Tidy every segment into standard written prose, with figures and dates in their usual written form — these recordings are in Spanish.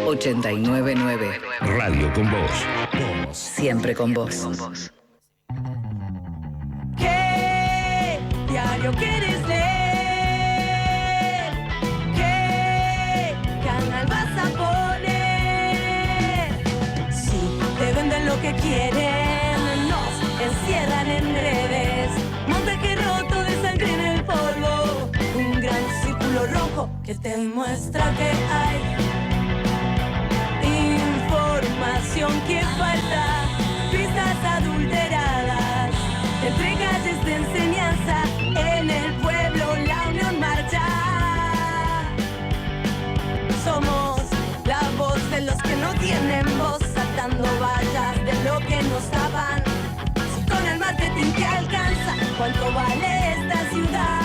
899. Radio con Vos. Siempre con vos. ¿Qué diario quieres leer? ¿Qué canal vas a poner? Si te venden lo que quieren, nos encierran en redes. Montaje roto de sangre en el polvo, un gran círculo rojo que te muestra que hay información que falta, pistas adulteradas, entre calles de enseñanza, en el pueblo la unión marcha. Somos la voz de los que no tienen voz, saltando vallas de lo que nos daban. Si con el marketing te alcanza, ¿cuánto vale esta ciudad?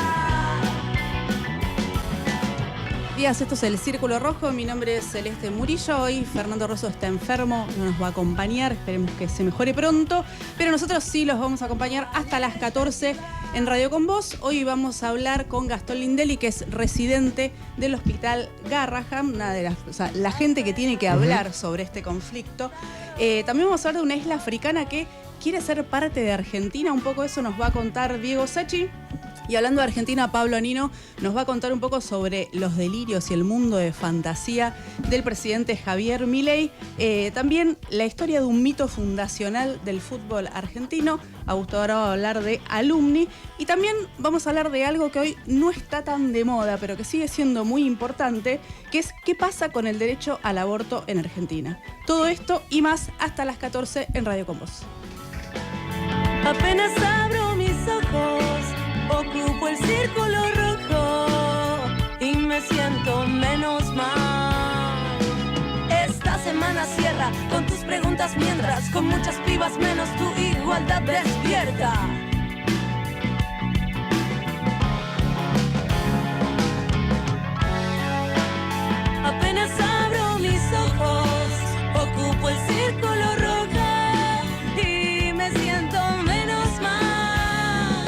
Días, esto es El Círculo Rojo, mi nombre es Celeste Murillo, hoy Fernando Rosso está enfermo, no nos va a acompañar, esperemos que se mejore pronto, pero nosotros sí los vamos a acompañar hasta las 14 en Radio con Vos. Hoy vamos a hablar con Gastón Lindelli, que es residente del Hospital Garrahan, una de las, la gente que tiene que hablar sobre este conflicto. También vamos a hablar de una isla africana que quiere ser parte de Argentina, un poco eso nos va a contar Diego Sacchi. Y hablando de Argentina, Pablo Anino nos va a contar un poco sobre los delirios y el mundo de fantasía del presidente Javier Milei. También la historia de un mito fundacional del fútbol argentino. Augusto ahora va a hablar de Alumni. Y también vamos a hablar de algo que hoy no está tan de moda, pero que sigue siendo muy importante, que es qué pasa con el derecho al aborto en Argentina. Todo esto y más hasta las 14 en Radio con Vos. Apenas abro mis ojos, ocupo el círculo rojo y me siento menos mal. Esta semana cierra con tus preguntas mientras, con muchas pibas menos tu igualdad despierta. Apenas abro mis ojos, ocupo el círculo rojo y me siento menos mal.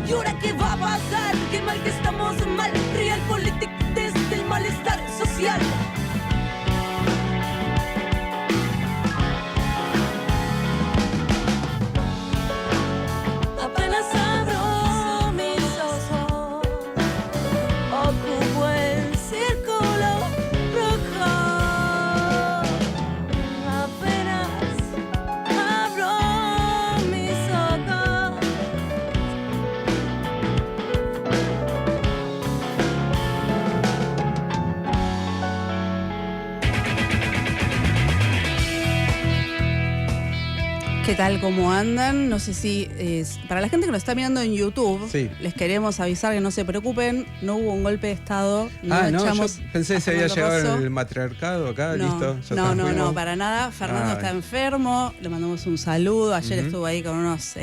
¿Y ahora qué va a pasar? Qué mal que estamos mal. Realpolitik desde el malestar social. Apenas abro mis ojos, ocupo el círculo rojo. Apenas abro mis ojos. ¿Qué tal? ¿Cómo andan? No sé si para la gente que nos está mirando en YouTube, sí, les queremos avisar que no se preocupen, no hubo un golpe de Estado. No, yo echamos pensé que a se había Fernando llegado Rosso. el matriarcado acá, No, listo. Ya no, para nada. Fernando está enfermo, le mandamos un saludo. Ayer estuvo ahí con unos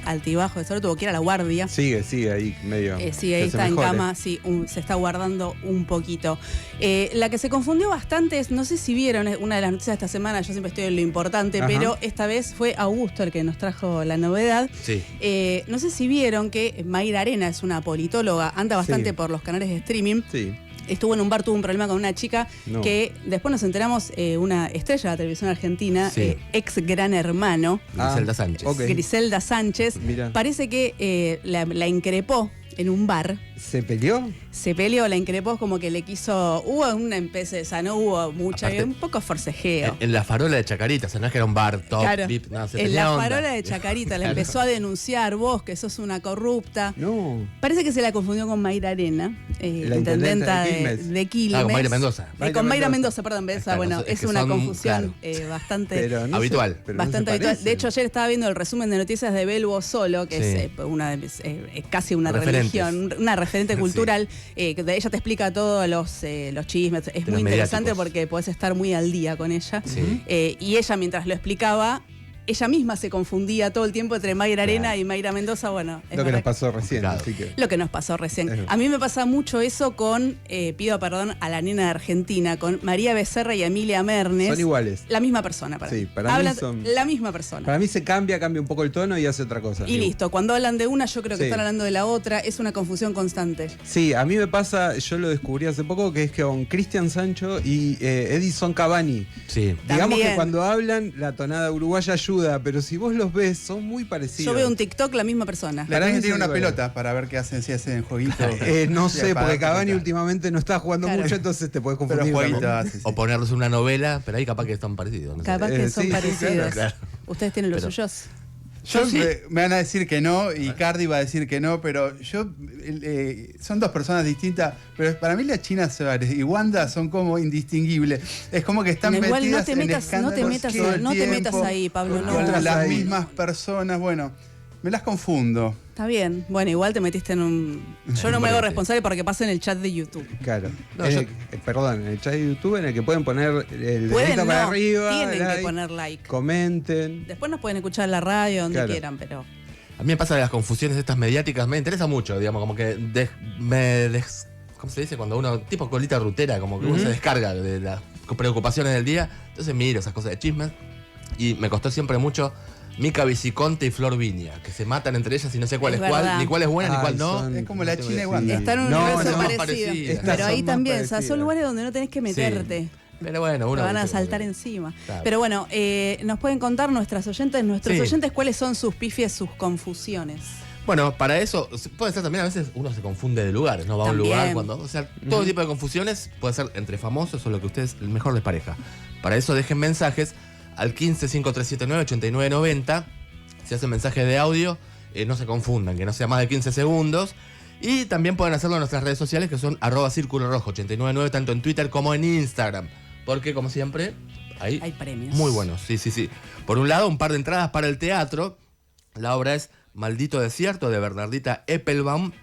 altibajos de salud, tuvo que ir a la guardia. Sigue ahí medio. Sí, ahí está en cama, sí, se está guardando un poquito. La que se confundió bastante es, no sé si vieron, una de las noticias de esta semana, yo siempre estoy en lo importante, Ajá, pero esta vez fue Augusto el que nos trajo la novedad. Sí. No sé si vieron que Mayra Arena es una politóloga, anda bastante por los canales de streaming. Sí. Estuvo en un bar, tuvo un problema con una chica que después nos enteramos, una estrella de la televisión argentina, ex Gran Hermano. Griselda Sánchez. Ok. Griselda Sánchez. Mirá. Parece que la increpó en un bar. ¿Se peleó? Se peleó, la increpó, como que le quiso. Hubo una especie, o sea, no hubo mucha, Aparte, un poco forcejeo. En la farola de Chacarita, o sea, no es que era un bar top, Claro, VIP, no, se en tenía la onda. farola de Chacarita la empezó a denunciar, vos que sos una corrupta. No. Parece que se la confundió con Mayra Arena, La intendenta Quilmes. de Quilmes. Ah, con Mayra Mendoza. Con Mayra Mendoza, perdón, esa, bueno, es es que una son, confusión claro, bastante Pero no habitual. se- pero no bastante se habitual. parecen. De hecho, ayer estaba viendo el resumen de noticias de Belbo Solo, que Sí. es una casi una Referentes. religión, una referente Sí. cultural, que de ella te explica todos los chismes. Es De muy los interesante mediáticos. porque podés estar muy al día con ella. Sí. Y ella, mientras lo explicaba, ella misma se confundía todo el tiempo entre Mayra Arena Claro. y Mayra Mendoza. Bueno, es Lo que verdad nos pasó recién, Claro. así que. lo que nos pasó recién. Es verdad. A mí me pasa mucho eso con, pido perdón a la nena de Argentina, con María Becerra y Emilia Mernes. Son iguales. La misma persona para Sí, mí. para mí Hablan son- la misma persona. Para mí se cambia un poco el tono y hace otra cosa. Y listo, cuando hablan de una yo creo que Sí. están hablando de la otra, es una confusión constante. Sí, a mí me pasa, yo lo descubrí hace poco, que es que con Cristian Sancho y Edison Cavani. Sí. Digamos También. que cuando hablan, la tonada uruguaya ayuda, pero si vos los ves, son muy parecidos. Yo veo un TikTok la misma persona. Para La mí que tiene son una iguales. pelota para ver qué hacen, si hacen jueguitos. No Sí, sé, para porque Cavani contar. últimamente no está jugando Claro. mucho, entonces te puedes Pero confundir. jueguitos también. hace, sí. O ponerles una novela, pero ahí capaz que están parecidos. No sé. Capaz que son sí, sí, parecidos. claro. Ustedes tienen los Pero- suyos. Yo sí. me van a decir que no y Cardi va a decir que no, pero yo son dos personas distintas, pero para mí la China Suárez y Wanda son como indistinguibles. Es como que están Igual metidas no te en metas- escándalos no te metas- todo el no te metas tiempo, ahí, Pablo, no. Contra No las ahí. mismas personas, bueno, me las confundo. Está bien. Bueno, igual te metiste en un... Yo no me hago responsable porque pasa en el chat de YouTube. Claro. No, Perdón, en el chat de YouTube en el que pueden poner el Pueden, dedito para no, arriba, tienen like, que poner like. comenten. Después nos pueden escuchar en la radio, donde Claro. quieran, pero... A mí me pasa de las confusiones estas mediáticas, me interesa mucho, digamos, como que ¿cómo se dice? Cuando uno, tipo colita rutera, como que uno se descarga de las preocupaciones del día, entonces miro esas cosas de chismes y me costó siempre mucho Mica Viciconte y Flor Viña, que se matan entre ellas y no sé cuál Es es cuál, verdad. ni cuál es buena ni Ay, cuál no. son- Es como la tengo China y idea. Wanda. Está en un No, universo no. parecido. Parecidas. Estas Pero ahí son más también, o sea, son parecidas. lugares donde no tenés que meterte. Pero bueno, Te uno van a viste, saltar como que- encima. Claro. Pero bueno, nos pueden contar nuestros Sí. oyentes cuáles son sus pifias, sus confusiones. Bueno, para eso puede ser también a veces uno se confunde de lugares, ¿no? Va a un También. lugar cuando. O sea, todo tipo de confusiones puede ser entre famosos o lo que a ustedes mejor les pareja. Para eso dejen mensajes al 15 5379 8990. Si hacen mensaje de audio, no se confundan, que no sea más de 15 segundos. Y también pueden hacerlo en nuestras redes sociales que son @Círculo Rojo 899, tanto en Twitter como en Instagram. Porque, como siempre, Hay hay premios. muy buenos, sí, sí, sí. Por un lado, un par de entradas para el teatro. La obra es Maldito Desierto, de Bernardita Eppelbaum.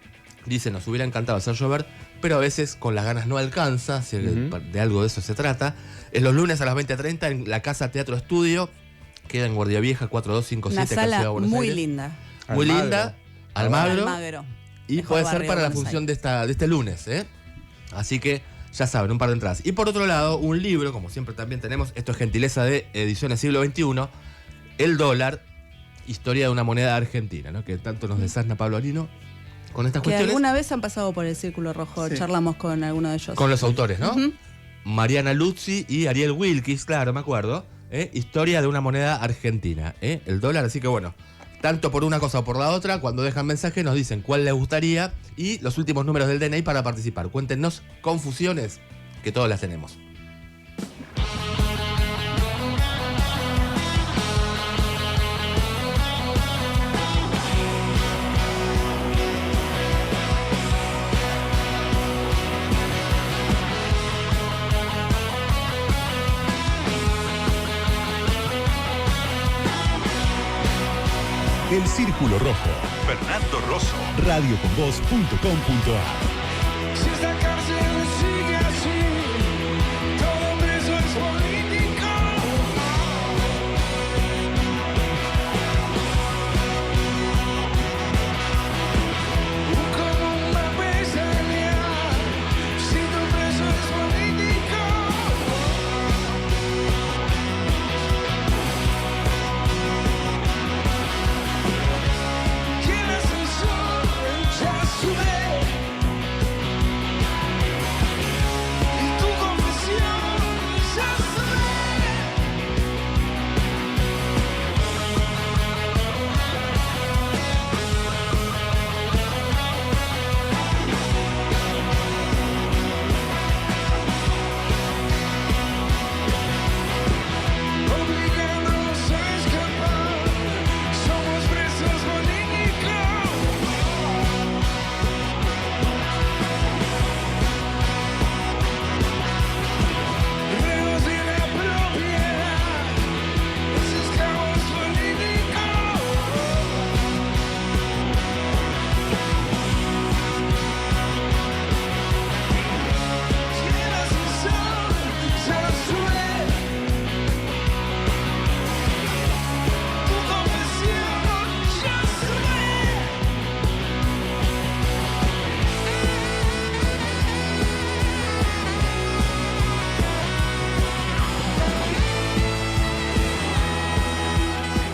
Dice, nos hubiera encantado hacer llover, pero a veces con las ganas no alcanza, si de algo de eso se trata. Es los lunes a las 20:30 en la Casa Teatro Estudio. Queda en Guardia Vieja Una 4257, sala Ciudad de Buenos muy Aires. linda. Muy Almagro. linda. Almagro. Almagro. Y Mejor puede ser barrio para de la Buenos función de este lunes, ¿eh? Así que ya saben, un par de entradas. Y por otro lado, un libro, como siempre también tenemos, esto es gentileza de Ediciones Siglo XXI, El Dólar, historia de una moneda argentina, ¿no? Que tanto nos desasna Pablo Arino con estas Que cuestiones. alguna vez han pasado por el Círculo Rojo, Sí. charlamos con alguno de ellos. Con los autores, ¿no? Ujú. Mariana Luzzi y Ariel Wilkis, claro, me acuerdo. Historia de una moneda argentina, el dólar. Así que bueno, tanto por una cosa o por la otra, cuando dejan mensaje nos dicen cuál les gustaría y los últimos números del DNI para participar. Cuéntenos confusiones, que todas las tenemos. El Círculo Rojo. Fernando Rosso. Radioconvoz.com.ar. Si esta cárcel sigue así, todo preso es político. Como una pesadilla, si tu preso es político. ¿Quién es el sol? Ya sube.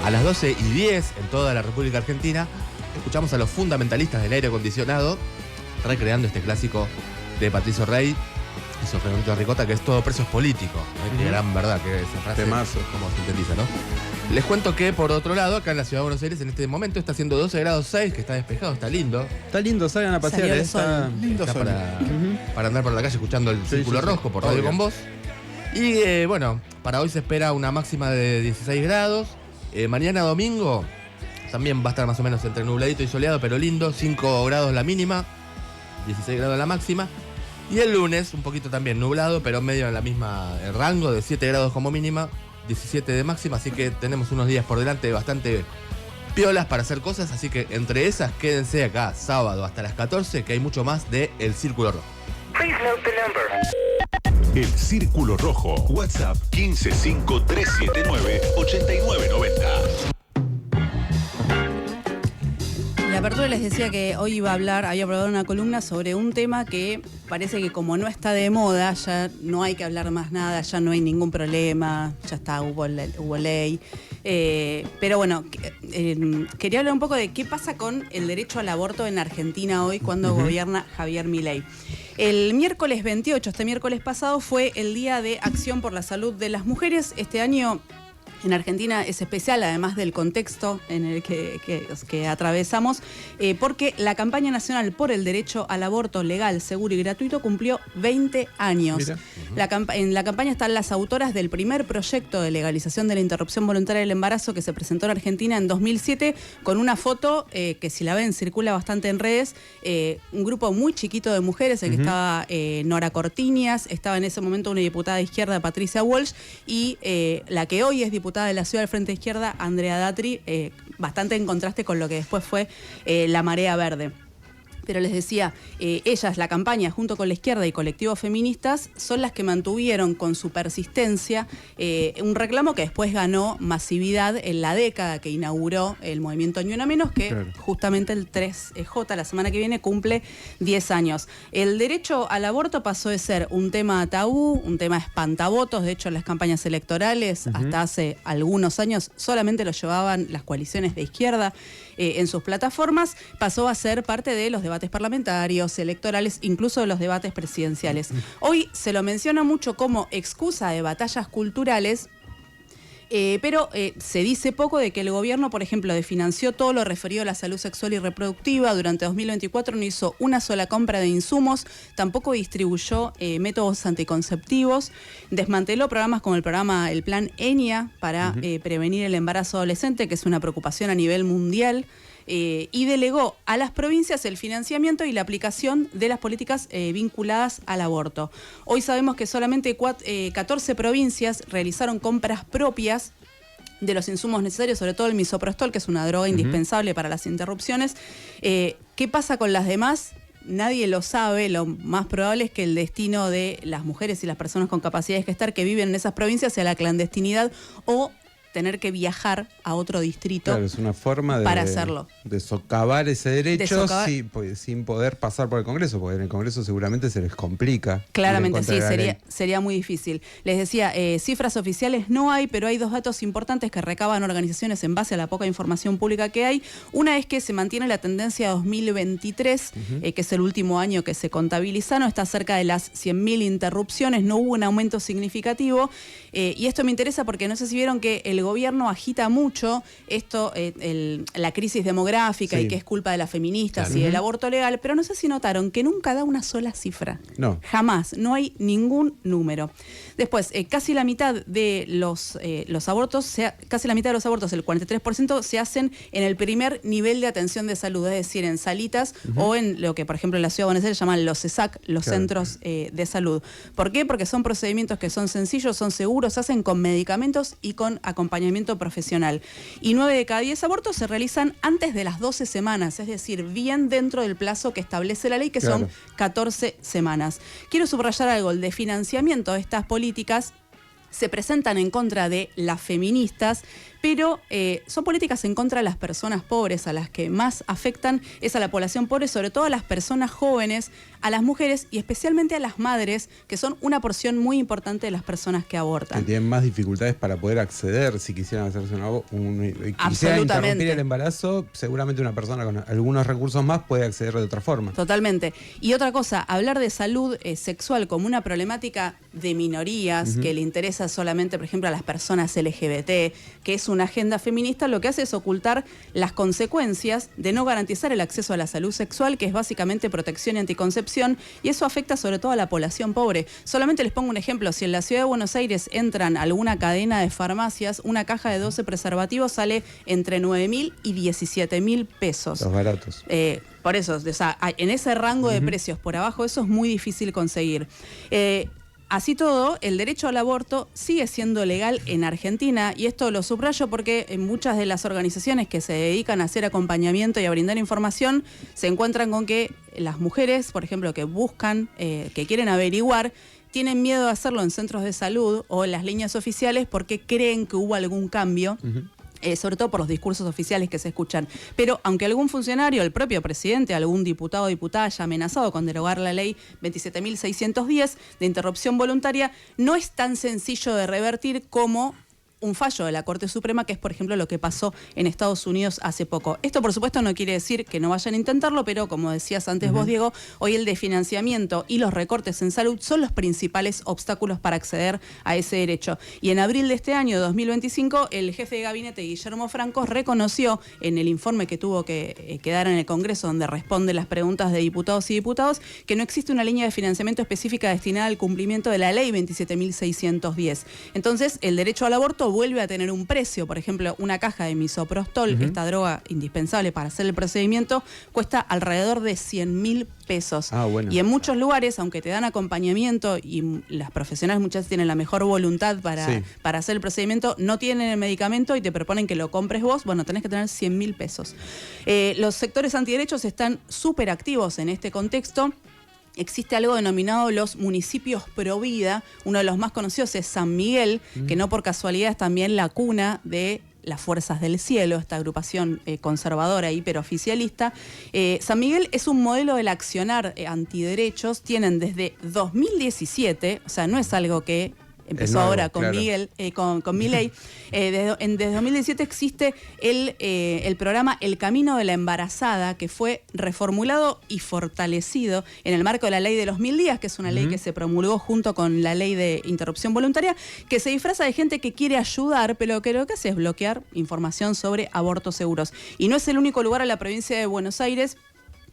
A las 12:10 en toda la República Argentina escuchamos a los fundamentalistas del aire acondicionado recreando este clásico de Patricio Rey y su Fernando Ricota, que es todo preso es político. Qué gran verdad que esa frase Temazo. como sintetiza, ¿no? Les cuento que por otro lado, acá en la ciudad de Buenos Aires en este momento está haciendo 12 grados 6, que está despejado, está lindo. Está lindo, salgan a pasear. Salió el Está... sol. Lindo Está sol. para andar por la calle escuchando el Círculo sí. Rojo por Radio Obvio. con Vos. Y bueno, para hoy se espera una máxima de 16 grados. Mañana domingo también va a estar más o menos entre nubladito y soleado, pero lindo. 5 grados la mínima, 16 grados la máxima. Y el lunes un poquito también nublado, pero medio en la misma rango de 7 grados como mínima, 17 de máxima. Así que tenemos unos días por delante bastante piolas para hacer cosas. Así que entre esas quédense acá sábado hasta las 14, que hay mucho más de El Círculo Rojo. El Círculo Rojo. WhatsApp 1553798990. En la apertura les decía que hoy había preparado una columna sobre un tema que parece que como no está de moda, ya no hay que hablar más nada, ya no hay ningún problema, ya está, hubo ley. Pero bueno, quería hablar un poco de qué pasa con el derecho al aborto en Argentina hoy cuando gobierna Javier Milei. El miércoles 28, este miércoles pasado, fue el Día de Acción por la Salud de las Mujeres. Este año en Argentina es especial, además del contexto en el que atravesamos, porque la campaña nacional por el derecho al aborto legal, seguro y gratuito cumplió 20 años. Mira. En la campaña están las autoras del primer proyecto de legalización de la interrupción voluntaria del embarazo que se presentó en Argentina en 2007, con una foto que, si la ven, circula bastante en redes, un grupo muy chiquito de mujeres, en que estaba Nora Cortiñas, estaba en ese momento una diputada de izquierda, Patricia Walsh, y la que hoy es diputada de la Ciudad del Frente Izquierda, Andrea Datri, bastante en contraste con lo que después fue la Marea Verde. Pero les decía, ellas, la campaña, junto con la izquierda y colectivos feministas, son las que mantuvieron con su persistencia un reclamo que después ganó masividad en la década que inauguró el movimiento Ni Una Menos, que justamente el 3J, la semana que viene, cumple 10 años. El derecho al aborto pasó de ser un tema tabú, un tema espantavotos. De hecho, en las campañas electorales, hasta hace algunos años, solamente lo llevaban las coaliciones de izquierda en sus plataformas. Pasó a ser parte de los debates parlamentarios, electorales, incluso de los debates presidenciales. Hoy se lo menciona mucho como excusa de batallas culturales, pero se dice poco de que el gobierno, por ejemplo, desfinanció todo lo referido a la salud sexual y reproductiva. Durante 2024 no hizo una sola compra de insumos, tampoco distribuyó métodos anticonceptivos, desmanteló programas como el plan ENIA para prevenir el embarazo adolescente, que es una preocupación a nivel mundial. Y delegó a las provincias el financiamiento y la aplicación de las políticas vinculadas al aborto. Hoy sabemos que solamente 14 provincias realizaron compras propias de los insumos necesarios, sobre todo el misoprostol, que es una droga indispensable para las interrupciones. ¿Qué pasa con las demás? Nadie lo sabe. Lo más probable es que el destino de las mujeres y las personas con capacidad de gestar que viven en esas provincias sea la clandestinidad o tener que viajar a otro distrito. Claro, es una forma para hacerlo. De socavar ese derecho De sin poder pasar por el Congreso, porque en el Congreso seguramente se les complica. Claramente sí, sería muy difícil. Les decía, cifras oficiales no hay, pero hay dos datos importantes que recaban organizaciones en base a la poca información pública que hay. Una es que se mantiene la tendencia 2023, que es el último año que se contabilizaron, está cerca de las 100.000 interrupciones, no hubo un aumento significativo. Y esto me interesa porque no sé si vieron que el gobierno agita mucho esto, la crisis demográfica y que es culpa de las feministas y del aborto legal, pero no sé si notaron que nunca da una sola cifra. No. Jamás, no hay ningún número. Después, casi la mitad de los abortos, casi la mitad de los abortos, el 43%, se hacen en el primer nivel de atención de salud, es decir, en salitas o en lo que, por ejemplo, en la Ciudad de Buenos Aires llaman los CESAC, los centros de salud. ¿Por qué? Porque son procedimientos que son sencillos, son seguros, se hacen con medicamentos y con acompañamiento profesional. Y 9 de cada 10 abortos se realizan antes de las 12 semanas, es decir, bien dentro del plazo que establece la ley, que son 14 semanas. Quiero subrayar algo, el desfinanciamiento de estas políticas se presentan en contra de las feministas, pero son políticas en contra de las personas pobres. A las que más afectan es a la población pobre, sobre todo a las personas jóvenes, a las mujeres y especialmente a las madres, que son una porción muy importante de las personas que abortan. Que tienen más dificultades para poder acceder si quisieran hacerse quisieran interrumpir el embarazo. Seguramente una persona con algunos recursos más puede acceder de otra forma. Totalmente. Y otra cosa, hablar de salud sexual como una problemática de minorías, que le interesa solamente, por ejemplo, a las personas LGBT, que es una agenda feminista, lo que hace es ocultar las consecuencias de no garantizar el acceso a la salud sexual, que es básicamente protección y anticoncepción, y eso afecta sobre todo a la población pobre. Solamente les pongo un ejemplo: si en la ciudad de Buenos Aires entran a alguna cadena de farmacias, una caja de 12 preservativos sale entre 9.000 y 17.000 pesos. Los baratos. Por eso, o sea, en ese rango de precios por abajo, eso es muy difícil conseguir. Así todo, el derecho al aborto sigue siendo legal en Argentina, y esto lo subrayo porque en muchas de las organizaciones que se dedican a hacer acompañamiento y a brindar información se encuentran con que las mujeres, por ejemplo, que buscan, que quieren averiguar, tienen miedo de hacerlo en centros de salud o en las líneas oficiales porque creen que hubo algún cambio. Sobre todo por los discursos oficiales que se escuchan. Pero aunque algún funcionario, el propio presidente, algún diputado o diputada haya amenazado con derogar la ley 27.610 de interrupción voluntaria, no es tan sencillo de revertir como un fallo de la Corte Suprema, que es, por ejemplo, lo que pasó en Estados Unidos hace poco. Esto, por supuesto, no quiere decir que no vayan a intentarlo, pero como decías antes vos, Diego, hoy el desfinanciamiento y los recortes en salud son los principales obstáculos para acceder a ese derecho. Y en abril de este año, 2025, el jefe de gabinete, Guillermo Franco, reconoció en el informe que tuvo que dar en el Congreso, donde responde las preguntas de diputados y diputadas, que no existe una línea de financiamiento específica destinada al cumplimiento de la ley 27.610. Entonces, el derecho al aborto vuelve a tener un precio. Por ejemplo, una caja de misoprostol, esta droga indispensable para hacer el procedimiento, cuesta alrededor de 100.000 pesos. Bueno. Y en muchos lugares, aunque te dan acompañamiento y las profesionales muchas veces tienen la mejor voluntad para hacer el procedimiento, no tienen el medicamento y te proponen que lo compres vos, bueno, tenés que tener 100.000 pesos. Los sectores antiderechos están súper activos en este contexto. Existe algo denominado los municipios pro vida. Uno de los más conocidos es San Miguel, que no por casualidad es también la cuna de las Fuerzas del Cielo, esta agrupación conservadora hiperoficialista. San Miguel es un modelo del accionar antiderechos. Tienen desde 2017, o sea, no es algo que empezó nuevo, ahora con Miguel, con Milei. Desde 2017 existe el programa El Camino de la Embarazada, que fue reformulado y fortalecido en el marco de la ley de los 1000 días, que es una ley que se promulgó junto con la ley de interrupción voluntaria, que se disfraza de gente que quiere ayudar, pero que lo que hace es bloquear información sobre abortos seguros. Y no es el único lugar en la provincia de Buenos Aires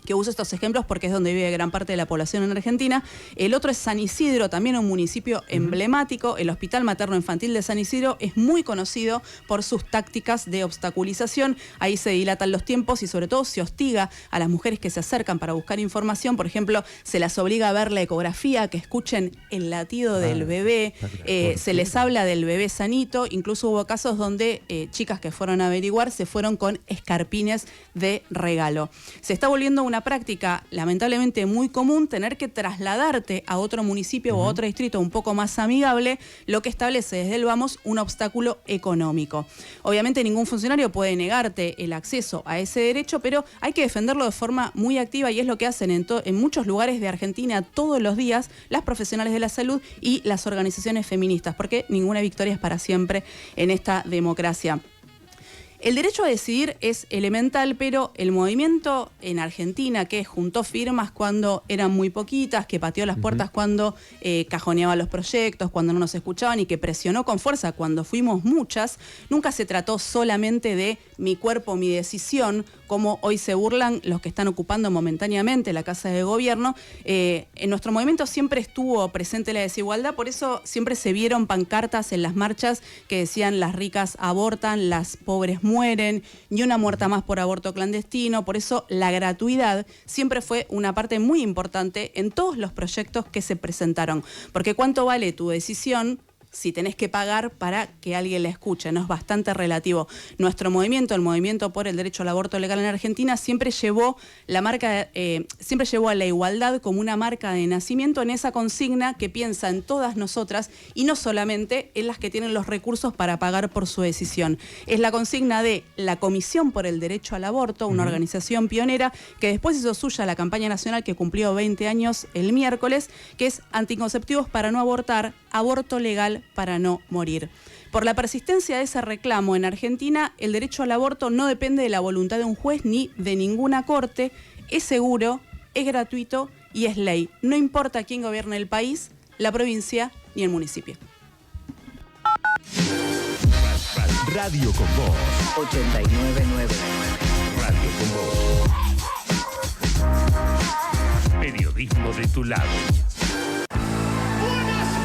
que uso estos ejemplos porque es donde vive gran parte de la población en Argentina. El otro es San Isidro, también un municipio emblemático. El Hospital Materno Infantil de San Isidro es muy conocido por sus tácticas de obstaculización. Ahí se dilatan los tiempos y sobre todo se hostiga a las mujeres que se acercan para buscar información. Por ejemplo, se las obliga a ver la ecografía, que escuchen el latido del bebé, se les habla del bebé sanito. Incluso hubo casos donde chicas que fueron a averiguar se fueron con escarpines de regalo. Se está volviendo una práctica lamentablemente muy común tener que trasladarte a otro municipio o a otro distrito un poco más amigable, lo que establece desde el vamos un obstáculo económico. Obviamente ningún funcionario puede negarte el acceso a ese derecho, pero hay que defenderlo de forma muy activa y es lo que hacen en muchos lugares de Argentina todos los días las profesionales de la salud y las organizaciones feministas, porque ninguna victoria es para siempre en esta democracia. El derecho a decidir es elemental, pero el movimiento en Argentina, que juntó firmas cuando eran muy poquitas, que pateó las puertas cuando cajoneaba los proyectos, cuando no nos escuchaban y que presionó con fuerza cuando fuimos muchas, nunca se trató solamente de mi cuerpo, mi decisión, como hoy se burlan los que están ocupando momentáneamente la Casa de Gobierno. En nuestro movimiento siempre estuvo presente la desigualdad, por eso siempre se vieron pancartas en las marchas que decían las ricas abortan, las pobres mueren, ni una muerta más por aborto clandestino. Por eso la gratuidad siempre fue una parte muy importante en todos los proyectos que se presentaron. Porque ¿cuánto vale tu decisión si tenés que pagar para que alguien la escuche, ¿no? Es bastante relativo. Nuestro movimiento, el movimiento por el derecho al aborto legal en Argentina, siempre llevó a la igualdad como una marca de nacimiento en esa consigna que piensa en todas nosotras y no solamente en las que tienen los recursos para pagar por su decisión. Es la consigna de la Comisión por el Derecho al Aborto, una organización pionera que después hizo suya la campaña nacional que cumplió 20 años el miércoles, que es Anticonceptivos para no abortar, aborto legal para no morir. Por la persistencia de ese reclamo en Argentina, el derecho al aborto no depende de la voluntad de un juez ni de ninguna corte, es seguro, es gratuito y es ley. No importa quién gobierne el país, la provincia ni el municipio. Radio con Voz. 899. Radio con Voz. Periodismo de tu lado.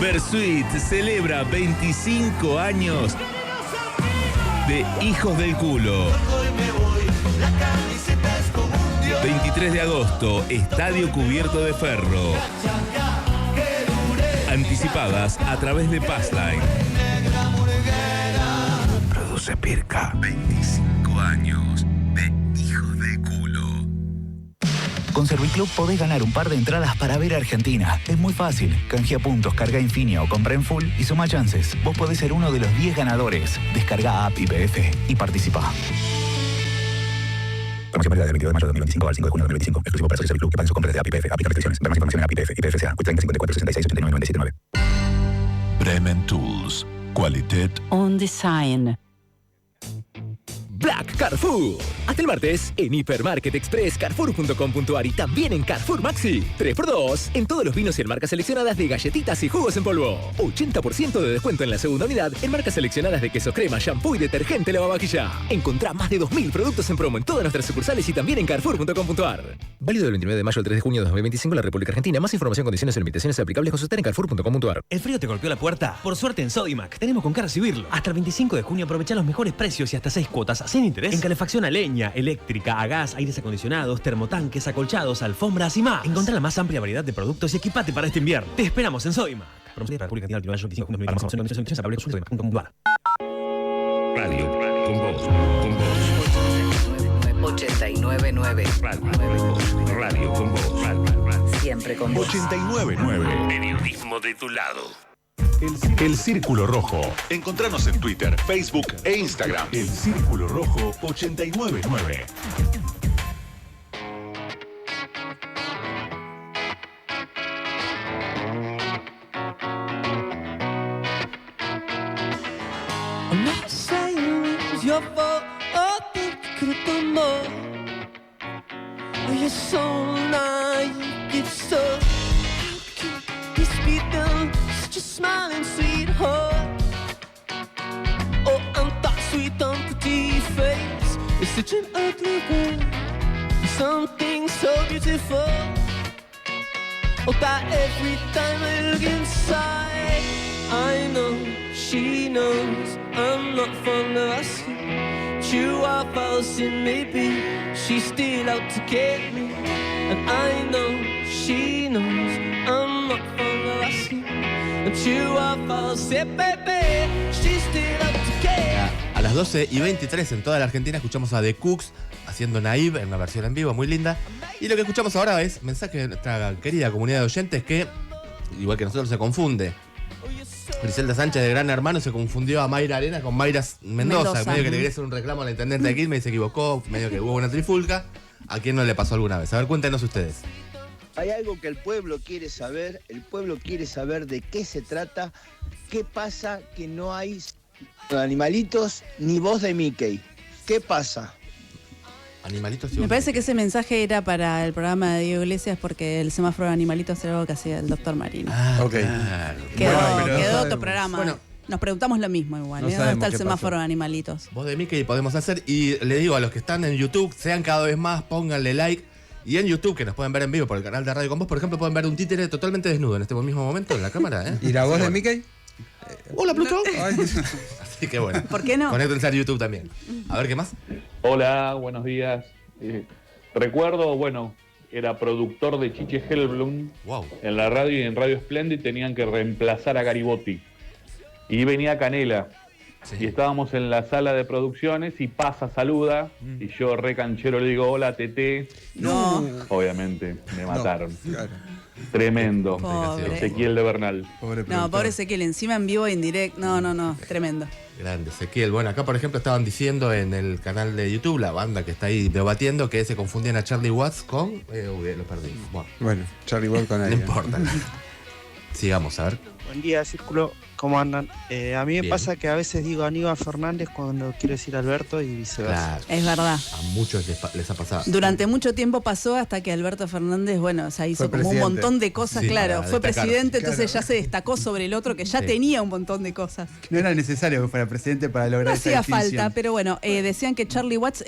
Versuit celebra 25 años de Hijos del Culo. 23 de agosto, Estadio Cubierto de Ferro. Anticipadas a través de Passline. Produce Pirca. 25 años de Hijos del Culo. Con Serviclub podés ganar un par de entradas para ver a Argentina. Es muy fácil. Canjea puntos, carga Infinia o compra en full y suma chances. Vos podés ser uno de los 10 ganadores. Descarga app IPF y participa. Promoción válida del 22 de mayo de 2025 al 5 de junio de 2025. Exclusivo para socios Serviclub que paguen su compra de app IPF. Aplica restricciones. Ver más información en app IPF. IPF.CA. 30 54 66 89 979. Bremen Tools. Qualitet On Design. Black Carrefour. Hasta el martes en Hipermarket Express, Carrefour.com.ar y también en Carrefour Maxi. 3x2 en todos los vinos y en marcas seleccionadas de galletitas y jugos en polvo. 80% de descuento en la segunda unidad en marcas seleccionadas de queso crema, shampoo y detergente lavavajilla. Encontrá más de 2000 productos en promo en todas nuestras sucursales y también en Carrefour.com.ar. Válido del 29 de mayo al 3 de junio de 2025 en la República Argentina. Más información, condiciones y limitaciones aplicables consultar en Carrefour.com.ar. ¿El frío te golpeó la puerta? Por suerte en Sodimac tenemos con qué recibirlo. Hasta el 25 de junio aprovecha los mejores precios y hasta 6 cuotas sin interés en calefacción a leña, eléctrica, a gas, aires acondicionados, termotanques, acolchados, alfombras y más. Encontrá la más amplia variedad de productos y equipate para este invierno. Te esperamos en Sodimac. Promoción de la República Argentina del 25 de junio de 2025. Radio con Voz. Con Voz. 899. Radio con Voz. Siempre con vos. 899. Periodismo de tu lado. El Círculo Rojo. Encontranos en Twitter, Facebook e Instagram. El Círculo Rojo 899. I'm not saying it was your fault. I think you could have done more. Oh, you're so naive, you're so. How can this be done? Such a smiling sweetheart. Oh, and that sweet and pretty face is such an ugly word. Something so beautiful. Oh, that every time I look inside, I know she knows I'm not fond of asking. True or false it may be, she's still out to get me. And I know she knows I'm not fond of asking. True or false it may be, she's still out to get me. A las 12:23 en toda la Argentina escuchamos a The Cooks haciendo Naive en una versión en vivo muy linda. Y lo que escuchamos ahora es mensaje de nuestra querida comunidad de oyentes que, igual que nosotros, se confunde. Griselda Sánchez de Gran Hermano se confundió a Mayra Arena con Mayra Mendoza. Medio que le quería hacer un reclamo a la intendente de Quilmes y se equivocó, medio que hubo una trifulca. ¿A quién no le pasó alguna vez? A ver, cuéntenos ustedes. Hay algo que el pueblo quiere saber de qué se trata, qué pasa que no hay animalitos ni voz de Mickey. ¿Qué pasa? Animalitos. Me parece que ese mensaje era para el programa de Diego Iglesias porque el semáforo de animalitos era algo que hacía el doctor Marino. Ah, ok. Claro. Quedó otro programa. Bueno, nos preguntamos lo mismo igual. ¿Dónde está el semáforo de animalitos? Voz de Mickey podemos hacer. Y le digo a los que están en YouTube, sean cada vez más, pónganle like. Y en YouTube, que nos pueden ver en vivo por el canal de Radio Con Voz, por ejemplo, pueden ver un títere totalmente desnudo en este mismo momento en la cámara. ¿Y la voz de Mickey? Hola, Pluto. Así que bueno. ¿Por qué no? Conéctense a YouTube también. A ver, ¿qué más? Hola, buenos días. Recuerdo, bueno, era productor de Chiche Hellblum. Wow. En la radio y en Radio Splendid tenían que reemplazar a Garibotti. y venía Canela. Sí. Y estábamos en la sala de producciones y pasa, saluda, y yo re canchero le digo, hola, Tete. No. Obviamente, me mataron. Claro. Tremendo. Pobre. Ezequiel de Bernal. No, pobre Ezequiel, encima en vivo e indirecto. No, tremendo. Grande, Ezequiel. Bueno, acá por ejemplo estaban diciendo en el canal de YouTube, la banda que está ahí debatiendo, que se confundían a Charlie Watts con... lo perdí. Bueno, Charlie Watts con No ahí. importa. Sigamos, a ver. Buen día, Círculo. ¿Cómo andan? A mí me Bien. pasa que a veces digo Aníbal Fernández cuando quiero decir Alberto y viceversa. Claro. Es verdad. A muchos les ha pasado. Durante mucho tiempo pasó hasta que Alberto Fernández, bueno, o sea, hizo Fue como un presidente. montón de cosas, Sí, claro. para Fue destacar. presidente, entonces Claro. ya se destacó sobre el otro que ya Sí. tenía un montón de cosas. No era necesario que fuera presidente para lograr No esa hacía distinción. falta, pero bueno, decían que Charlie Watts,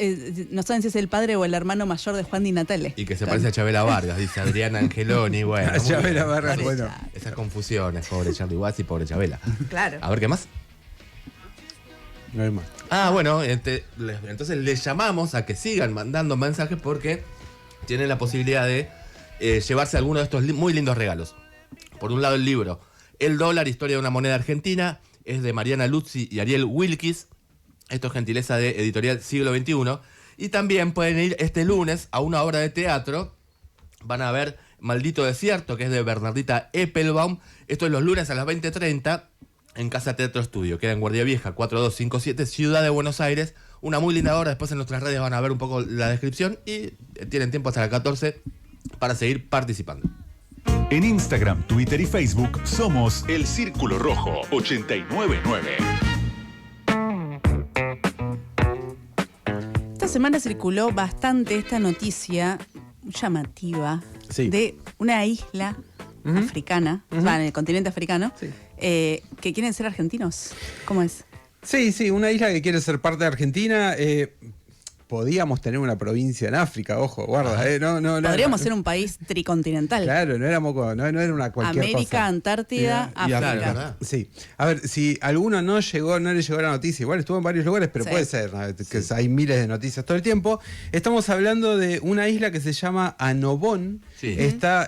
no saben si es el padre o el hermano mayor de Juan Di Natale. Y que se parece a Chabela Vargas, dice Adriana Angeloni. Bueno, A muy Chabela bien. Vargas, Pobre bueno. Cha- Esas confusiones, pobre Charlie Watts y pobre Chabela. Claro. A ver, ¿qué más? No hay más. Bueno, entonces les llamamos a que sigan mandando mensajes porque tienen la posibilidad de llevarse alguno de estos muy lindos regalos. Por un lado, el libro El dólar, historia de una moneda argentina, es de Mariana Luzzi y Ariel Wilkis. Esto es gentileza de Editorial Siglo XXI. Y también pueden ir este lunes a una obra de teatro. Van a ver Maldito Desierto, que es de Bernardita Eppelbaum. Esto es los lunes a las 20:30 en Casa Teatro Estudio. Queda en Guardia Vieja 4257, Ciudad de Buenos Aires. Una muy linda obra. Después en nuestras redes van a ver un poco la descripción y tienen tiempo hasta las 14 para seguir participando. En Instagram, Twitter y Facebook somos El Círculo Rojo 899. Esta semana circuló bastante esta noticia llamativa de una isla africana, en el continente africano, que quieren ser argentinos. ¿Cómo es? Sí, una isla que quiere ser parte de Argentina. Podíamos tener una provincia en África, ojo, guarda. Podríamos ser un país tricontinental. Claro, no era una cualquier América, cosa. Antártida, Y África. Sí. A ver, si alguno no le llegó la noticia, igual estuvo en varios lugares, pero Sí. puede ser, ¿no? Que hay miles de noticias todo el tiempo. Estamos hablando de una isla que se llama Annobón. Sí.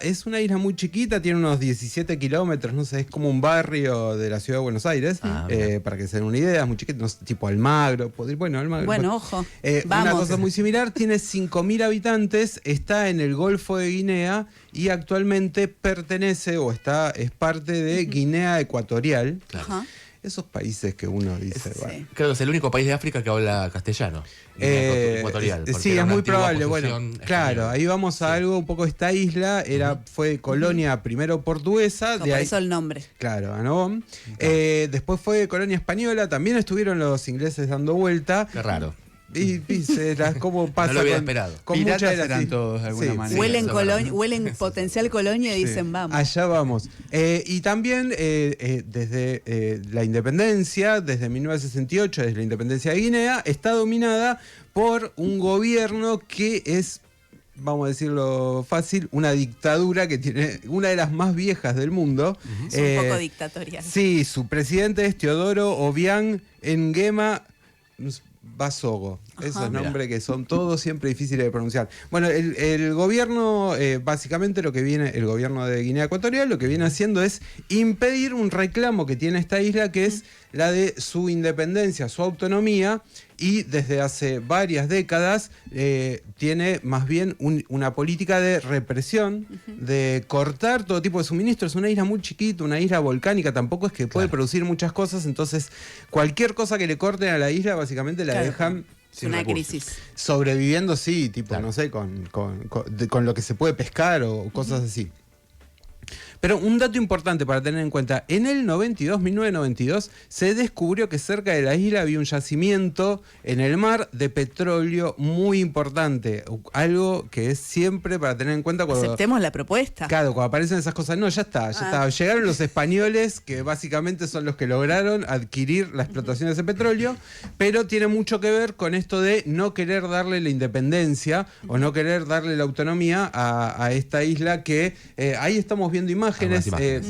Es una isla muy chiquita, tiene unos 17 kilómetros, no sé, es como un barrio de la ciudad de Buenos Aires, para que se den una idea, es muy chiquito, no sé, tipo Almagro, Almagro. Bueno, ojo, Una vamos. cosa muy similar, tiene 5.000 habitantes, está en el Golfo de Guinea y actualmente pertenece o es parte de Guinea Ecuatorial. Ajá. Esos países que uno dice, bueno. Creo que es el único país de África que habla castellano. Ecuatorial. porque Sí, era es una muy antigua probable. posesión Bueno, española. claro, ahí vamos a algo, un poco esta isla fue colonia primero portuguesa. Por de ahí, eso el nombre. claro, Annobón. Después fue colonia española, también estuvieron los ingleses dando vuelta. Qué raro. Y como pasa No lo había con, esperado. con Piratas muchas de las eran islas. todos de alguna manera. Huelen potencial colonia y dicen vamos. Allá vamos. Y también desde la independencia, desde 1968, desde la independencia de Guinea, está dominada por un gobierno que es, vamos a decirlo fácil, una dictadura que tiene una de las más viejas del mundo. Es un poco dictatorial. Sí, su presidente es Teodoro Obiang Nguema Basogo. Esos nombres que son todos siempre difíciles de pronunciar. Bueno, el gobierno, básicamente el gobierno de Guinea Ecuatorial lo que viene haciendo es impedir un reclamo que tiene esta isla, que es la de su independencia, su autonomía, y desde hace varias décadas tiene más bien una política de represión, de cortar todo tipo de suministros. Es una isla muy chiquita, una isla volcánica, tampoco es que puede producir muchas cosas, entonces cualquier cosa que le corten a la isla básicamente la dejan... Es una crisis. Sobreviviendo, sí, tipo, no sé, con lo que se puede pescar o cosas así. Pero un dato importante para tener en cuenta, en el 1992, se descubrió que cerca de la isla había un yacimiento en el mar de petróleo muy importante. Algo que es siempre para tener en cuenta cuando... Aceptemos la propuesta. Claro, cuando aparecen esas cosas, no, ya está. Llegaron los españoles, que básicamente son los que lograron adquirir la explotación de ese petróleo, pero tiene mucho que ver con esto de no querer darle la independencia o no querer darle la autonomía a esta isla que ahí estamos viendo imágenes.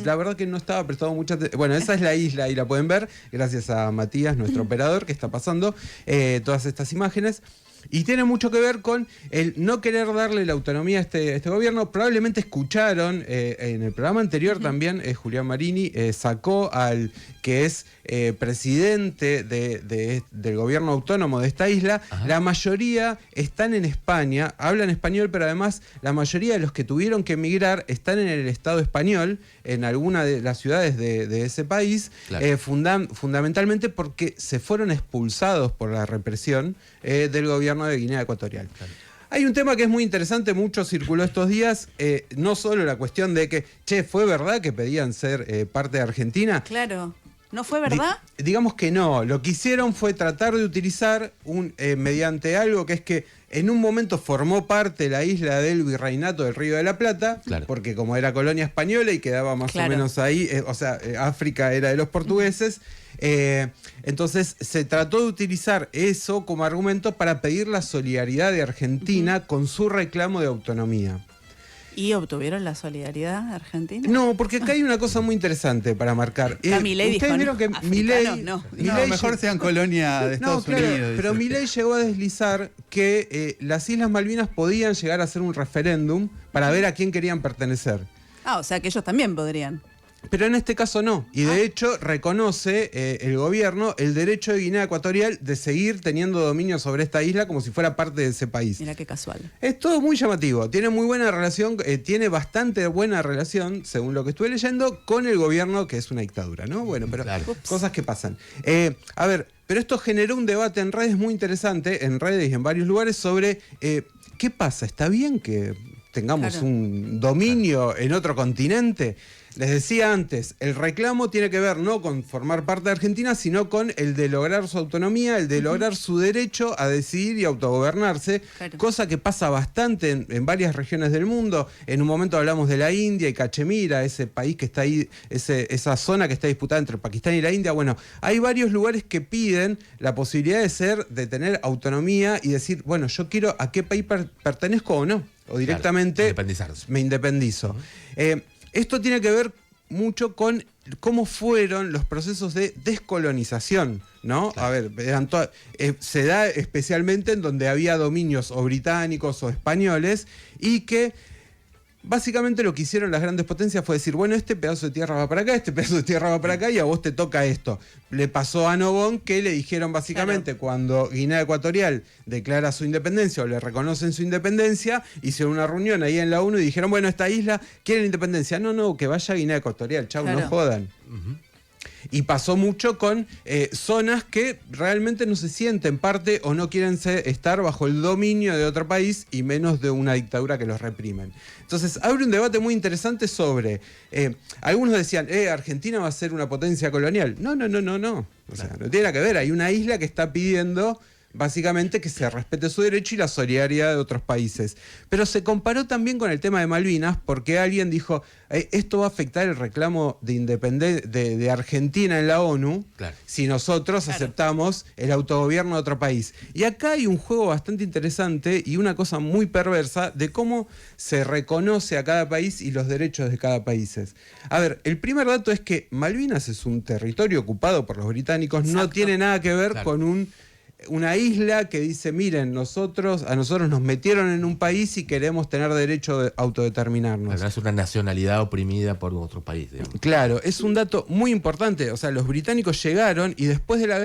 La verdad que no estaba prestando mucha atención. Bueno, esa es la isla y la pueden ver, gracias a Matías, nuestro operador, que está pasando todas estas imágenes. Y tiene mucho que ver con el no querer darle la autonomía a este gobierno. Probablemente escucharon, en el programa anterior también, Julián Marini sacó al que es presidente del gobierno autónomo de esta isla. Ajá. La mayoría están en España, hablan español, pero además la mayoría de los que tuvieron que emigrar están en el Estado español, en alguna de las ciudades de ese país, Claro. fundamentalmente porque se fueron expulsados por la represión del gobierno de Guinea Ecuatorial. Claro. Hay un tema que es muy interesante, mucho circuló estos días, no solo la cuestión de que, ¿fue verdad que pedían ser parte de Argentina? Claro. ¿No fue verdad? Digamos que no. Lo que hicieron fue tratar de utilizar mediante algo que es que en un momento formó parte la isla del Virreinato del Río de la Plata, Claro. porque como era colonia española y quedaba más Claro. o menos ahí, África era de los portugueses, entonces se trató de utilizar eso como argumento para pedir la solidaridad de Argentina con su reclamo de autonomía. ¿Y obtuvieron la solidaridad argentina? No, porque acá hay una cosa muy interesante para marcar. Milei Ustedes dijo, vieron no, que africanos, Milei... no. No, mejor sean colonia de Estados Unidos. Pero dice. Milei llegó a deslizar que las Islas Malvinas podían llegar a hacer un referéndum para ver a quién querían pertenecer. Ah, o sea que ellos también podrían. Pero en este caso no. Y de hecho reconoce el gobierno el derecho de Guinea Ecuatorial de seguir teniendo dominio sobre esta isla como si fuera parte de ese país. Mira qué casual. Es todo muy llamativo. Tiene muy buena relación, tiene bastante buena relación, según lo que estuve leyendo, con el gobierno, que es una dictadura, ¿no? Bueno, pero Claro. cosas que pasan. A ver, pero esto generó un debate en redes muy interesante, en redes y en varios lugares, sobre qué pasa. ¿Está bien que tengamos Claro. un dominio en otro continente? Les decía antes, el reclamo tiene que ver no con formar parte de Argentina, sino con el de lograr su autonomía, el de lograr su derecho a decidir y autogobernarse, Claro. cosa que pasa bastante en varias regiones del mundo. En un momento hablamos de la India y Cachemira, ese país que está ahí, esa zona que está disputada entre Pakistán y la India. Bueno, hay varios lugares que piden la posibilidad de tener autonomía y decir, bueno, yo quiero a qué país pertenezco o no, o directamente independizarse. me independizo. Esto tiene que ver mucho con cómo fueron los procesos de descolonización, ¿no? Claro. A ver, se da especialmente en donde había dominios o británicos o españoles y que básicamente lo que hicieron las grandes potencias fue decir, bueno, este pedazo de tierra va para acá, este pedazo de tierra va para acá y a vos te toca esto. Le pasó a Nobón que le dijeron básicamente cuando Guinea Ecuatorial declara su independencia o le reconocen su independencia, hicieron una reunión ahí en la ONU y dijeron, bueno, esta isla quiere independencia. No, que vaya a Guinea Ecuatorial, chau, Claro. no jodan. Y pasó mucho con zonas que realmente no se sienten parte o no quieren estar bajo el dominio de otro país y menos de una dictadura que los reprimen. Entonces abre un debate muy interesante sobre, algunos decían, Argentina va a ser una potencia colonial. No. O sea, no tiene nada que ver. Hay una isla que está pidiendo básicamente que se respete su derecho y la solidaridad de otros países. Pero se comparó también con el tema de Malvinas porque alguien dijo, esto va a afectar el reclamo de independencia de Argentina en la ONU Claro. si nosotros aceptamos el autogobierno de otro país. Y acá hay un juego bastante interesante y una cosa muy perversa de cómo se reconoce a cada país y los derechos de cada país. A ver, el primer dato es que Malvinas es un territorio ocupado por los británicos, no Exacto. tiene nada que ver Claro. con una isla que dice, miren, a nosotros nos metieron en un país y queremos tener derecho de autodeterminarnos. No es una nacionalidad oprimida por otro país, digamos. Claro, es un dato muy importante. O sea, los británicos llegaron y después de la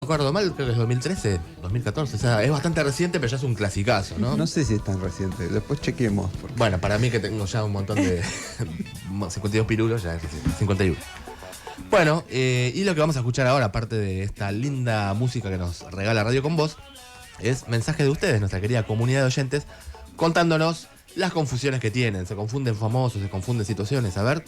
recuerdo mal, creo que es 2013, 2014. O sea, es bastante reciente, pero ya es un clasicazo, ¿no? No sé si es tan reciente, después chequemos. Bueno, para mí que tengo ya un montón de 52 pirulos, ya es 51. Bueno, y lo que vamos a escuchar ahora, aparte de esta linda música que nos regala Radio Con Vos, es mensaje de ustedes, nuestra querida comunidad de oyentes, contándonos las confusiones que tienen. Se confunden famosos, se confunden situaciones. A ver,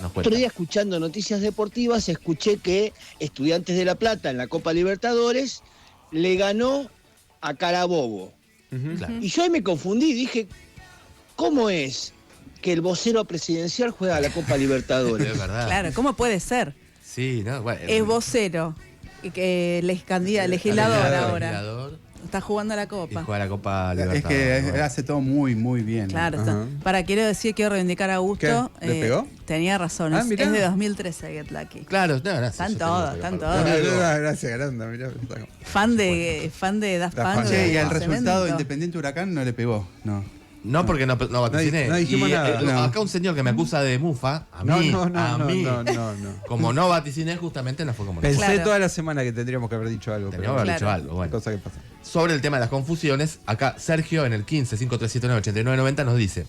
nos cuenta. Otro día, escuchando noticias deportivas, escuché que Estudiantes de La Plata en la Copa Libertadores le ganó a Carabobo. Claro. Y yo ahí me confundí, dije, ¿cómo es que el vocero presidencial juega a la Copa Libertadores? Es verdad. Claro, ¿cómo puede ser? Sí, ¿no? Bueno, Es vocero, y que legislador ahora. legislador. Está jugando a la Y Copa. juega la Copa Es Libertadores. que hace todo muy, muy bien. Claro, Ajá. quiero decir, quiero reivindicar a Augusto. ¿Qué? ¿Le pegó? Tenía razón, Ah, es mirá. de 2013 Get Lucky. Claro, no, gracias. Están yo todos, tengo que están preparar. todos. Gracias, Granda, mirá. Fan de Daft Punk. Che, y al Cemento. resultado Independiente Huracán no le pegó, no. No, porque no vaticiné. No dijimos Y, nada. No. Acá un señor que me acusa de mufa, a mí, No, como no vaticiné, justamente no fue como Pensé Claro. toda la semana que tendríamos que haber dicho algo. Teníamos que haber Claro. dicho algo, bueno. Cosa que pasa. Sobre el tema de las confusiones, acá Sergio en el 15-5379-8990 nos dice: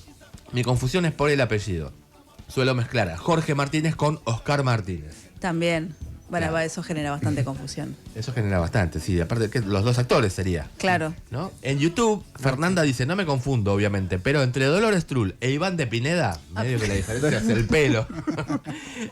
mi confusión es por el apellido. Suelo mezclar a Jorge Martínez con Oscar Martínez. También. Bueno, Claro. eso genera bastante confusión. Eso genera bastante, sí. Aparte que los dos actores sería. Claro. ¿No? En YouTube, Fernanda dice: no me confundo, obviamente, pero entre Dolores Trull e Iván de Pineda, medio que la diferencia es el pelo.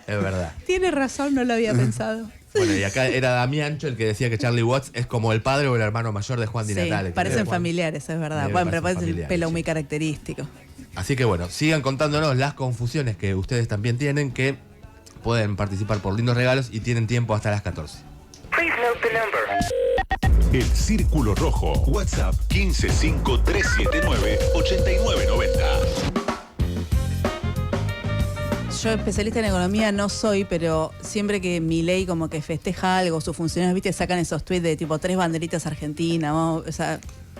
Es verdad. Tiene razón, no lo había pensado. Bueno, y acá era Damiancho el que decía que Charlie Watts es como el padre o el hermano mayor de Juan Di Sí, Natale. parecen Juan. familiares, es verdad. Medio Bueno, que pero parecen parece el familiares, pelo sí. muy característico. Así que bueno, sigan contándonos las confusiones que ustedes también tienen, que pueden participar por lindos regalos y tienen tiempo hasta las 14. El Círculo Rojo. WhatsApp 1553798990. Yo especialista en economía no soy, pero siempre que Milei como que festeja algo, sus funcionarios, viste, sacan esos tweets de tipo 3 banderitas argentinas, ¿no? O sea,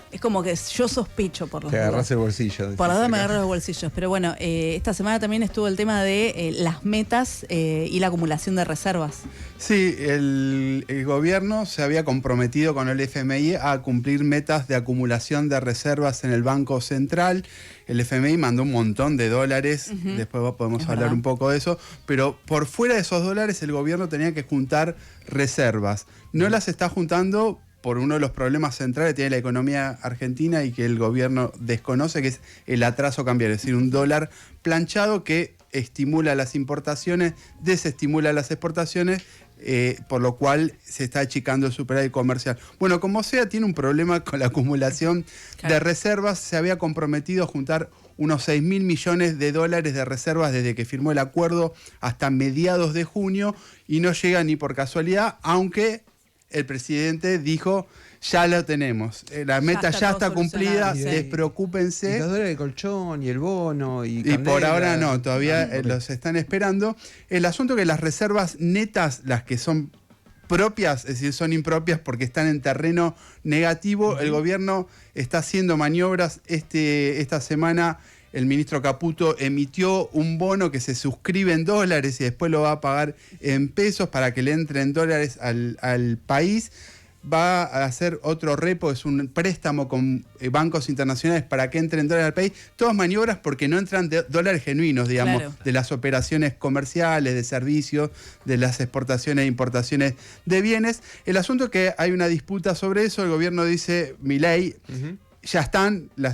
es como que yo sospecho por los Te agarras el bolsillo. Por las dudas me agarro los bolsillos. Pero bueno, esta semana también estuvo el tema de las metas y la acumulación de reservas. Sí, el gobierno se había comprometido con el FMI a cumplir metas de acumulación de reservas en el Banco Central. El FMI mandó un montón de dólares, después podemos hablar verdad. un poco de eso, pero por fuera de esos dólares el gobierno tenía que juntar reservas. No las está juntando por uno de los problemas centrales que tiene la economía argentina y que el gobierno desconoce, que es el atraso cambiario, es decir, un dólar planchado que estimula las importaciones, desestimula las exportaciones, por lo cual se está achicando el superávit comercial. Bueno, como sea, tiene un problema con la acumulación de reservas. Se había comprometido a juntar unos 6.000 millones de dólares de reservas desde que firmó el acuerdo hasta mediados de junio y no llega ni por casualidad, aunque el presidente dijo: ya lo tenemos, la meta ya está cumplida, Sí. despreocúpense. Y los dólares de colchón y el bono y Y por Candela. ahora no, todavía los están esperando. El asunto es que las reservas netas, las que son propias, es decir, son impropias porque están en terreno negativo, el gobierno está haciendo maniobras. Esta semana el ministro Caputo emitió un bono que se suscribe en dólares y después lo va a pagar en pesos para que le entren dólares al país. Va a hacer otro repo, es un préstamo con bancos internacionales para que entren dólares al país. Todas maniobras porque no entran dólares genuinos, digamos, Claro. de las operaciones comerciales, de servicios, de las exportaciones e importaciones de bienes. El asunto es que hay una disputa sobre eso. El gobierno dice: Milei, ya están, la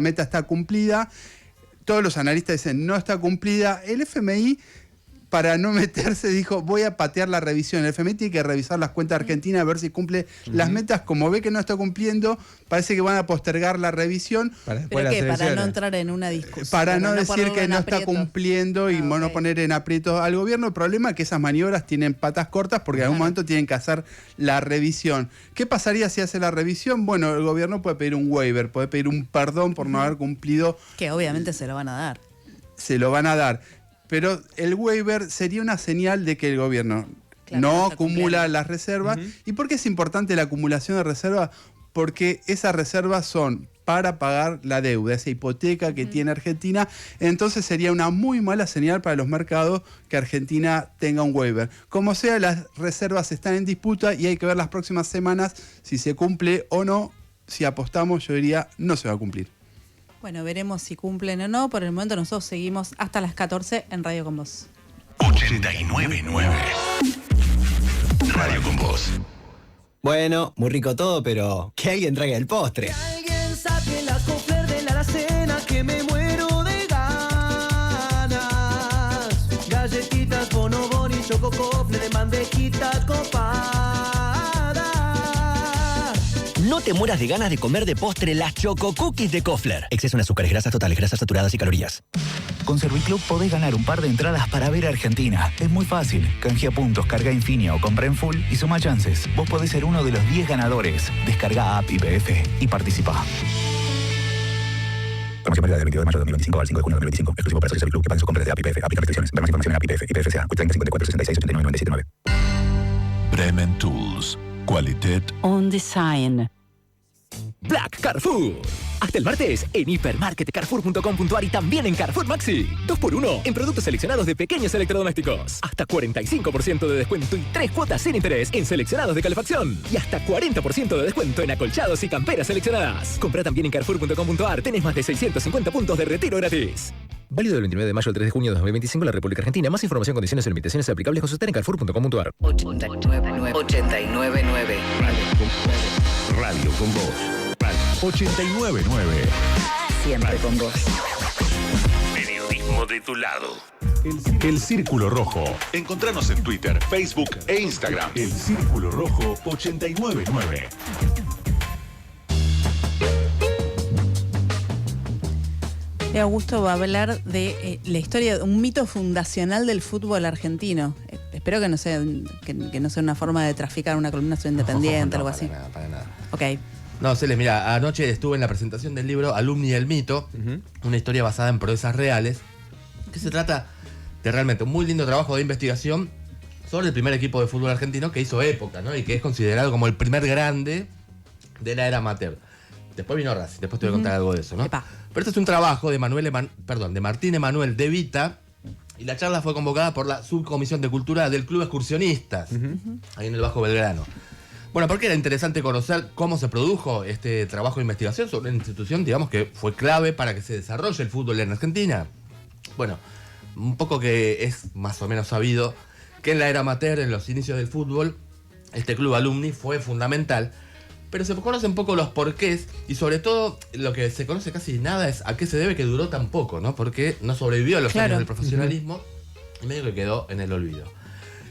meta está cumplida. Todos los analistas dicen: no está cumplida. El FMI, para no meterse, dijo: voy a patear la revisión. El FMI tiene que revisar las cuentas argentinas a ver si cumple las metas. Como ve que no está cumpliendo, parece que van a postergar la revisión. ¿Pero qué? Para no entrar en una discusión. Para no decir ponerlo que en no está aprietos. cumpliendo y no poner en aprietos al gobierno. El problema es que esas maniobras tienen patas cortas porque en algún momento tienen que hacer la revisión. ¿Qué pasaría si hace la revisión? Bueno, el gobierno puede pedir un waiver, puede pedir un perdón por no haber cumplido. Que obviamente se lo van a dar. Se lo van a dar. Pero el waiver sería una señal de que el gobierno Claro, no está acumula las reservas. ¿Y por qué es importante la acumulación de reservas? Porque esas reservas son para pagar la deuda, esa hipoteca que tiene Argentina. Entonces sería una muy mala señal para los mercados que Argentina tenga un waiver. Como sea, las reservas están en disputa y hay que ver las próximas semanas si se cumple o no. Si apostamos, yo diría, no se va a cumplir. Bueno, veremos si cumplen o no. Por el momento nosotros seguimos hasta las 14 en Radio con Vos. 899 Radio con Vos. Bueno, muy rico todo, pero que alguien traiga el postre. Alguien saque la Kofler de la alacena que me muero de ganas. Galletitas, bonobón y choco Kofler de mantequita copada. No te mueras de ganas de comer de postre las Choco Cookies de Kofler. Exceso en azúcares, grasas totales, grasas saturadas y calorías. Con Serviclub podés ganar un par de entradas para ver a Argentina. Es muy fácil. Canjea puntos, carga Infinia o compra en full y suma chances. Vos podés ser uno de los 10 ganadores. Descarga app YPF y participa. Promoción válida del 22 de mayo de 2025 al 5 de junio de 2025. Exclusivo para socios Serviclub que paguen sus compras de app YPF. Aplica restricciones. Ver más información en app YPF y PFSA. 30 54 66 89 97 9. Bremen Tools. Qualitet On Design. Black Carrefour. Hasta el martes en hipermarketcarrefour.com.ar y también en Carrefour Maxi. 2x1 en productos seleccionados de pequeños electrodomésticos. Hasta 45% de descuento y 3 cuotas sin interés en seleccionados de calefacción. Y hasta 40% de descuento en acolchados y camperas seleccionadas. Compra también en carrefour.com.ar. Tenés más de 650 puntos de retiro gratis. Válido del 29 de mayo al 3 de junio de 2025 en la República Argentina. Más información, condiciones y limitaciones aplicables. Consultar en carrefour.com.ar. 899. Radio con Vos. 899. Siempre con vos. Periodismo de tu lado. El Círculo Rojo. Encontranos en Twitter, Facebook e Instagram. El Círculo Rojo 899. Augusto va a hablar de la historia, un mito fundacional del fútbol argentino. Espero que no sea una forma de traficar una columna independiente o algo así. Para nada. Ok. No, Celes, mira, anoche estuve en la presentación del libro Alumni y el mito, una historia basada en proezas reales, que se trata de realmente un muy lindo trabajo de investigación sobre el primer equipo de fútbol argentino que hizo época, ¿no? Y que es considerado como el primer grande de la era amateur. Después vino Racing, después te voy a contar algo de eso, ¿no? Epa. Pero este es un trabajo de Martín Emanuel de Vita, y la charla fue convocada por la Subcomisión de Cultura del Club Excursionistas, ahí en el Bajo Belgrano. Bueno, porque era interesante conocer cómo se produjo este trabajo de investigación sobre una institución, digamos, que fue clave para que se desarrolle el fútbol en Argentina. Bueno, un poco que es más o menos sabido que en la era amateur, en los inicios del fútbol, este club alumni fue fundamental, pero se conocen un poco los porqués y sobre todo lo que se conoce casi nada es a qué se debe que duró tan poco, ¿no? Porque no sobrevivió a los años del profesionalismo y medio que quedó en el olvido.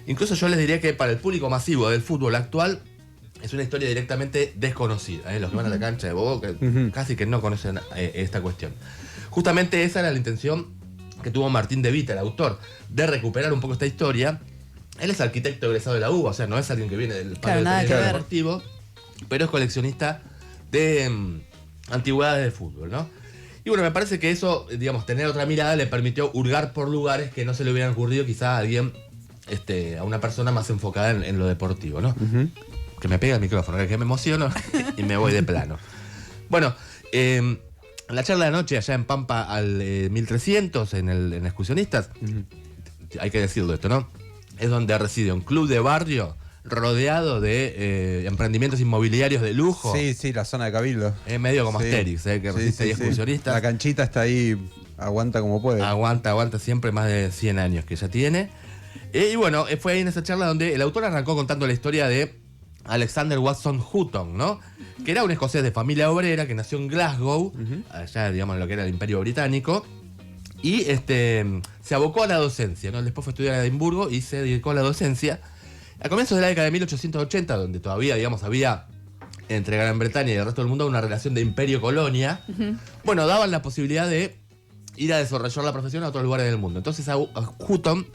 Incluso yo les diría que para el público masivo del fútbol actual es una historia directamente desconocida, ¿eh? Los que van a la cancha de Boca casi que no conocen esta cuestión. Justamente esa era la intención que tuvo Martín de Vita, el autor, de recuperar un poco esta historia. Él es arquitecto egresado de la UBA, o sea, no es alguien que viene del palo del periodismo deportivo, pero es coleccionista de antigüedades de fútbol, ¿no? Y bueno, me parece que eso, digamos, tener otra mirada le permitió hurgar por lugares que no se le hubieran ocurrido quizá a alguien, a una persona más enfocada en lo deportivo, ¿no? Que me pega el micrófono, que me emociono y me voy de plano. Bueno, la charla de anoche allá en Pampa al 1300, en Excursionistas, hay que decirlo esto, ¿no? Es donde reside un club de barrio rodeado de emprendimientos inmobiliarios de lujo. Sí, la zona de Cabildo. Es medio como Asterix, que resiste ahí Excursionistas. La canchita está ahí, aguanta como puede. Aguanta siempre, más de 100 años que ya tiene. Y bueno, fue ahí en esa charla donde el autor arrancó contando la historia de Alexander Watson Hutton, ¿no? Que era un escocés de familia obrera que nació en Glasgow, allá, digamos, en lo que era el Imperio Británico, y se abocó a la docencia, ¿no? Después fue a estudiar a Edimburgo y se dedicó a la docencia. A comienzos de la década de 1880, donde todavía, digamos, había entre Gran Bretaña y el resto del mundo una relación de imperio-colonia, bueno, daban la posibilidad de ir a desarrollar la profesión a otros lugares del mundo. Entonces a Hutton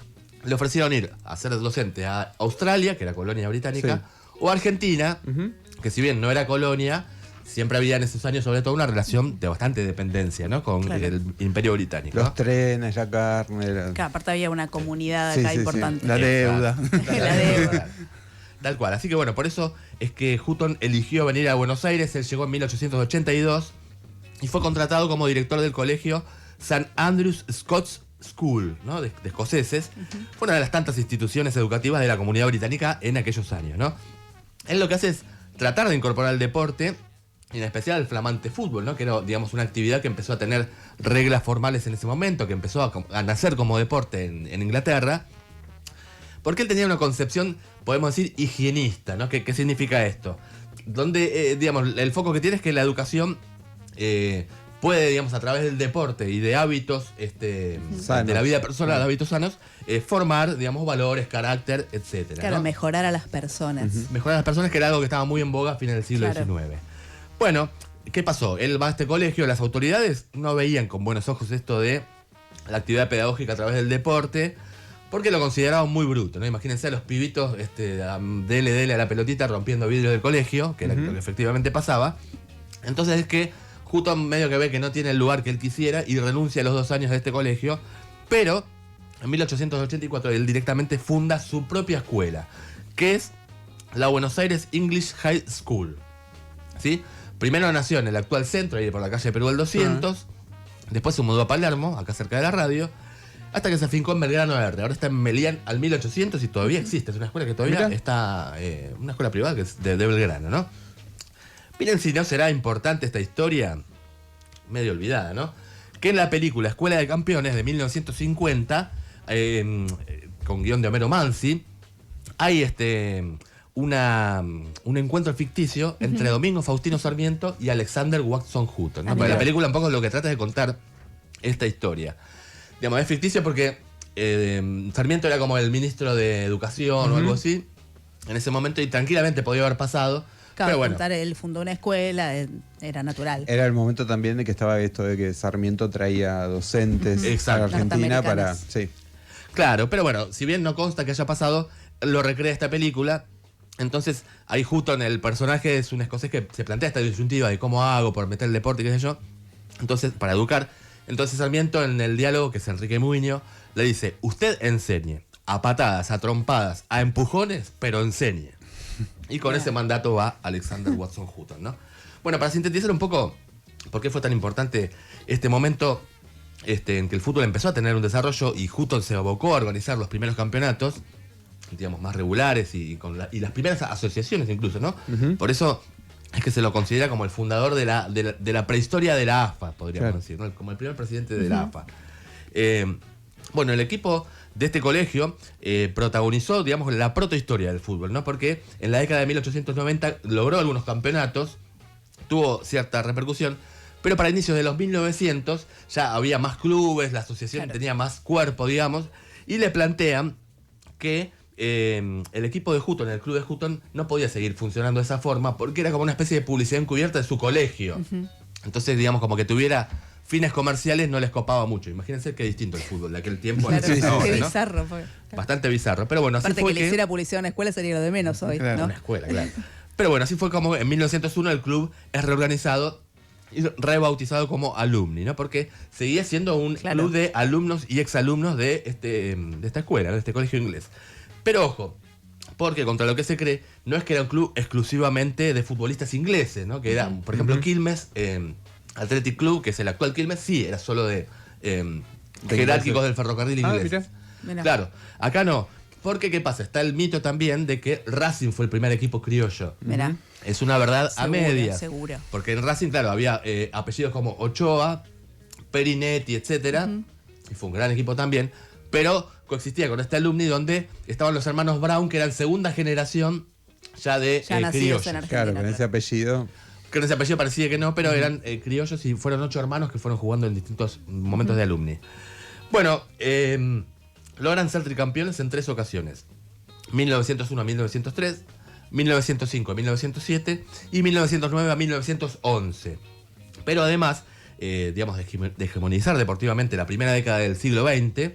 le ofrecieron ir a ser docente a Australia, que era colonia británica, o a Argentina, que si bien no era colonia, siempre había en esos años sobre todo una relación de bastante dependencia, ¿no? Con el Imperio Británico. Los trenes, la carne. Claro, aparte había una comunidad acá importante. La deuda. La deuda. Tal cual. Así que bueno, por eso es que Hutton eligió venir a Buenos Aires. Él llegó en 1882 y fue contratado como director del colegio St. Andrews Scots School, ¿no? de escoceses. Fue una de las tantas instituciones educativas de la comunidad británica en aquellos años, ¿no? Él lo que hace es tratar de incorporar el deporte, y en especial el flamante fútbol, ¿no? Que era, digamos, una actividad que empezó a tener reglas formales en ese momento, que empezó a nacer como deporte en Inglaterra, porque él tenía una concepción, podemos decir, higienista, ¿no? ¿Qué significa esto? Donde, digamos, el foco que tiene es que la educación puede, digamos, a través del deporte y de hábitos de la vida personal, hábitos sanos, formar, digamos, valores, carácter, etcétera. Claro, ¿no? mejorar a las personas. Mejorar a las personas, que era algo que estaba muy en boga a fines del siglo XIX. Bueno, ¿qué pasó? Él va a este colegio, las autoridades no veían con buenos ojos esto de la actividad pedagógica a través del deporte, porque lo consideraban muy bruto, ¿no? Imagínense a los pibitos dele a la pelotita rompiendo vidrios del colegio, que era lo que efectivamente pasaba. Entonces es que Hutton medio que ve que no tiene el lugar que él quisiera y renuncia a los 2 años de este colegio, pero en 1884 él directamente funda su propia escuela, que es la Buenos Aires English High School, ¿sí? Primero nació en el actual centro, ahí por la calle Perú el 200, después se mudó a Palermo, acá cerca de la radio, hasta que se afincó en Belgrano Verde. Ahora está en Melián al 1800 y todavía existe. Es una escuela que todavía está, una escuela privada que es de Belgrano, ¿no? Miren si no será importante esta historia, medio olvidada, ¿no? Que en la película Escuela de Campeones de 1950, con guión de Homero Manzi, hay un encuentro ficticio entre Domingo Faustino Sarmiento y Alexander Watson Hutton, ¿no? La película un poco lo que trata es de contar esta historia. Digamos, es ficticio porque Sarmiento era como el ministro de Educación o algo así en ese momento, y tranquilamente podía haber pasado. Claro, pero bueno, contar, él fundó una escuela, era natural. Era el momento también de que estaba esto de que Sarmiento traía docentes a la Argentina para... Sí. Claro, pero bueno, si bien no consta que haya pasado, lo recrea esta película. Entonces, ahí Hutton, el personaje, es un escocés que se plantea esta disyuntiva de cómo hago por meter el deporte y qué sé yo. Entonces, para educar. Entonces Sarmiento, en el diálogo, que es Enrique Muñoz, le dice: usted enseñe a patadas, a trompadas, a empujones, pero enseñe. Y con ese mandato va Alexander Watson Hutton, ¿no? Bueno, para sintetizar un poco por qué fue tan importante este momento en que el fútbol empezó a tener un desarrollo y Hutton se abocó a organizar los primeros campeonatos, digamos, más regulares y las primeras asociaciones incluso, ¿no? Por eso es que se lo considera como el fundador de la prehistoria de la AFA, podríamos decir, ¿no? Como el primer presidente de la AFA. Bueno, el equipo de este colegio protagonizó, digamos, la protohistoria del fútbol, ¿no? Porque en la década de 1890 logró algunos campeonatos, tuvo cierta repercusión, pero para inicios de los 1900 ya había más clubes, la asociación tenía más cuerpo, digamos, y le plantean que el equipo de Hutton, el club de Hutton, no podía seguir funcionando de esa forma porque era como una especie de publicidad encubierta de su colegio. Entonces, digamos, como que tuviera fines comerciales no les copaba mucho. Imagínense qué distinto el fútbol de aquel tiempo. Claro, qué ¿no? Bizarro fue. Bastante bizarro. Pero bueno, así aparte fue que le hiciera publicidad a una escuela sería lo de menos hoy, claro, ¿no? Una escuela, claro. Pero bueno, así fue como en 1901 el club es reorganizado y rebautizado como Alumni, ¿no? Porque seguía siendo un club de alumnos y exalumnos de esta escuela, de este colegio inglés. Pero ojo, porque contra lo que se cree, no es que era un club exclusivamente de futbolistas ingleses, ¿no? Que era, por ejemplo, Quilmes, Athletic Club, que es el actual Quilmes, sí, era solo de jerárquicos del ferrocarril inglés. Mirá. Claro, acá no. Porque, ¿qué pasa? Está el mito también de que Racing fue el primer equipo criollo. Mirá. Es una verdad a medias. Seguro. Porque en Racing, claro, había apellidos como Ochoa, Perinetti, etcétera. Y fue un gran equipo también. Pero coexistía con este Alumni donde estaban los hermanos Brown, que eran segunda generación ya de criollos. Claro, con ese apellido. Con ese apellido parecía que no, pero eran criollos y fueron 8 hermanos que fueron jugando en distintos momentos de Alumni. Bueno, logran ser tricampeones en 3 ocasiones. 1901 a 1903, 1905 a 1907 y 1909 a 1911. Pero además, digamos, de hegemonizar deportivamente la primera década del siglo XX,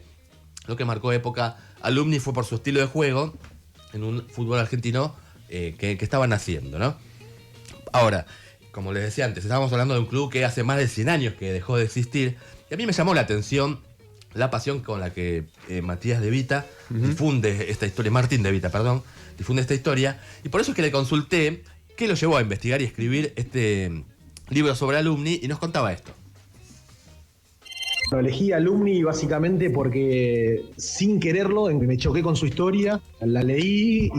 lo que marcó época Alumni fue por su estilo de juego en un fútbol argentino que estaban haciendo, ¿no? Ahora, como les decía antes, estábamos hablando de un club que hace más de 100 años que dejó de existir, y a mí me llamó la atención la pasión con la que Matías de Vita difunde esta historia, Martín de Vita, perdón, difunde esta historia, y por eso es que le consulté qué lo llevó a investigar y escribir libros sobre Alumni y nos contaba esto. Elegí Alumni básicamente porque sin quererlo me choqué con su historia, la leí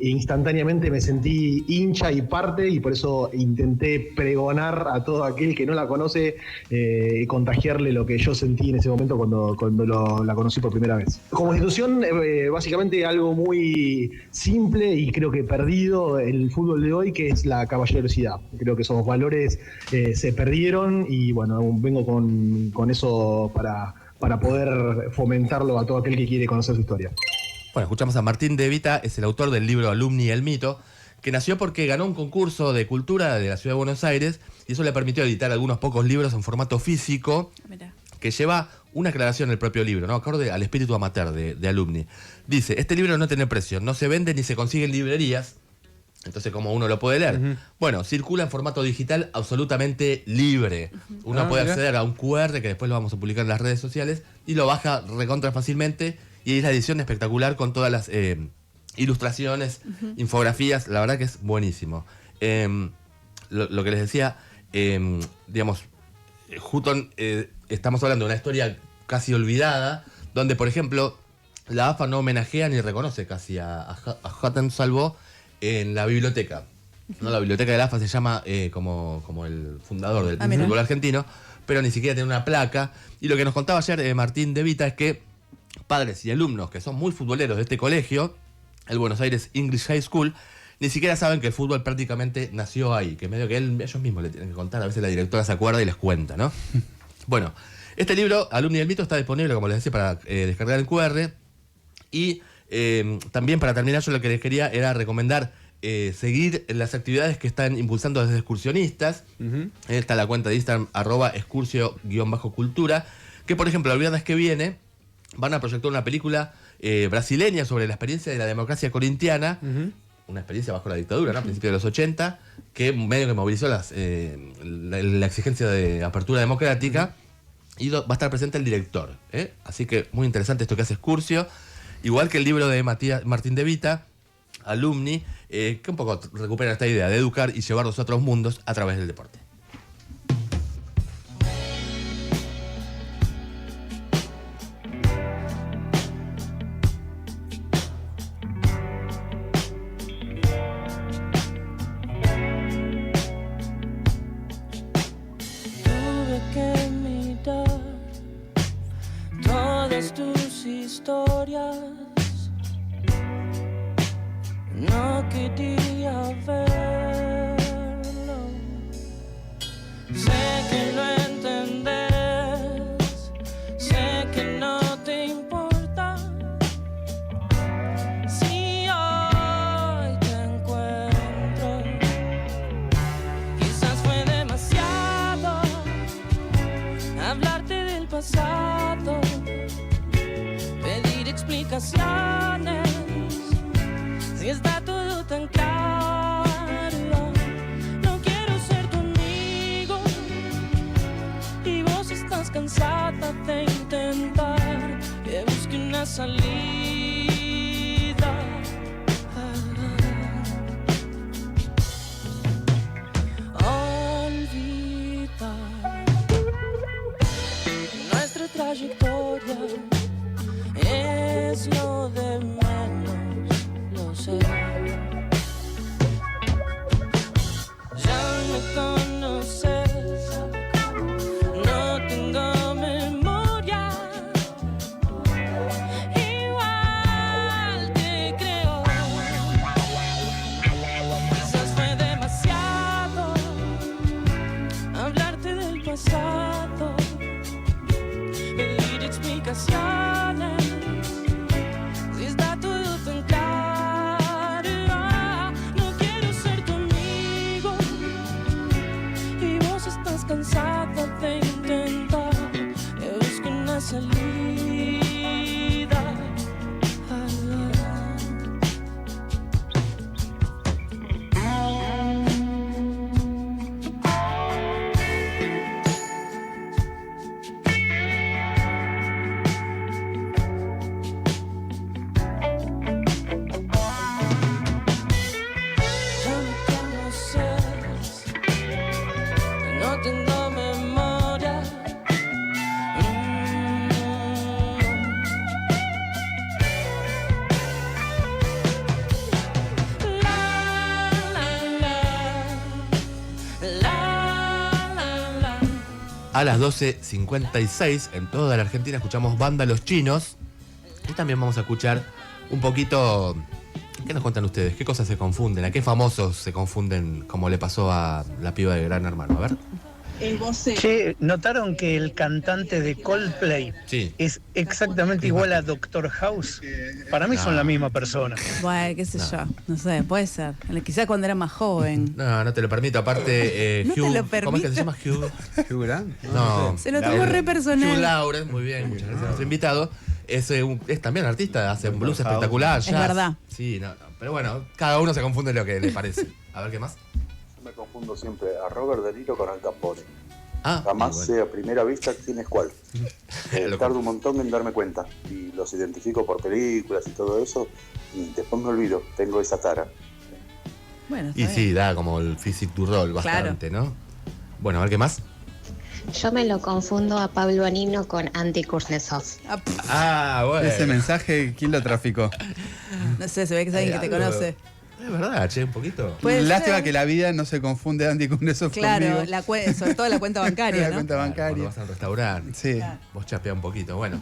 e instantáneamente me sentí hincha y parte, y por eso intenté pregonar a todo aquel que no la conoce y contagiarle lo que yo sentí en ese momento cuando la conocí por primera vez. Como institución, básicamente algo muy simple y creo que perdido en el fútbol de hoy, que es la caballerosidad. Creo que esos valores se perdieron y bueno, vengo con eso para poder fomentarlo a todo aquel que quiere conocer su historia. Bueno, escuchamos a Martín De Vita, es el autor del libro Alumni y el mito, que nació porque ganó un concurso de cultura de la Ciudad de Buenos Aires y eso le permitió editar algunos pocos libros en formato físico, que lleva una aclaración en el propio libro, ¿no? Acorde al espíritu amateur de Alumni. Dice, este libro no tiene precio, no se vende ni se consigue en librerías. Entonces, ¿cómo uno lo puede leer? Bueno, circula en formato digital absolutamente libre. Uno puede acceder a un QR que después lo vamos a publicar en las redes sociales y lo baja recontra fácilmente. Y es la edición espectacular con todas las ilustraciones, infografías. La verdad que es buenísimo. Lo que les decía, digamos, justo estamos hablando de una historia casi olvidada, donde, por ejemplo, la AFA no homenajea ni reconoce casi a Hatem Salvo en la biblioteca. ¿No? La biblioteca de la AFA se llama como el fundador del fútbol argentino, pero ni siquiera tiene una placa. Y lo que nos contaba ayer Martín De Vita es que padres y alumnos que son muy futboleros de este colegio, el Buenos Aires English High School, ni siquiera saben que el fútbol prácticamente nació ahí, que medio que ellos mismos le tienen que contar, a veces la directora se acuerda y les cuenta, ¿no? Bueno, este libro, Alumni del Mito, está disponible, como les decía, para descargar el QR. Y también, para terminar, yo lo que les quería era recomendar seguir las actividades que están impulsando desde excursionistas. Está la cuenta de Instagram, @excursio_cultura, que, por ejemplo, el viernes que viene van a proyectar una película brasileña sobre la experiencia de la democracia corintiana, una experiencia bajo la dictadura, ¿no? A principios de los 80, que medio que movilizó la exigencia de apertura democrática, y va a estar presente el director. Así que muy interesante esto que hace Excursio, igual que el libro de Martín De Vita, Alumni, que un poco recupera esta idea de educar y llevarlos a otros mundos a través del deporte. Tuve que mirar todas tus historias. No quería verlo. Sé que lo entendés, sé que no te importa. Si hoy te encuentro, quizás fue demasiado hablarte del pasado, pedir explicaciones. Si está todo tan claro, no quiero ser tu amigo y vos estás cansada de intentar que busque una salida. Olvida nuestra trayectoria, es lo de menos. Ya me conoces, no tengo memoria, igual a las 12:56 en toda la Argentina escuchamos Banda Los Chinos. Y también vamos a escuchar un poquito. ¿Qué nos cuentan ustedes? ¿Qué cosas se confunden? ¿A qué famosos se confunden como le pasó a la piba de Gran Hermano? A ver. Che, ¿notaron que el cantante de Coldplay es exactamente igual a Dr. House? Para mí son la misma persona. Bueno, qué sé yo. No sé, puede ser. Quizás cuando era más joven. No, no te lo permito. Aparte, No te Hugh. lo ¿Cómo es que se llama Hugh? ¿Hugh Grant? No. Se lo tuvo re personal. Hugh Lauren, muy bien, muchas gracias a nuestro invitado. Es también artista, hace un blues espectacular. Es verdad. Sí, no. Pero bueno, cada uno se confunde lo que le parece. A ver, ¿qué más? Yo me confundo siempre a Robert De Niro con Al Capone. Ah, jamás bueno. sé a primera vista quién es cuál. Tardo un montón en darme cuenta y los identifico por películas y todo eso y después me olvido, tengo esa tara. Bueno, y sí, da como el physique du rol bastante, ¿no? Bueno, a ver, ¿qué más? Yo me lo confundo a Pablo Anino con Andy Kuznetsov. Ah, bueno. Ese mensaje, ¿quién lo traficó? No sé, se ve que es alguien que te conoce. Es verdad, che, un poquito. Lástima que la vida no se confunde Andy con eso. Claro, sobre todo la cuenta bancaria, la ¿no? cuenta bancaria. Cuando vas al restaurante. Sí. Claro. Vos chapeás un poquito. Bueno,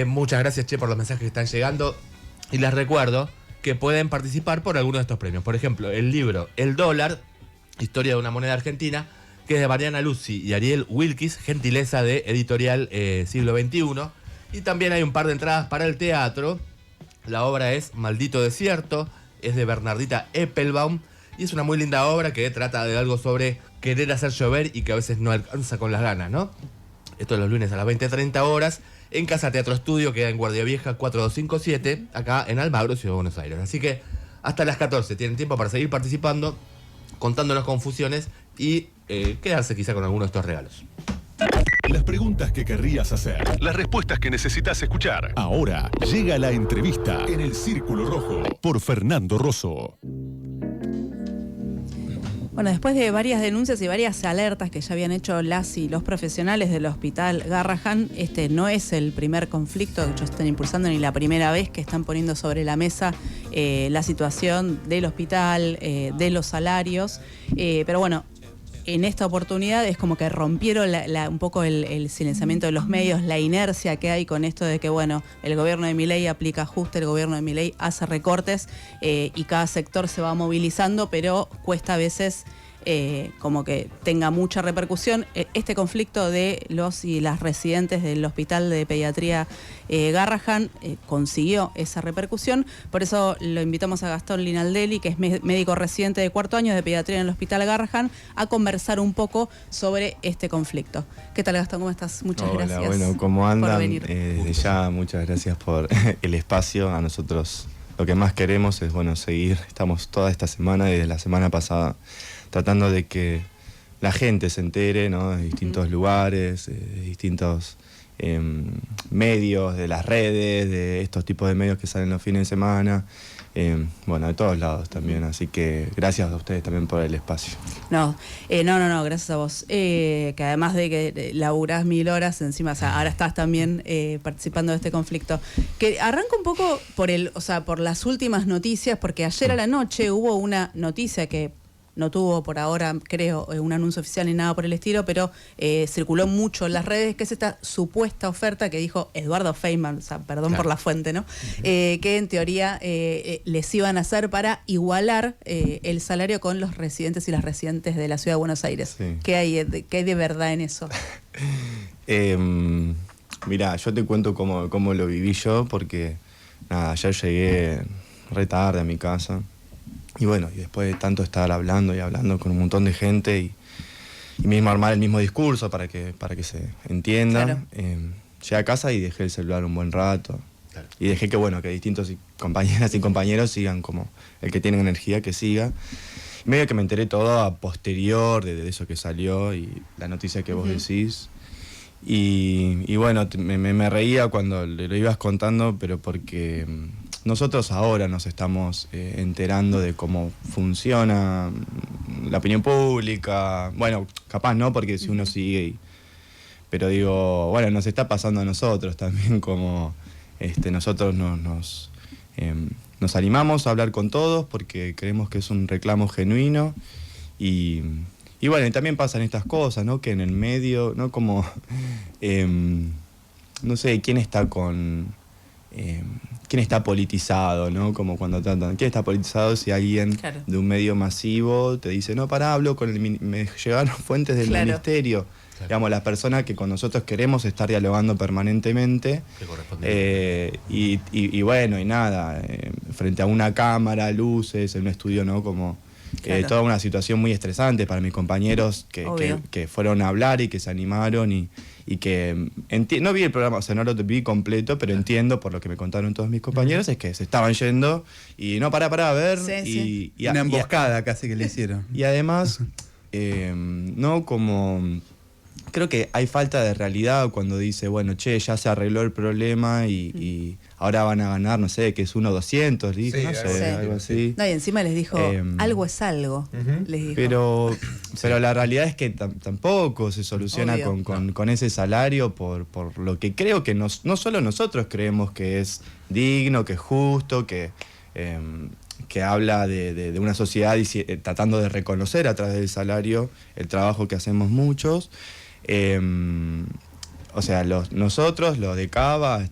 muchas gracias, Che, por los mensajes que están llegando. Y les recuerdo que pueden participar por alguno de estos premios. Por ejemplo, el libro El Dólar, Historia de una moneda argentina, que es de Mariana Luzzi y Ariel Wilkis, gentileza de Editorial Siglo XXI. Y también hay un par de entradas para el teatro. La obra es Maldito Desierto, es de Bernardita Eppelbaum y es una muy linda obra que trata de algo sobre querer hacer llover y que a veces no alcanza con las ganas, ¿no? Esto es los lunes a las 20:30 horas en Casa Teatro Estudio, que queda en Guardia Vieja 4257, acá en Almagro, Ciudad de Buenos Aires. Así que hasta las 14 tienen tiempo para seguir participando, contándonos confusiones y quedarse quizá con alguno de estos regalos. Las preguntas que querrías hacer, las respuestas que necesitas escuchar. Ahora llega la entrevista en el Círculo Rojo por Fernando Rosso. Bueno, después de varias denuncias y varias alertas que ya habían hecho las y los profesionales del Hospital Garrahan, este no es el primer conflicto que ellos están impulsando ni la primera vez que están poniendo sobre la mesa la situación del hospital, de los salarios, pero bueno, en esta oportunidad es como que rompieron un poco el silenciamiento de los medios, la inercia que hay con esto de que, bueno, el gobierno de Milei aplica ajuste, el gobierno de Milei hace recortes y cada sector se va movilizando, pero cuesta a veces como que tenga mucha repercusión. Este conflicto de los y las residentes del Hospital de Pediatría Garrahan consiguió esa repercusión. Por eso lo invitamos a Gastón Linaldelli, que es médico residente de 4º año de pediatría en el Hospital Garrahan, a conversar un poco sobre este conflicto. ¿Qué tal, Gastón? ¿Cómo estás? Muchas gracias. Hola, bueno, ¿cómo por andan? venir. Desde ya, muchas gracias por el espacio. A nosotros lo que más queremos es, bueno, seguir. Estamos toda esta semana, desde la semana pasada, tratando de que la gente se entere, ¿no? De distintos lugares, de distintos medios, de las redes, de estos tipos de medios que salen los fines de semana, bueno, de todos lados también, así que gracias a ustedes también por el espacio. No, gracias a vos, que además de que laburás 1000 horas encima, o sea, ahora estás también participando de este conflicto, que arranca un poco por las últimas noticias, porque ayer a la noche hubo una noticia que no tuvo por ahora, creo, un anuncio oficial ni nada por el estilo, pero circuló mucho en las redes, que es esta supuesta oferta que dijo Eduardo Feynman, o sea, perdón por la fuente, ¿no? Que en teoría les iban a hacer para igualar el salario con los residentes y las residentes de la Ciudad de Buenos Aires. Sí. ¿Qué hay de verdad en eso? Mirá, yo te cuento cómo lo viví yo, porque nada, ayer llegué re tarde a mi casa. Y bueno, y después de tanto estar hablando y hablando con un montón de gente y mismo armar el mismo discurso para que se entienda, claro. Llegué a casa y dejé el celular un buen rato. Claro. Y dejé que distintos compañeras y compañeros sigan como el que tiene energía, que siga. Y medio que me enteré todo a posterior de eso que salió y la noticia que vos decís. Y bueno, me reía cuando lo ibas contando, pero porque nosotros ahora nos estamos enterando de cómo funciona la opinión pública. Bueno, capaz no, porque si uno sigue pero digo, bueno, nos está pasando a nosotros también, como nosotros nos animamos a hablar con todos porque creemos que es un reclamo genuino y Y bueno, y también pasan estas cosas, ¿no? Que en el medio, ¿no? Como, no sé, quién está politizado, ¿no? Como cuando tratan, ¿quién está politizado si alguien de un medio masivo te dice, no, pará, hablo con me llegaron fuentes del ministerio? Digamos, las personas que con nosotros queremos estar dialogando permanentemente. Y bueno, y nada, frente a una cámara, luces, en un estudio, ¿no? Como toda una situación muy estresante para mis compañeros que fueron a hablar y que se animaron y que no vi el programa, o sea, no lo vi completo, pero entiendo por lo que me contaron todos mis compañeros, es que se estaban yendo y no, pará, a ver. Y una emboscada casi que le hicieron. Y además, no como... Creo que hay falta de realidad cuando dice, bueno, che, ya se arregló el problema y ahora van a ganar, no sé, que es 1.200, dijo, no sé, algo así. No, y encima les dijo, algo es algo, les dijo. Pero la realidad es que tampoco se soluciona con ese salario por lo que creo que no solo nosotros creemos que es digno, que es justo, que habla de una sociedad tratando de reconocer a través del salario el trabajo que hacemos muchos. O sea, nosotros, los de Cava,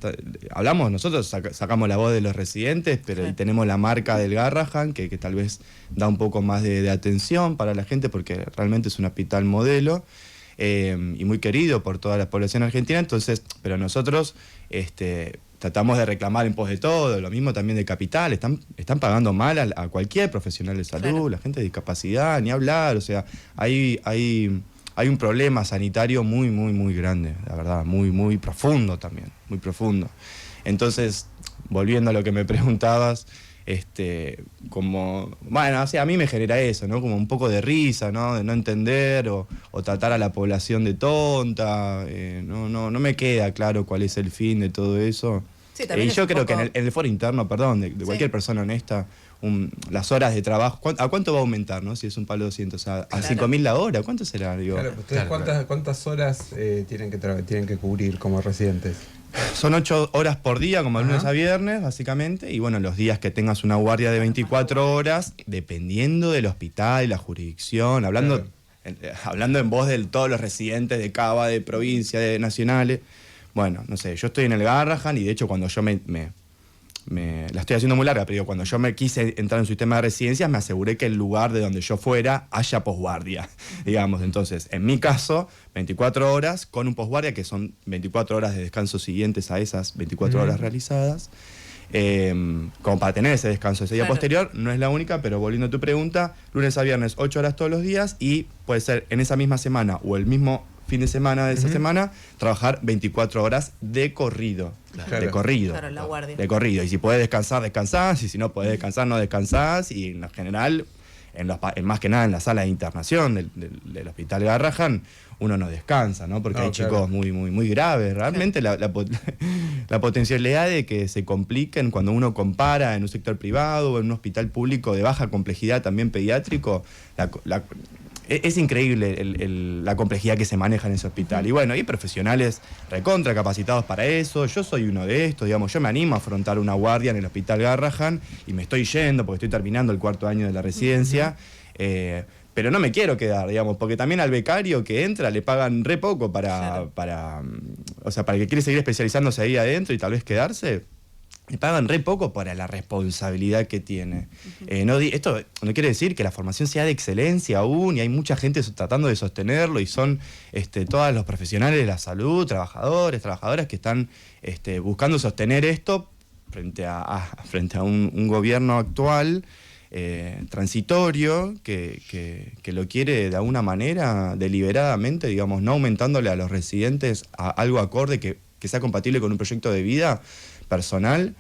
hablamos, nosotros sacamos la voz de los residentes, pero y tenemos la marca del Garrahan, que tal vez da un poco más de atención para la gente, porque realmente es un hospital modelo y muy querido por toda la población argentina. Entonces, pero nosotros tratamos de reclamar en pos de todo, lo mismo también de Capital, están pagando mal a cualquier profesional de salud, la gente de discapacidad, ni hablar, o sea, hay un problema sanitario muy, muy, muy grande, la verdad, muy, muy profundo también, muy profundo. Entonces, volviendo a lo que me preguntabas, como, bueno, o sea, a mí me genera eso, ¿no? Como un poco de risa, ¿no? De no entender o tratar a la población de tonta, no me queda claro cuál es el fin de todo eso. Sí, y yo creo que en el foro interno, perdón, de cualquier persona honesta, las horas de trabajo, ¿a cuánto va a aumentar, no? Si es un palo 200, a 5.000 la hora, ¿cuánto será? Digo, ¿ustedes cuántas horas tienen que cubrir como residentes? Son 8 horas por día, como de lunes a viernes, básicamente, y bueno, los días que tengas una guardia de 24 horas, dependiendo del hospital y la jurisdicción, hablando en voz de todos los residentes de Cava, de provincia, de nacionales. Bueno, no sé, yo estoy en el Garrahan y de hecho cuando yo la estoy haciendo muy larga, pero digo, cuando yo me quise entrar en un sistema de residencias, me aseguré que el lugar de donde yo fuera haya posguardia, digamos. Entonces, en mi caso, 24 horas con un posguardia, que son 24 horas de descanso siguientes a esas 24 horas realizadas, como para tener ese descanso ese día posterior. No es la única, pero volviendo a tu pregunta, lunes a viernes 8 horas todos los días y puede ser en esa misma semana o el mismo fin de semana de esa semana, trabajar 24 horas de corrido. De corrido. Claro, la guardia. De corrido. Y si podés descansar, descansás. Y si no podés descansar, no descansás. Y en general, más que nada en la sala de internación del Hospital Garrahan, uno no descansa, ¿no? Porque hay chicos muy, muy, muy graves. Realmente la potencialidad de que se compliquen cuando uno compara en un sector privado o en un hospital público de baja complejidad, también pediátrico, es increíble la complejidad que se maneja en ese hospital. Y bueno, hay profesionales recontra capacitados para eso. Yo soy uno de estos, digamos. Yo me animo a afrontar una guardia en el Hospital Garrahan y me estoy yendo porque estoy terminando el 4º año de la residencia. Pero no me quiero quedar, digamos, porque también al becario que entra le pagan re poco para el que quiere seguir especializándose ahí adentro y tal vez quedarse. Le pagan re poco para la responsabilidad que tiene. Esto no quiere decir que la formación sea de excelencia aún, y hay mucha gente tratando de sostenerlo, y son todos los profesionales de la salud, trabajadores, trabajadoras que están buscando sostener esto frente a un gobierno actual transitorio que lo quiere de alguna manera deliberadamente, digamos, no aumentándole a los residentes a algo acorde que sea compatible con un proyecto de vida personal,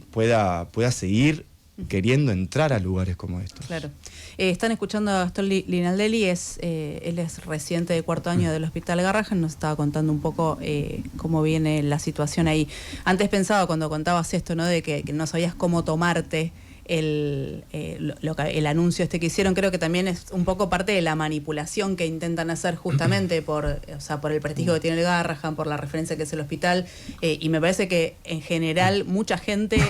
pueda seguir queriendo entrar a lugares como estos. Claro. Están escuchando a Gastón Linaldelli, él es residente de 4º año del Hospital Garrahan, nos estaba contando un poco cómo viene la situación ahí. Antes pensaba, cuando contabas esto, ¿no? De que no sabías cómo tomarte el anuncio que hicieron. Creo que también es un poco parte de la manipulación que intentan hacer justamente por el prestigio que tiene el Garrahan, por la referencia que es el hospital, y me parece que en general mucha gente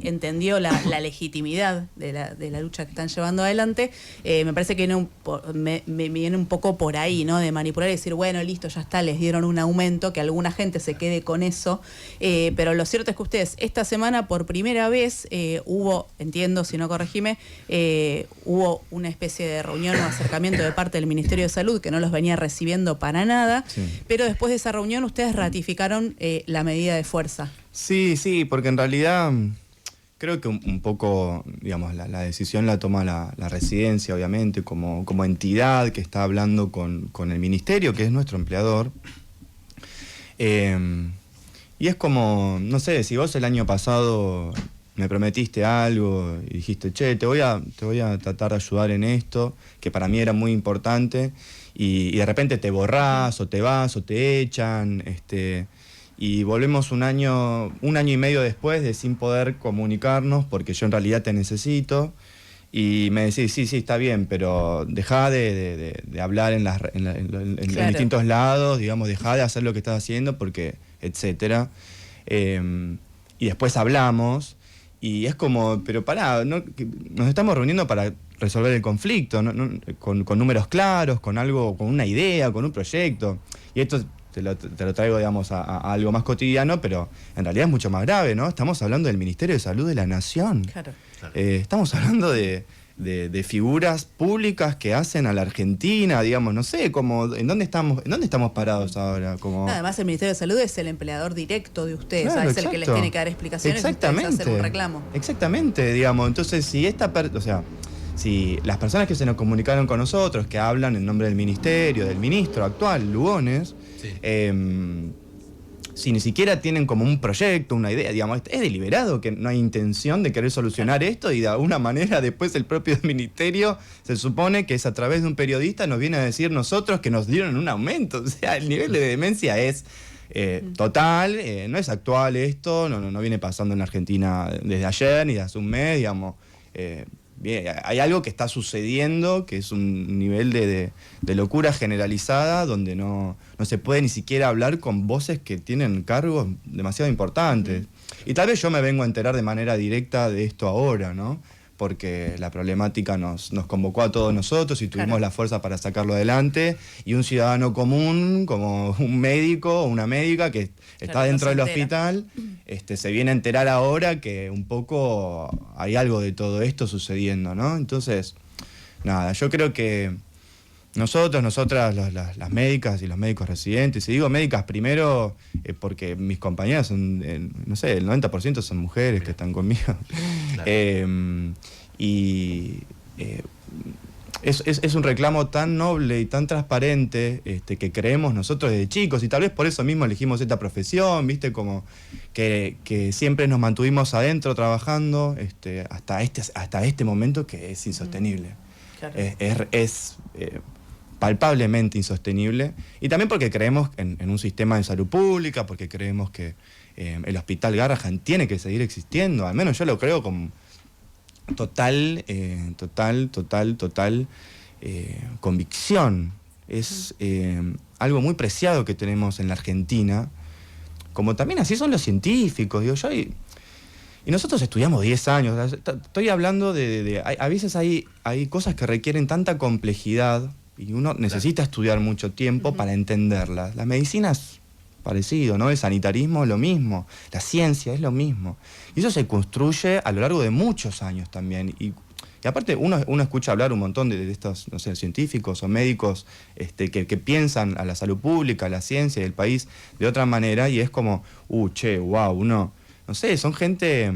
entendió la legitimidad de la lucha que están llevando adelante. Me parece que me viene un poco por ahí, ¿no? De manipular y decir, bueno, listo, ya está, les dieron un aumento, que alguna gente se quede con eso, pero lo cierto es que ustedes esta semana por primera vez hubo, entiendo, si no corregime, hubo una especie de reunión o acercamiento de parte del Ministerio de Salud que no los venía recibiendo para nada, pero después de esa reunión ustedes ratificaron la medida de fuerza. Sí, porque en realidad creo que un poco, digamos, la decisión la toma la residencia, obviamente, como entidad que está hablando con el Ministerio, que es nuestro empleador. Y es como, no sé, si vos el año pasado me prometiste algo y dijiste, che, te voy a tratar de ayudar en esto, que para mí era muy importante, y de repente te borrás, o te vas, o te echan, y volvemos un año y medio después de sin poder comunicarnos, porque yo en realidad te necesito, y me decís, sí, está bien, pero dejá de hablar en distintos lados, digamos, dejá de hacer lo que estás haciendo, porque, etcétera. Y después hablamos, y es como, pero pará, nos estamos reuniendo para resolver el conflicto, con números claros, con algo, con una idea, con un proyecto. Y esto te lo traigo, digamos, a algo más cotidiano, pero en realidad es mucho más grave, ¿no? Estamos hablando del Ministerio de Salud de la Nación. Claro. Estamos hablando de figuras públicas que hacen a la Argentina, digamos, no sé, como ¿en dónde estamos parados ahora? Además, el Ministerio de Salud es el empleador directo de ustedes, Claro, es el que les tiene que dar explicaciones y ustedes hacen un reclamo. Exactamente, digamos. Entonces, si las personas que se nos comunicaron con nosotros, que hablan en nombre del Ministerio, del ministro actual, Lugones, si ni siquiera tienen como un proyecto, una idea, digamos, es deliberado que no hay intención de querer solucionar esto, y de alguna manera después el propio ministerio se supone que es a través de un periodista nos viene a decir nosotros que nos dieron un aumento. O sea, el nivel de demencia es total, no es actual esto, no viene pasando en la Argentina desde ayer ni de hace un mes, digamos. Bien, hay algo que está sucediendo, que es un nivel de locura generalizada, donde no se puede ni siquiera hablar con voces que tienen cargos demasiado importantes. Y tal vez yo me vengo a enterar de manera directa de esto ahora, ¿no? Porque la problemática nos convocó a todos nosotros y tuvimos la fuerza para sacarlo adelante, y un ciudadano común, como un médico o una médica que está dentro del hospital, se viene a enterar ahora que un poco hay algo de todo esto sucediendo, ¿no? Entonces, nada, yo creo que nosotras, las médicas y los médicos residentes, y digo médicas primero porque mis compañeras son, no sé, el 90% son mujeres que están conmigo. Claro. Es un reclamo tan noble y tan transparente que creemos nosotros desde chicos, y tal vez por eso mismo elegimos esta profesión, ¿viste? Como que siempre nos mantuvimos adentro trabajando hasta este momento, que es insostenible. Claro. Es palpablemente insostenible, y también porque creemos en un sistema de salud pública, porque creemos que el Hospital Garrahan tiene que seguir existiendo, al menos yo lo creo con total convicción. Es algo muy preciado que tenemos en la Argentina, como también así son los científicos, digo yo, y nosotros estudiamos 10 años, estoy hablando a veces hay cosas que requieren tanta complejidad, y uno necesita estudiar mucho tiempo para entenderlas. La medicina es parecido, ¿no? El sanitarismo es lo mismo, la ciencia es lo mismo. Y eso se construye a lo largo de muchos años también. Y aparte uno escucha hablar un montón de estos, no sé, científicos o médicos que piensan a la salud pública, a la ciencia y el país de otra manera, y es como, no sé, son gente...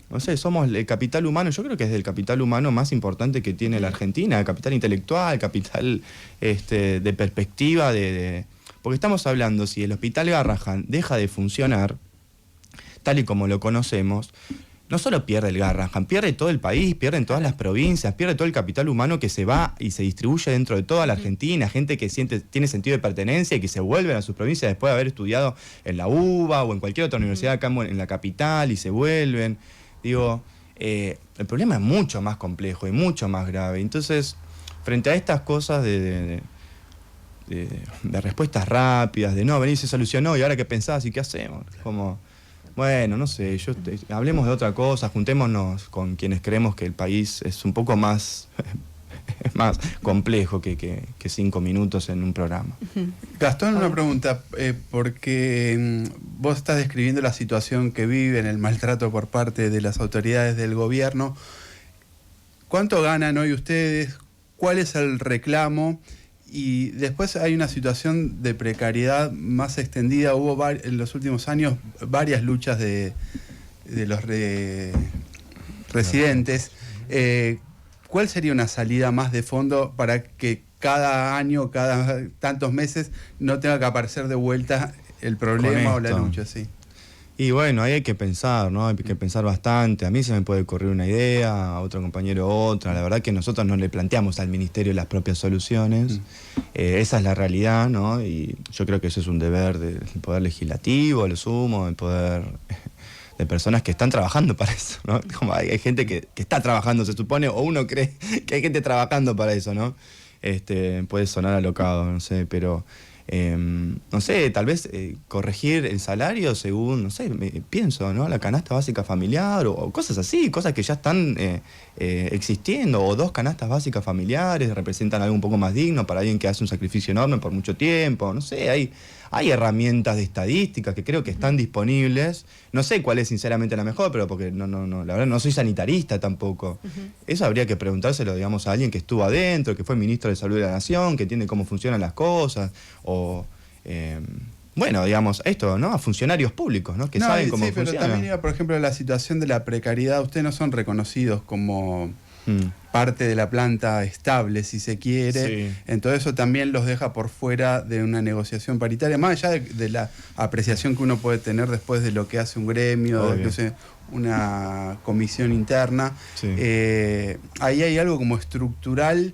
No sé, somos el capital humano, yo creo que es el capital humano más importante que tiene la Argentina, capital intelectual, capital de perspectiva, porque estamos hablando, si el Hospital Garrahan deja de funcionar, tal y como lo conocemos, no solo pierde el Garrahan, pierde todo el país, pierden todas las provincias, pierde todo el capital humano que se va y se distribuye dentro de toda la Argentina, gente que tiene sentido de pertenencia y que se vuelven a sus provincias después de haber estudiado en la UBA o en cualquier otra universidad acá en la capital, y se vuelven. Digo, el problema es mucho más complejo y mucho más grave. Entonces, frente a estas cosas de respuestas rápidas, de no, venir se solucionó y ahora qué pensás y qué hacemos, como, bueno, no sé, hablemos de otra cosa, juntémonos con quienes creemos que el país es un poco más más complejo que 5 minutos en un programa. Gastón, una pregunta, porque vos estás describiendo la situación que viven, el maltrato por parte de las autoridades del gobierno. ¿Cuánto ganan hoy ustedes? ¿Cuál es el reclamo? Y después hay una situación de precariedad más extendida. Hubo en los últimos años varias luchas de los residentes. ¿Cuál sería una salida más de fondo para que cada año, cada tantos meses, no tenga que aparecer de vuelta el problema o la lucha? Sí. Y bueno, ahí hay que pensar, ¿no? Hay que pensar bastante. A mí se me puede ocurrir una idea, a otro compañero otra. La verdad que nosotros no le planteamos al Ministerio las propias soluciones. Esa es la realidad, ¿no? Y yo creo que eso es un deber del Poder Legislativo, a lo sumo, del Poder... de personas que están trabajando para eso, ¿no? Como hay gente que está trabajando, se supone, o uno cree que hay gente trabajando para eso, ¿no? Puede sonar alocado, no sé, pero no sé, tal vez corregir el salario según, no sé, pienso, ¿no? La canasta básica familiar o cosas así, cosas que ya están existiendo, o 2 canastas básicas familiares representan algo un poco más digno para alguien que hace un sacrificio enorme por mucho tiempo, no sé, hay herramientas de estadística que creo que están disponibles. No sé cuál es sinceramente la mejor, pero porque no, la verdad no soy sanitarista tampoco. Eso habría que preguntárselo, digamos, a alguien que estuvo adentro, que fue ministro de Salud de la Nación, que entiende cómo funcionan las cosas, o bueno, digamos, esto, ¿no? A funcionarios públicos, ¿no? Que saben cómo funciona. Pero también iba, por ejemplo, la situación de la precariedad. Ustedes no son reconocidos como parte de la planta estable, si se quiere. Sí. Entonces eso también los deja por fuera de una negociación paritaria, más allá de la apreciación que uno puede tener después de lo que hace un gremio, de lo que hace una comisión interna. Sí. Ahí hay algo como estructural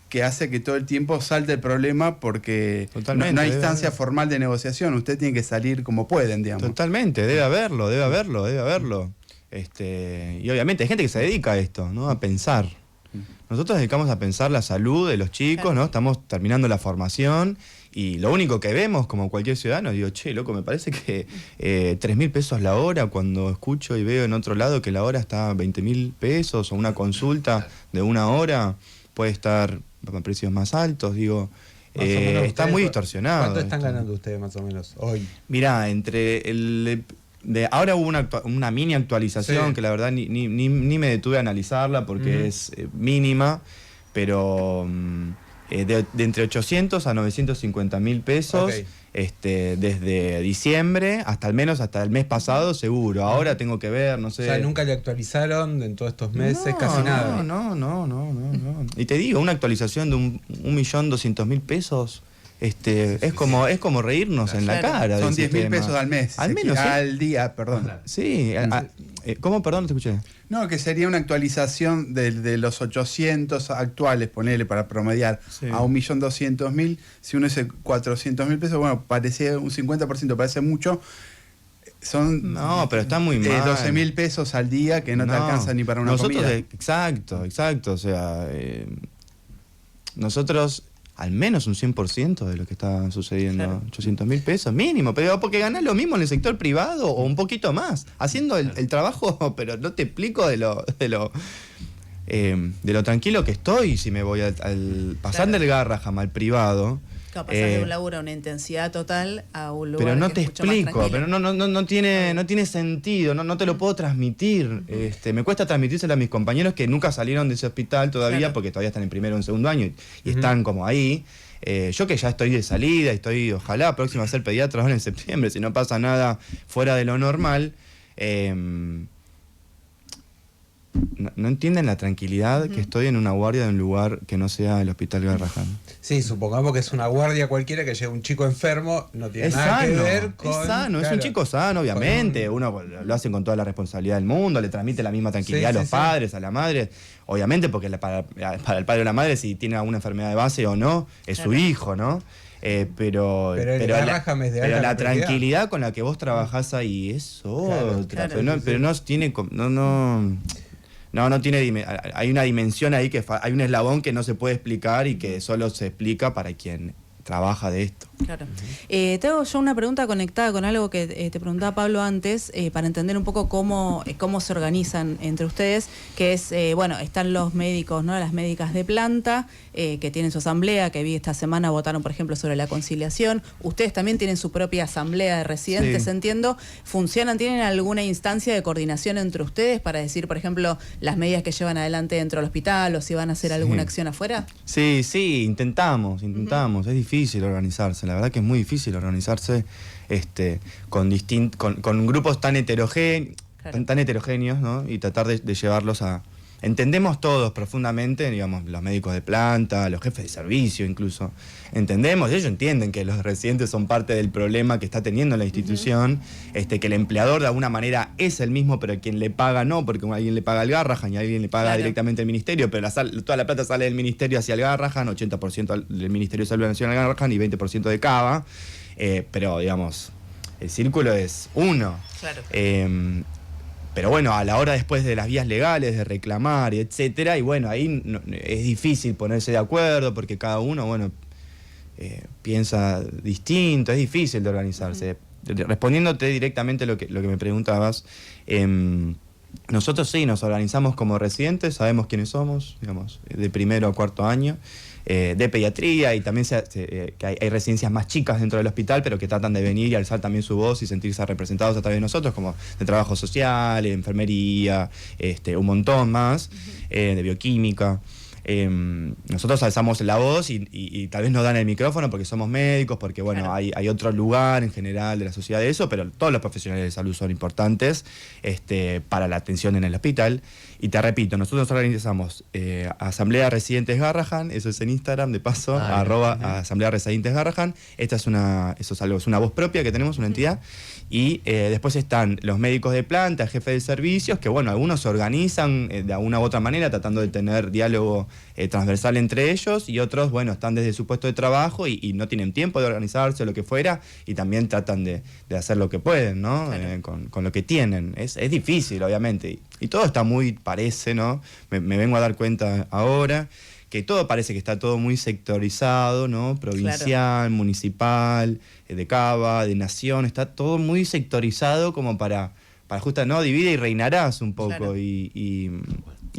que hace que todo el tiempo salte el problema porque no hay instancia formal de negociación. Usted tiene que salir como pueden, digamos. Totalmente, debe haberlo. Y obviamente hay gente que se dedica a esto, ¿no? A pensar. Nosotros dedicamos a pensar la salud de los chicos, ¿no? Estamos terminando la formación y lo único que vemos, como cualquier ciudadano, digo, che, loco, me parece que 3.000 pesos la hora, cuando escucho y veo en otro lado que la hora está a 20.000 pesos, o una consulta de 1 hora puede estar a precios más altos, digo... está muy distorsionado. ¿Cuánto están ganando ustedes más o menos hoy? Mirá, entre ahora hubo una mini actualización que la verdad ni me detuve a analizarla porque es mínima, pero de entre 800 a 950.000 pesos desde diciembre hasta al menos hasta el mes pasado seguro. Ahora tengo que ver, no sé. O sea, nunca le actualizaron en todos estos meses, casi nada. No. Y te digo, una actualización de 1.200.000 pesos. Es como reírnos en la cara. Son 10.000 pesos al mes. Al menos. Al día, perdón. Sí. ¿Cómo? Perdón, no te escuché. No, que sería una actualización de los 800 actuales, ponele para promediar, a 1.200.000. Si uno dice 400.000 pesos, bueno, parecía un 50%, parece mucho. No, pero está muy mal. 12.000 pesos al día que no te alcanza ni para una comida. Exacto. O sea, nosotros... al menos un 100% de lo que está sucediendo. Claro. 800.000 pesos mínimo, pero porque ganás lo mismo en el sector privado o un poquito más, haciendo el trabajo, pero no te explico de lo tranquilo que estoy si me voy al pasar del Garraham al privado. Claro, pasar de un laburo a una intensidad total a un lugar pero no que te es mucho explico, más pero no tiene sentido, no te lo puedo transmitir. Me cuesta transmitírselo a mis compañeros que nunca salieron de ese hospital todavía, porque todavía están en primero o en segundo año y están como ahí. Yo que ya estoy de salida, ojalá próxima a ser pediatra ahora en septiembre, si no pasa nada fuera de lo normal. No entienden la tranquilidad que estoy en una guardia de un lugar que no sea el Hospital Garraham. Sí, supongamos que es una guardia cualquiera que llega un chico enfermo, no tiene nada que ver con... Es sano, es un chico sano, obviamente. Uno lo hace con toda la responsabilidad del mundo, le transmite la misma tranquilidad a los padres, a la madre. Obviamente, porque para el padre o la madre, si tiene alguna enfermedad de base o no, es su hijo, ¿no? Pero la tranquilidad con la que vos trabajás ahí es otra. Pero no tiene... no tiene hay una dimensión ahí hay un eslabón que no se puede explicar y que solo se explica para quien trabaja de esto. Claro. Te hago yo una pregunta conectada con algo que te preguntaba Pablo antes, para entender un poco cómo se organizan entre ustedes, que es, bueno, están los médicos, ¿no? Las médicas de planta, que tienen su asamblea, que vi esta semana votaron, por ejemplo, sobre la conciliación. Ustedes también tienen su propia asamblea de residentes, Sí. Entiendo. ¿Funcionan, tienen alguna instancia de coordinación entre ustedes para decir, por ejemplo, las medidas que llevan adelante dentro del hospital o si van a hacer alguna acción afuera? Sí, intentamos. Es difícil organizarse, la verdad que es muy difícil organizarse con grupos tan heterogéneos, tan heterogéneos, ¿no? Y tratar de llevarlos a... Entendemos todos profundamente, digamos, los médicos de planta, los jefes de servicio incluso, entendemos, ellos entienden que los residentes son parte del problema que está teniendo la institución, que el empleador de alguna manera es el mismo, pero quien le paga no, porque alguien le paga al Garrahan y alguien le paga directamente al ministerio, pero toda la plata sale del ministerio hacia el Garrahan, 80% del Ministerio de Salud Nacional al Garrahan y 20% de Cava, pero digamos, el círculo es uno. Claro. Pero bueno, a la hora después de las vías legales, de reclamar, etcétera, y bueno, ahí es difícil ponerse de acuerdo porque cada uno, bueno, piensa distinto, es difícil de organizarse. Respondiéndote directamente lo que me preguntabas, nosotros sí nos organizamos como residentes, sabemos quiénes somos, digamos, de primero a cuarto año, de pediatría, y también que hay residencias más chicas dentro del hospital, pero que tratan de venir y alzar también su voz y sentirse representados a través de nosotros, como de trabajo social, enfermería, un montón más, de bioquímica. Nosotros alzamos la voz y tal vez nos dan el micrófono porque somos médicos, porque bueno, hay otro lugar en general de la sociedad de eso, pero todos los profesionales de salud son importantes para la atención en el hospital. Y te repito, nosotros organizamos Asamblea Residentes Garrahan, eso es en Instagram, de paso, Asamblea Residentes Garrahan. Esta es una voz propia que tenemos, una entidad. Y después están los médicos de planta, jefes de servicios, que bueno, algunos se organizan de alguna u otra manera tratando de tener diálogo transversal entre ellos, y otros, bueno, están desde su puesto de trabajo y no tienen tiempo de organizarse o lo que fuera, y también tratan de hacer lo que pueden, ¿no? Claro. Con lo que tienen. Es difícil, obviamente. Y todo está parece, ¿no? Me vengo a dar cuenta ahora que todo parece que está todo muy sectorizado, ¿no? Provincial, claro, municipal, de Cava, de Nación, está todo muy sectorizado como para justo, ¿no? Divide y reinarás un poco, claro. Y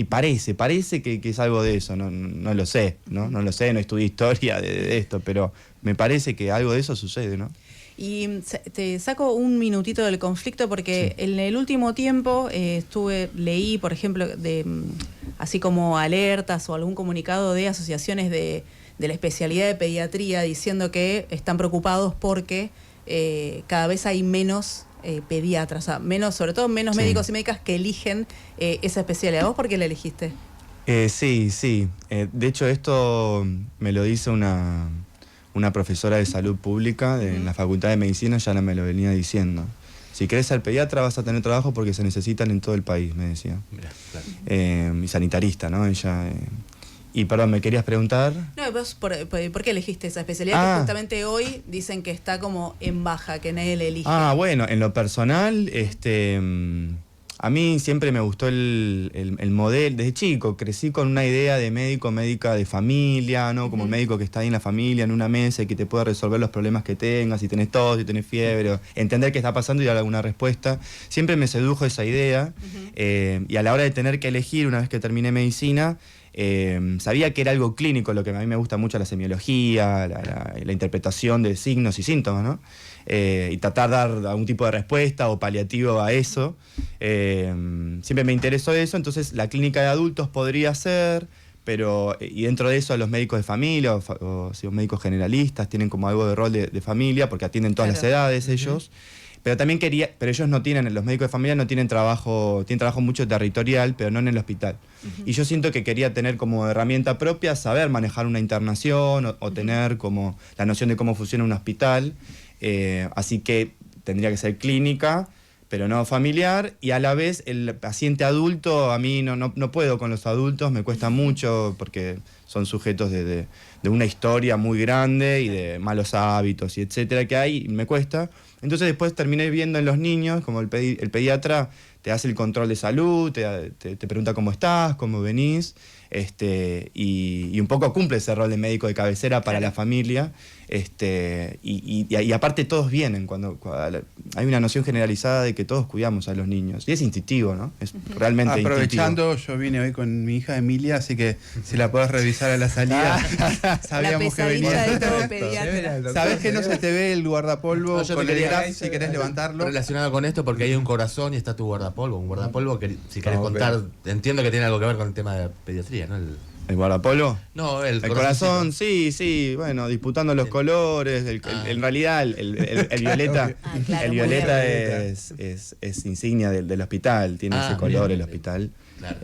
parece que es algo de eso, no lo sé, ¿no? No lo sé, no estudié historia de esto, pero me parece que algo de eso sucede, ¿no? Y te saco un minutito del conflicto porque en el último tiempo leí, por ejemplo, así como alertas o algún comunicado de asociaciones de la especialidad de pediatría diciendo que están preocupados porque cada vez hay menos pediatras, o sea, sobre todo menos médicos y médicas que eligen esa especialidad. ¿Vos por qué la elegiste? Sí. De hecho, esto me lo dice una profesora de salud pública en la Facultad de Medicina, ya me lo venía diciendo. Si querés ser pediatra vas a tener trabajo porque se necesitan en todo el país, me decía. Mirá, claro. Y sanitarista, ¿no? Ella... Y perdón, ¿me querías preguntar? No, vos, ¿por qué elegiste esa especialidad que justamente hoy dicen que está como en baja, que nadie le elige? Bueno, en lo personal, a mí siempre me gustó el modelo. Desde chico crecí con una idea de médica de familia, ¿no? Como el médico que está ahí en la familia, en una mesa, y que te puede resolver los problemas que tengas, si tenés tos, si tenés fiebre, o entender qué está pasando y dar alguna respuesta. Siempre me sedujo esa idea, y a la hora de tener que elegir, una vez que terminé medicina, sabía que era algo clínico, lo que a mí me gusta mucho, la semiología, la interpretación de signos y síntomas, ¿no? Y tratar de dar algún tipo de respuesta o paliativo a eso. Siempre me interesó eso, entonces la clínica de adultos podría ser, pero y dentro de eso los médicos de familia o médicos generalistas tienen como algo de rol de familia porque atienden todas las edades ellos. Pero también pero ellos no tienen, los médicos de familia no tienen trabajo mucho territorial, pero no en el hospital. Y yo siento que quería tener como herramienta propia saber manejar una internación o tener como la noción de cómo funciona un hospital. Así que tendría que ser clínica, pero no familiar, y a la vez el paciente adulto, a mí no puedo con los adultos, me cuesta mucho porque son sujetos de una historia muy grande y de malos hábitos y etcétera que hay, y me cuesta. Entonces después terminé viendo en los niños, como el pediatra te hace el control de salud, te pregunta cómo estás, cómo venís, y un poco cumple ese rol de médico de cabecera para la familia. Y aparte todos vienen, cuando hay una noción generalizada de que todos cuidamos a los niños. Y es instintivo, ¿no? Es realmente Aprovechando, instintivo. yo vine hoy con mi hija Emilia, así que si la podés revisar a la salida. Sabíamos que venía. de todo pediatra. Sabés que no se te ve el guardapolvo con el graf, si querés levantarlo. Relacionado con esto, porque hay un corazón y está tu guardapolvo. Un guardapolvo que, si querés contar, entiendo que tiene algo que ver con el tema de pediatría, ¿no? ¿El guardapolvo? No, el corazón, sí, bueno, disputando los colores. En realidad, el violeta, claro, el violeta es insignia del hospital, tiene ese color el hospital. Claro.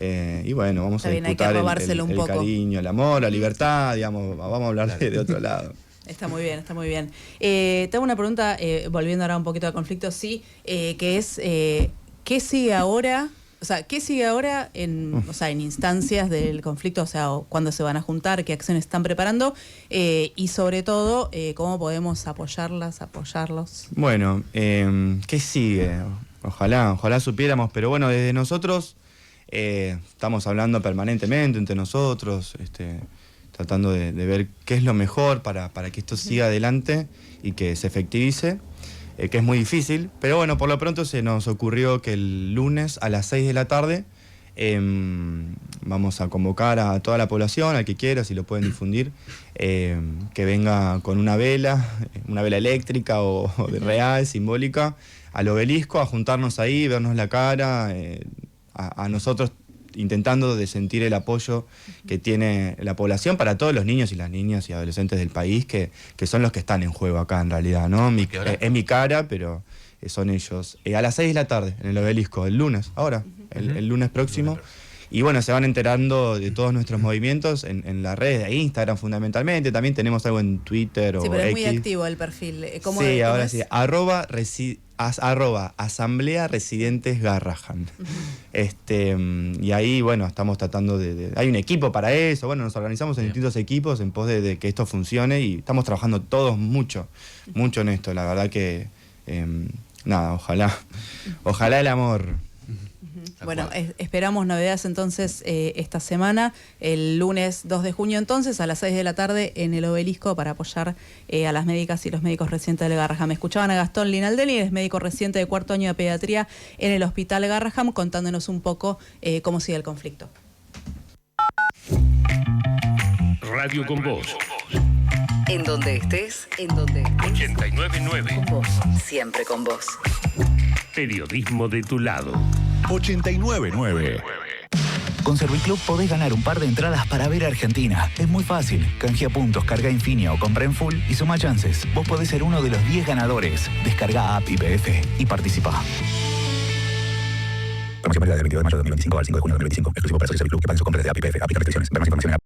Y bueno, vamos Está a bien, hay que disputar robárselo un el poco. cariño, el amor, la libertad, digamos, vamos a hablar de otro lado. Está muy bien, está muy bien. Tengo una pregunta, volviendo ahora un poquito al conflicto, sí, que es, ¿qué sigue ahora? O sea, ¿qué sigue ahora en instancias del conflicto? O sea, ¿cuándo se van a juntar? ¿Qué acciones están preparando? Y sobre todo, ¿cómo podemos apoyarlos? Bueno, ¿qué sigue? Ojalá supiéramos, pero bueno, desde nosotros estamos hablando permanentemente entre nosotros, tratando de ver qué es lo mejor para que esto siga adelante y que se efectivice. Que es muy difícil, pero bueno, por lo pronto se nos ocurrió que el lunes a las 6 de la tarde vamos a convocar a toda la población, al que quiera, si lo pueden difundir, que venga con una vela eléctrica o de real, simbólica, al obelisco, a juntarnos ahí, vernos la cara, a nosotros intentando de sentir el apoyo que tiene la población para todos los niños y las niñas y adolescentes del país, que son los que están en juego acá en realidad, ¿no? Es mi cara, pero son ellos. A las 6 de la tarde, en el obelisco, el lunes, ahora, el lunes próximo. Y bueno, se van enterando de todos nuestros movimientos en las redes de Instagram fundamentalmente. También tenemos algo en Twitter o Sí, pero es X. muy activo el perfil. Sí, ahora sí. @ Asamblea Residentes Garrahan. Y ahí, bueno, estamos tratando hay un equipo para eso. Bueno, nos organizamos en distintos equipos en pos de que esto funcione y estamos trabajando todos mucho en esto. La verdad que, ojalá el amor. Bueno, esperamos novedades entonces esta semana, el lunes 2 de junio entonces, a las 6 de la tarde en el obelisco para apoyar a las médicas y los médicos residentes del Garraham. Escuchaban a Gastón Linaldelli, es médico residente de cuarto año de pediatría en el Hospital Garraham, contándonos un poco cómo sigue el conflicto. Radio con Voz. En donde estés, 899. Con vos, siempre con vos. Periodismo de tu lado. 899. Con Serviclub podés ganar un par de entradas para ver a Argentina. Es muy fácil. Canjea puntos, carga Infinia o compra en full y suma chances. Vos podés ser uno de los 10 ganadores. Descarga app YPF y participa. Promoción válida del 22 de mayo de 2025 al 5 de junio de 2025. Exclusivo para socios Serviclub que paguen sus compras de app YPF. Aplica restricciones. Ver más información en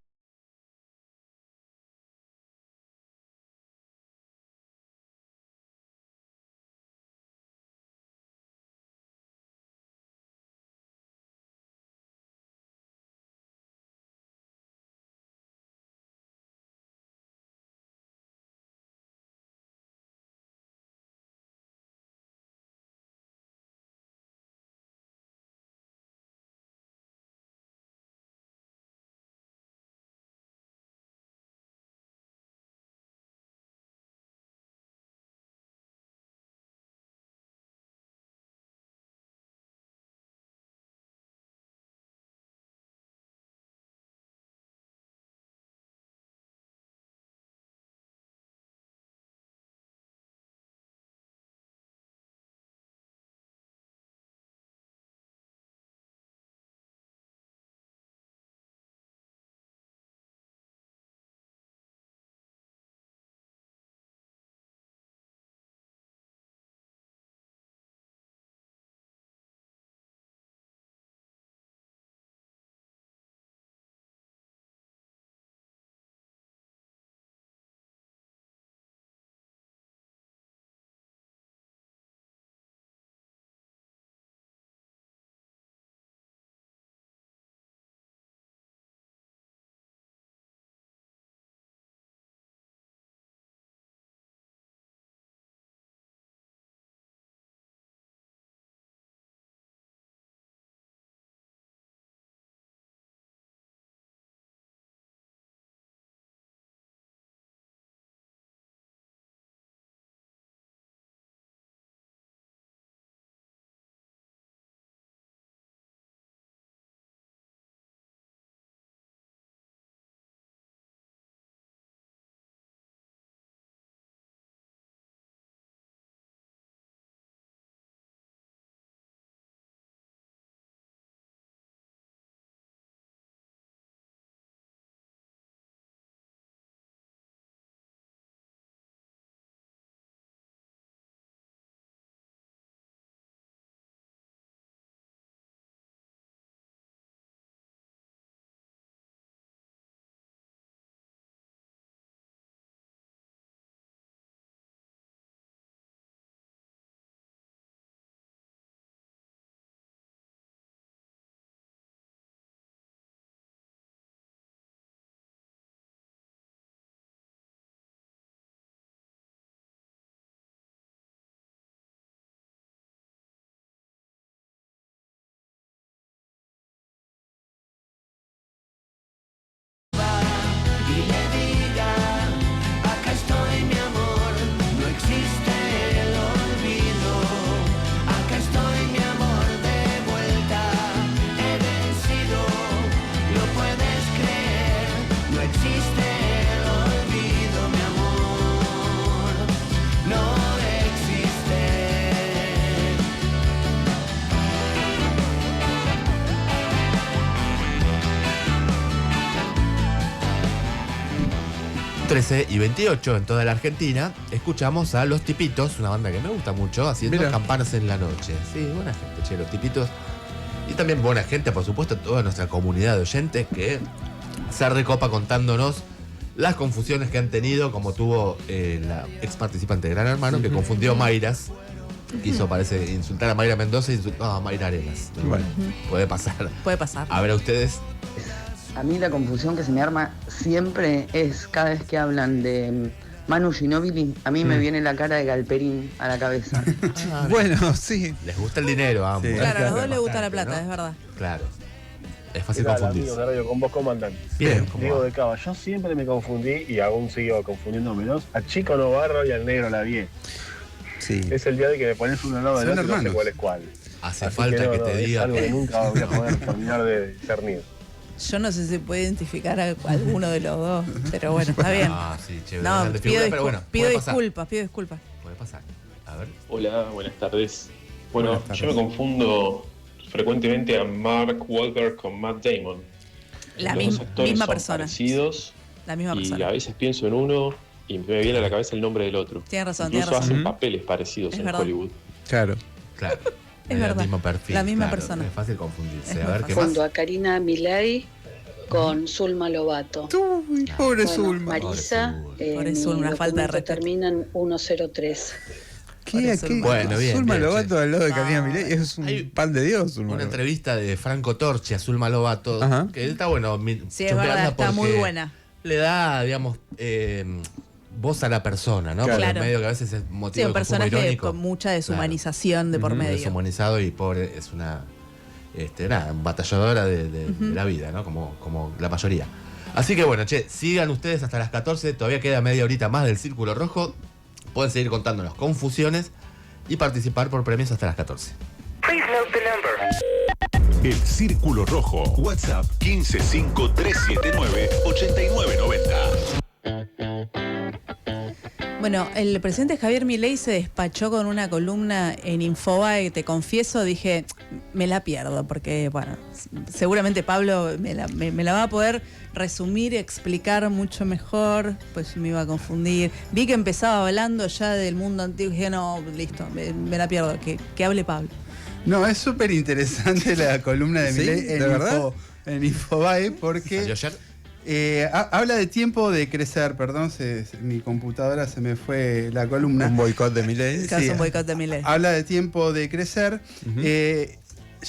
13 y 28 en toda la Argentina, escuchamos a Los Tipitos, una banda que me gusta mucho, haciendo Mira. Campanas en la Noche. Sí, buena gente, che, Los Tipitos. Y también buena gente, por supuesto, toda nuestra comunidad de oyentes que se recopa contándonos las confusiones que han tenido, como tuvo la ex participante de Gran Hermano, que confundió Mayras. Quiso, parece, insultar a Mayra Mendoza y insultó a Mayra Arenas. Bueno, puede pasar. Puede pasar. A ver a ustedes. A mí la confusión que se me arma siempre es cada vez que hablan de Manu Ginóbili, a mí me viene la cara de Galperín a la cabeza. Bueno, sí. Les gusta el dinero a ambos. Sí. Claro, a los dos les gusta la plata, ¿no? Es verdad. Claro. Es fácil ¿Qué tal, confundirse. amigos de Radio Con Vos, ¿cómo andan? Bien, ¿cómo Diego va? de Cava, yo siempre me confundí y aún sigo confundiéndomelos. A Chico Novarro y al Negro Lavie. Sí. Es el día de que me pones uno al lado del Son otro y no sé hermanos. cuál es cuál. Hace Así falta que no, te es diga. algo que nunca voy a poder terminar de discernir. Yo no sé si se puede identificar a alguno de los dos, pero bueno, está bien. Ah, sí, chévere. No, de pido, figura, pero bueno, pido puede pasar. disculpas. Puede pasar. A ver. Hola, buenas tardes. Bueno, Buenas tardes. yo me confundo frecuentemente a Mark Wahlberg con Matt Damon. La Los dos actores misma son persona. parecidos La misma y persona. a veces pienso en uno y me viene a la cabeza el nombre del otro. Tienes razón, Incluso tienes razón. hacen papeles parecidos Es en verdad. Hollywood. Claro. Claro. Es verdad. El mismo perfil. La misma claro, persona. Es fácil confundirse. Es A muy ver qué Junto más. a Karina Milei con Zulma Lobato. Uy, pobre Bueno, Zulma. Marisa, Pobre mi Zulma, una falta de documento respeto. termina en 103. ¿Qué? Bueno, bien. Zulma bien, Lobato che. al lado de Karina Milei es un pan de Dios, Zulma Una Lobato. entrevista de Franco Torchi a Zulma Lobato, Ajá. que está bueno. Sí, es verdad, está muy porque buena. Le da, digamos, voz a la persona, ¿no? Claro. Porque en medio que a veces es Sí, motivo un de consumo personaje irónico. con mucha deshumanización de por Ujú, medio. deshumanizado y pobre, es una batalladora de la vida, ¿no? Como la mayoría. Así que bueno, che, sigan ustedes hasta las 14, todavía queda media horita más del Círculo Rojo. Pueden seguir contándonos confusiones y participar por premios hasta las 14. El Círculo Rojo. WhatsApp 1553798990. Bueno, el presidente Javier Milei se despachó con una columna en Infobae, te confieso, dije, me la pierdo, porque, bueno, seguramente Pablo me la va a poder resumir y explicar mucho mejor, pues me iba a confundir. Vi que empezaba hablando ya del mundo antiguo y dije, no, listo, me la pierdo, que hable Pablo. No, es súper interesante la columna de ¿Sí? Milei ¿De verdad? en Infobae porque ¿Salió ayer? habla de tiempo de crecer, perdón, mi computadora se me fue la columna. Un boicot de Milei. Casi un boicot de Milei. Habla de tiempo de crecer,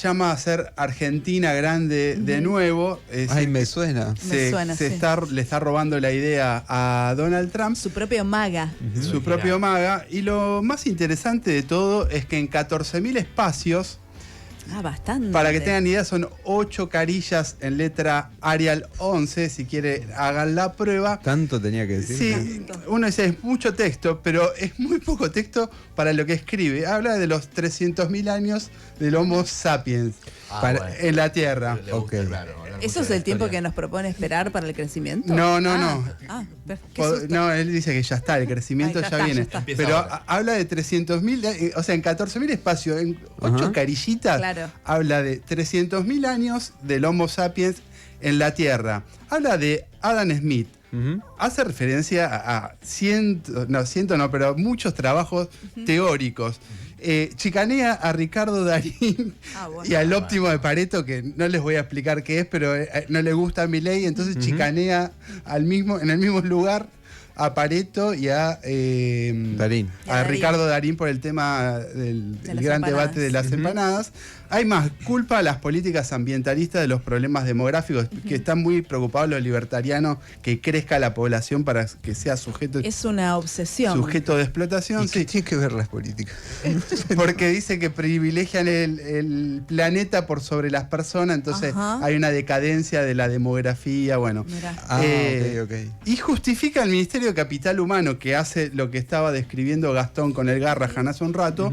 llama a ser Argentina grande de nuevo. Ay, me suena. Me suena, sí. Le está robando la idea a Donald Trump. Su propio maga. Su propio maga. Y lo más interesante de todo es que en 14.000 espacios, Bastante. para que tengan idea, son 8 carillas en letra Arial 11. Si quiere, hagan la prueba. Tanto tenía que decir. Sí, uno dice, es mucho texto, pero es muy poco texto para lo que escribe. Habla de los 300.000 años del Homo sapiens Bueno. en la Tierra. ¿Eso es el tiempo que nos propone esperar para el crecimiento? No. ¿qué susto? No, él dice que ya está, el crecimiento Ahí ya ya está, viene. ya está. Empieza Pero ahora. habla de 300.000, o sea, en 14.000 espacios, en 8 carillitas, Claro. habla de 300.000 años del Homo sapiens en la Tierra. Habla de Adam Smith. Hace referencia a pero muchos trabajos teóricos. Chicanea a Ricardo Darín y al óptimo de Pareto, que no les voy a explicar qué es, pero no le gusta a Milei, entonces chicanea en el mismo lugar a Pareto y a Darín. a Ricardo Darín por el tema del las gran empanadas. debate de las empanadas. Hay más culpa a las políticas ambientalistas de los problemas demográficos, que están muy preocupados los libertarianos que crezca la población para que sea sujeto Es una obsesión. de explotación. ¿Y qué tiene que ver las políticas? Porque dice que privilegian el planeta por sobre las personas, entonces Ajá. hay una decadencia de la demografía, bueno. Mirá. Ok. Y justifica el Ministerio de Capital Humano, que hace lo que estaba describiendo Gastón con el Garrahan hace un rato,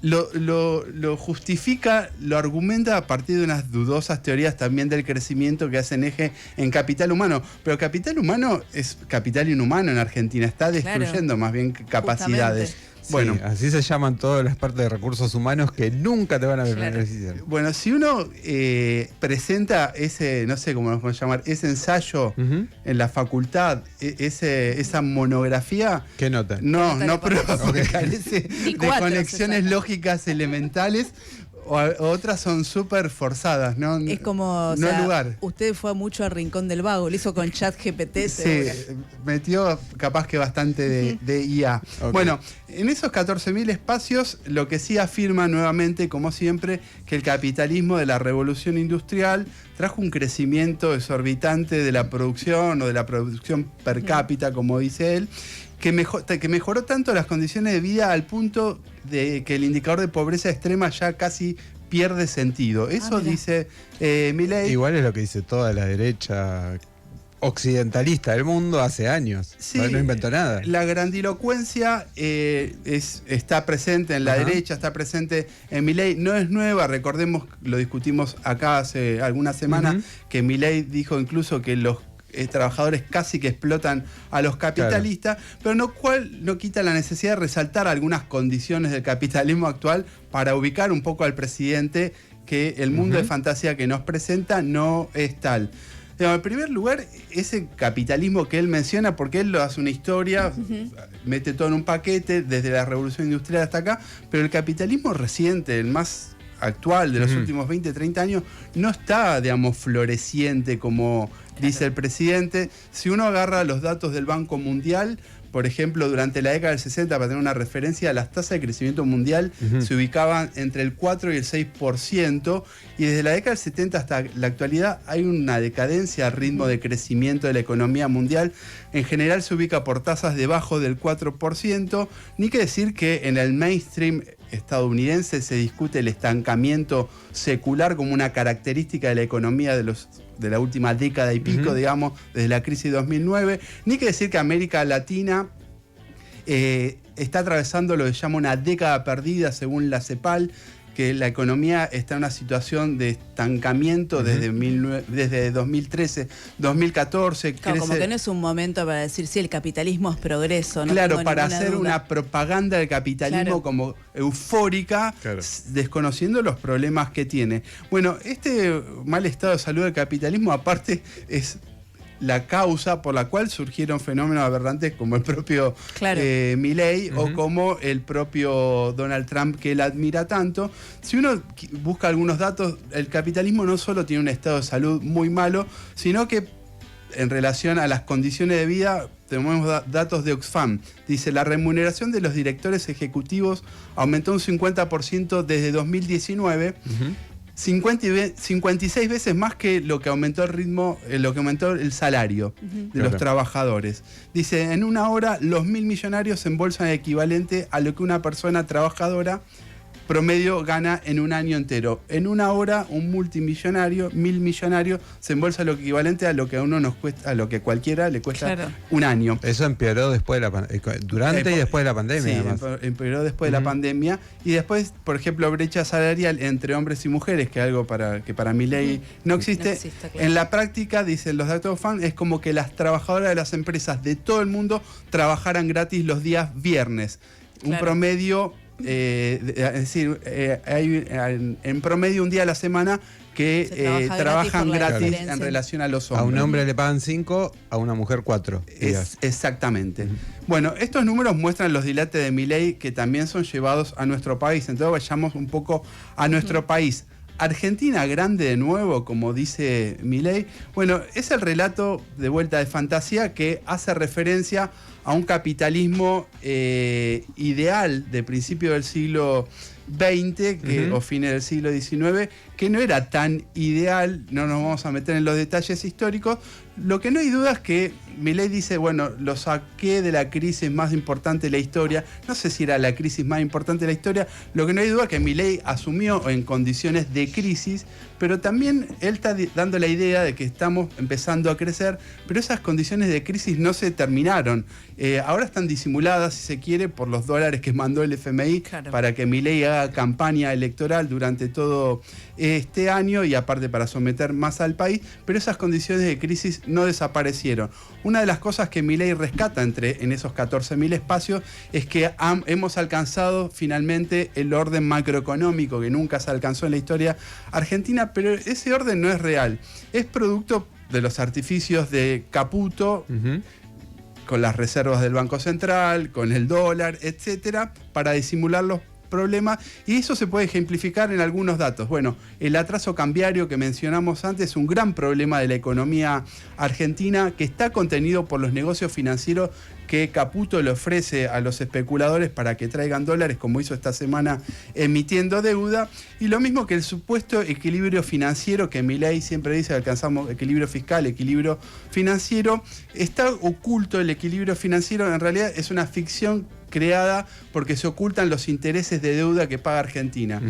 lo justifica, lo argumenta a partir de unas dudosas teorías también del crecimiento que hacen eje en capital humano. Pero capital humano es capital inhumano en Argentina, está destruyendo más bien capacidades. Bueno, sí, así se llaman todas las partes de recursos humanos que nunca te van a beneficiar. Bueno, si uno presenta ese, no sé cómo nos podemos llamar, ese ensayo en la facultad, esa monografía. ¿Qué nota? No prueba porque carece Ni de 4 conexiones lógicas elementales. O otras son súper forzadas, ¿no? Es como, o no sea, lugar. usted fue mucho al Rincón del Vago, lo hizo con ChatGPT. Sí, metió capaz que bastante de IA. Okay. Bueno, en esos 14.000 espacios, lo que sí afirma nuevamente, como siempre, que el capitalismo de la revolución industrial trajo un crecimiento exorbitante de la producción o de la producción per cápita, como dice él, que mejoró tanto las condiciones de vida al punto de que el indicador de pobreza extrema ya casi pierde sentido. Eso dice Milei. Igual es lo que dice toda la derecha occidentalista del mundo hace años. Sí, no inventó nada. La grandilocuencia está presente en la derecha, está presente en Milei. No es nueva, recordemos, lo discutimos acá hace algunas semanas, que Milei dijo incluso que los trabajadores casi que explotan a los capitalistas, pero no quita la necesidad de resaltar algunas condiciones del capitalismo actual para ubicar un poco al presidente que el mundo de fantasía que nos presenta no es tal. En primer lugar, ese capitalismo que él menciona, porque él lo hace una historia, mete todo en un paquete, desde la revolución industrial hasta acá, pero el capitalismo reciente, el más actual de los últimos 20, 30 años, no está, digamos, floreciente como dice el presidente. Si uno agarra los datos del Banco Mundial, por ejemplo, durante la década del 60, para tener una referencia, las tasas de crecimiento mundial se ubicaban entre el 4 y el 6%, y desde la década del 70 hasta la actualidad hay una decadencia al ritmo de crecimiento de la economía mundial. En general se ubica por tasas debajo del 4%, ni que decir que en el mainstream estadounidense se discute el estancamiento secular como una característica de la economía de la última década y pico, digamos, desde la crisis de 2009, ni que decir que América Latina está atravesando lo que se llama una década perdida, según la CEPAL, que la economía está en una situación de estancamiento desde 2013, 2014. Claro, como que no es un momento para decir, sí, el capitalismo es progreso. No claro, tengo para hacer duda. una propaganda del capitalismo como eufórica, desconociendo los problemas que tiene. Bueno, este mal estado de salud del capitalismo, aparte, es la causa por la cual surgieron fenómenos aberrantes como el propio Milei o como el propio Donald Trump, que él admira tanto. Si uno busca algunos datos, el capitalismo no solo tiene un estado de salud muy malo, sino que en relación a las condiciones de vida, tenemos datos de Oxfam. Dice, la remuneración de los directores ejecutivos aumentó un 50% desde 2019, 56 veces más que lo que aumentó el ritmo, lo que aumentó el salario de los trabajadores. Dice, en una hora los 1.000 millonarios embolsan el equivalente a lo que una persona trabajadora promedio gana en un año entero. En una hora, un multimillonario, 1.000 millonarios, se embolsa lo equivalente a lo que a uno nos cuesta, a lo que a cualquiera le cuesta un año. Eso empeoró después de durante y después de la pandemia. Sí, empeoró después de la pandemia. Y después, por ejemplo, brecha salarial entre hombres y mujeres, que es algo que para Milei no existe. En la práctica, dicen los datos fan, es como que las trabajadoras de las empresas de todo el mundo trabajaran gratis los días viernes. Un promedio... es decir, hay en promedio un día a la semana que trabajan gratis en relación a los hombres. A un hombre le pagan 5, a una mujer 4 días. Exactamente. Bueno, estos números muestran los dilates de Milei que también son llevados a nuestro país. Entonces vayamos un poco a nuestro país. Argentina grande de nuevo, como dice Milei. Bueno, es el relato de vuelta de fantasía que hace referencia a un capitalismo ideal de principio del siglo XX o fines del siglo XIX, que no era tan ideal. No nos vamos a meter en los detalles históricos. Lo que no hay duda es que Milei dice, bueno, lo saqué de la crisis más importante de la historia. No sé si era la crisis más importante de la historia. Lo que no hay duda es que Milei asumió en condiciones de crisis, pero también él está dando la idea de que estamos empezando a crecer, pero esas condiciones de crisis no se terminaron. Ahora están disimuladas, si se quiere, por los dólares que mandó el FMI para que Milei haga campaña electoral durante todo este año y aparte para someter más al país, pero esas condiciones de crisis no desaparecieron. Una de las cosas que Milei rescata en esos 14.000 espacios es que hemos alcanzado finalmente el orden macroeconómico que nunca se alcanzó en la historia argentina, pero ese orden no es real. Es producto de los artificios de Caputo, con las reservas del Banco Central, con el dólar, etcétera, para disimular los problemas, y eso se puede ejemplificar en algunos datos. Bueno, el atraso cambiario que mencionamos antes es un gran problema de la economía argentina que está contenido por los negocios financieros que Caputo le ofrece a los especuladores para que traigan dólares, como hizo esta semana emitiendo deuda, y lo mismo que el supuesto equilibrio financiero que Milei siempre dice que alcanzamos equilibrio fiscal, equilibrio financiero. Está oculto el equilibrio financiero, en realidad es una ficción creada porque se ocultan los intereses de deuda que paga Argentina.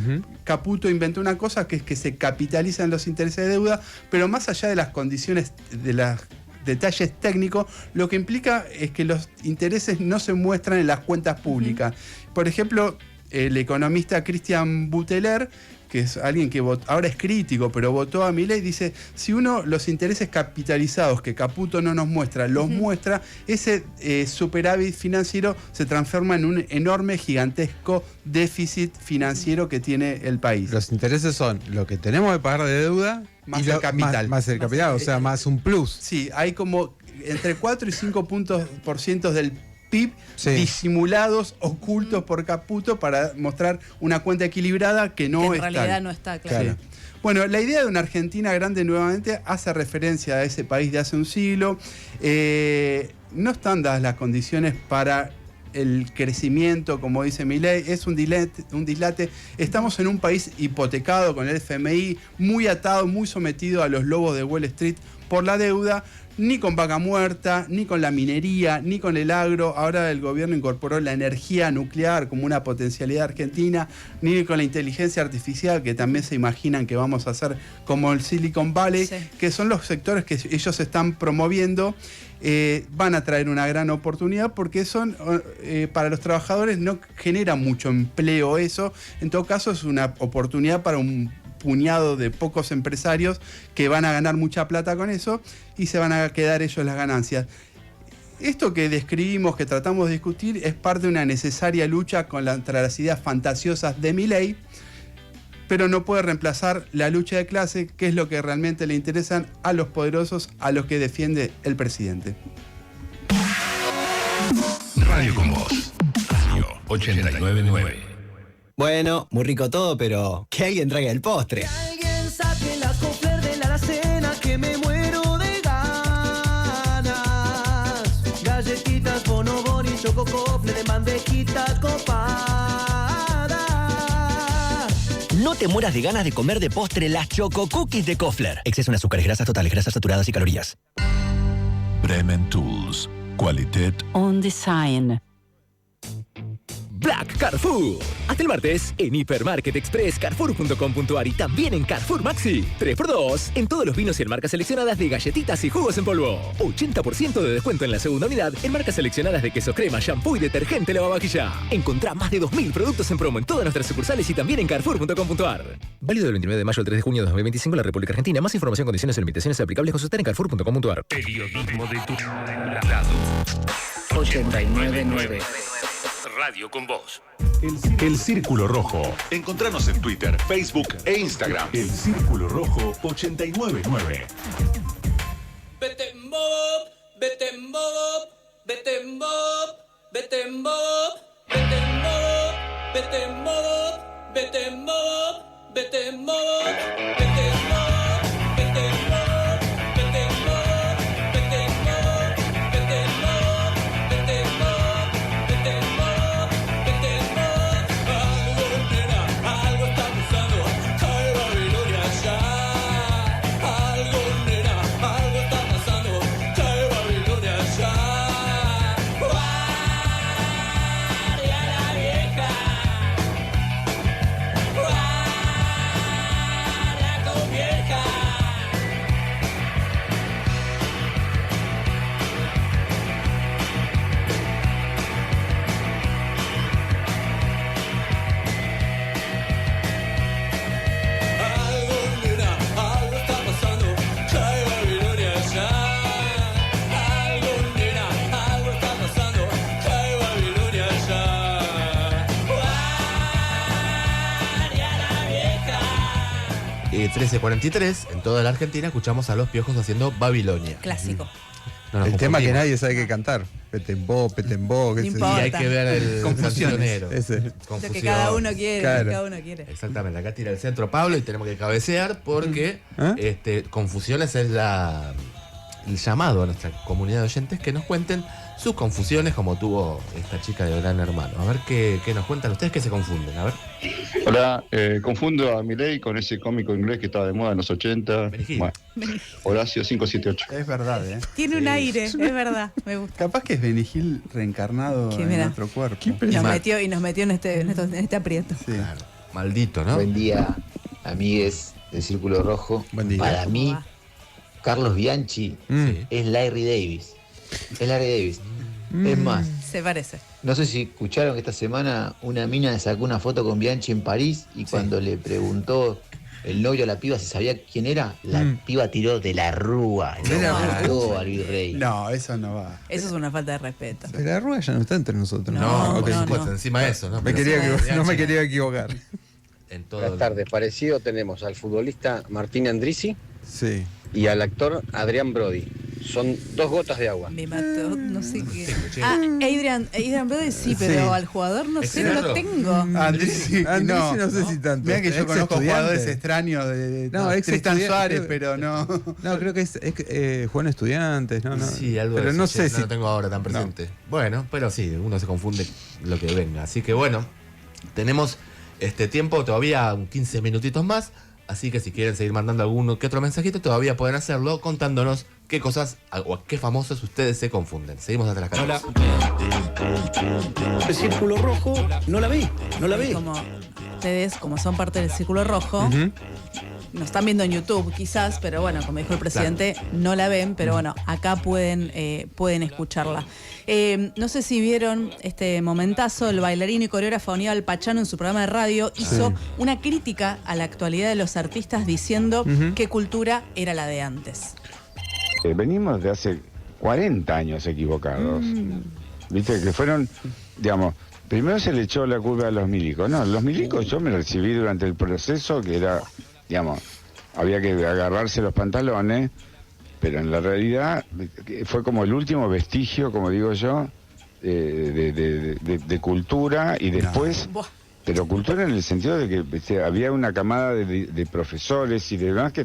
Caputo inventó una cosa que es que se capitalizan los intereses de deuda, pero más allá de las condiciones de las detalles técnicos, lo que implica es que los intereses no se muestran en las cuentas públicas. Por ejemplo, el economista Christian Buteler, que es alguien que ahora es crítico, pero votó a Milei, dice, si uno los intereses capitalizados que Caputo no nos muestra, los muestra, ese superávit financiero se transforma en un enorme, gigantesco déficit financiero que tiene el país. Los intereses son lo que tenemos que pagar de deuda más el capital. Más el capital, o sea, más un plus. Sí, hay como entre 4 y 5 puntos por ciento del PIB disimulados, ocultos por Caputo para mostrar una cuenta equilibrada que no está. En realidad no está, claro. Sí. Bueno, la idea de una Argentina grande nuevamente hace referencia a ese país de hace un siglo. No están dadas las condiciones para el crecimiento, como dice Milei, es un dislate. Estamos en un país hipotecado con el FMI, muy atado, muy sometido a los lobos de Wall Street por la deuda. Ni con vaca muerta, ni con la minería, ni con el agro. Ahora el gobierno incorporó la energía nuclear como una potencialidad argentina, ni con la inteligencia artificial, que también se imaginan que vamos a hacer como el Silicon Valley, que son los sectores que ellos están promoviendo. Van a traer una gran oportunidad porque son para los trabajadores no genera mucho empleo eso. En todo caso es una oportunidad para un puñado de pocos empresarios que van a ganar mucha plata con eso y se van a quedar ellos las ganancias. Esto que describimos, que tratamos de discutir, es parte de una necesaria lucha contra las ideas fantasiosas de Milei, pero no puede reemplazar la lucha de clase, que es lo que realmente le interesan a los poderosos, a los que defiende el presidente. Radio con Voz. Radio 899. Bueno, muy rico todo, pero que alguien traiga el postre. Alguien saque las Kofler de la alacena que me muero de ganas. Galletitas, bonobón y choco Kofler de bandejita copada. No te mueras de ganas de comer de postre las Choco Cookies de Kofler. Exceso en azúcares, grasas totales, grasas saturadas y calorías. Bremen Tools. Qualitat On Design. Black Carrefour. Hasta el martes en Hipermarket Express, Carrefour.com.ar y también en Carrefour Maxi. 3x2 en todos los vinos y en marcas seleccionadas de galletitas y jugos en polvo. 80% de descuento en la segunda unidad en marcas seleccionadas de queso crema, shampoo y detergente lavavajilla. Encontrá más de 2.000 productos en promo en todas nuestras sucursales y también en Carrefour.com.ar. Válido del 29 de mayo al 3 de junio de 2025 en la República Argentina. Más información, condiciones y limitaciones aplicables. Consultar en Carrefour.com.ar. Periodismo de tu lado. 899. Radio con Voz. El Círculo Rojo. Encontranos en Twitter, Facebook e Instagram. El Círculo Rojo 899. Vete en bob, vete en bob, vete en bob, vete en bob, vete en bob, vete en bob, vete en bob, vete en bob, vete en bob. 13:43, en toda la Argentina, escuchamos a Los Piojos haciendo Babilonia. Clásico. No nos el tema que confundimos. nadie sabe qué cantar. Petembó, No Y importa. hay que ver el cancionero. Ese. Lo que cada uno quiere, Claro. lo que cada uno quiere. Exactamente, acá tira el centro Pablo y tenemos que cabecear porque Confusiones es el llamado a nuestra comunidad de oyentes que nos cuenten sus confusiones como tuvo esta chica de Gran Hermano. A ver qué nos cuentan ustedes que se confunden. A ver. Hola, confundo a Milei con ese cómico inglés que estaba de moda en los 80. Bueno, Horacio 578. Es verdad, ¿eh? Tiene un aire, es verdad, me gusta. Capaz que es Benny Hill reencarnado Que en mira, otro cuerpo. Nos metió en este aprieto. Claro, maldito, ¿no? Buen día, amigues del Círculo Rojo. Buen día. Para mí, Carlos Bianchi es Larry Davis. Es Larry Davis. Es más, Se parece. no sé si escucharon que esta semana una mina le sacó una foto con Bianchi en París y cuando le preguntó el novio a la piba si sabía quién era, la piba tiró de la rúa. De la Lo al virrey. No, eso no va. Eso es una falta de respeto. Pero la rueda ya no está entre nosotros. No, Ok. por supuesto, encima de eso, ¿no? No Pero me quería equivocar. En todo Buenas tardes. Parecido tenemos al futbolista Martín Andrisi Sí. y al actor Adrián Brody. Son 2 gotas de agua. Me mató, no sé qué. Adrian Brody sí, pero Sí. al jugador no sé, no lo tengo. Andrés, no sé si tanto. Mira que yo Ex conozco estudiante. jugadores extraños de No, ex Tristan estudiante, Suárez, creo- pero no. No, creo que es Juan Estudiantes, no. Sí, algo Pero de no eso, sé no si. lo tengo ahora tan presente. Bueno, pero sí, uno se confunde lo que venga. Así que bueno, tenemos tiempo todavía 15 minutitos más. Así que si quieren seguir mandando alguno que otro mensajito, todavía pueden hacerlo contándonos qué cosas o a qué famosos ustedes se confunden. Seguimos hasta las 14. El Círculo Rojo, no la vi. Como ustedes, como son parte del Círculo Rojo, nos están viendo en YouTube quizás, pero bueno, como dijo el presidente, no la ven, pero bueno, acá pueden escucharla. No sé si vieron este momentazo, el bailarín y coreógrafo Aníbal Pachano en su programa de radio hizo una crítica a la actualidad de los artistas diciendo qué cultura era la de antes. Venimos de hace 40 años equivocados. Viste, que fueron, digamos, primero se le echó la culpa a los milicos. No, los milicos yo me recibí durante el proceso que era, digamos, había que agarrarse los pantalones, pero en la realidad fue como el último vestigio, como digo yo, de cultura y después... Pero cultura en el sentido de que había una camada de profesores y de demás que,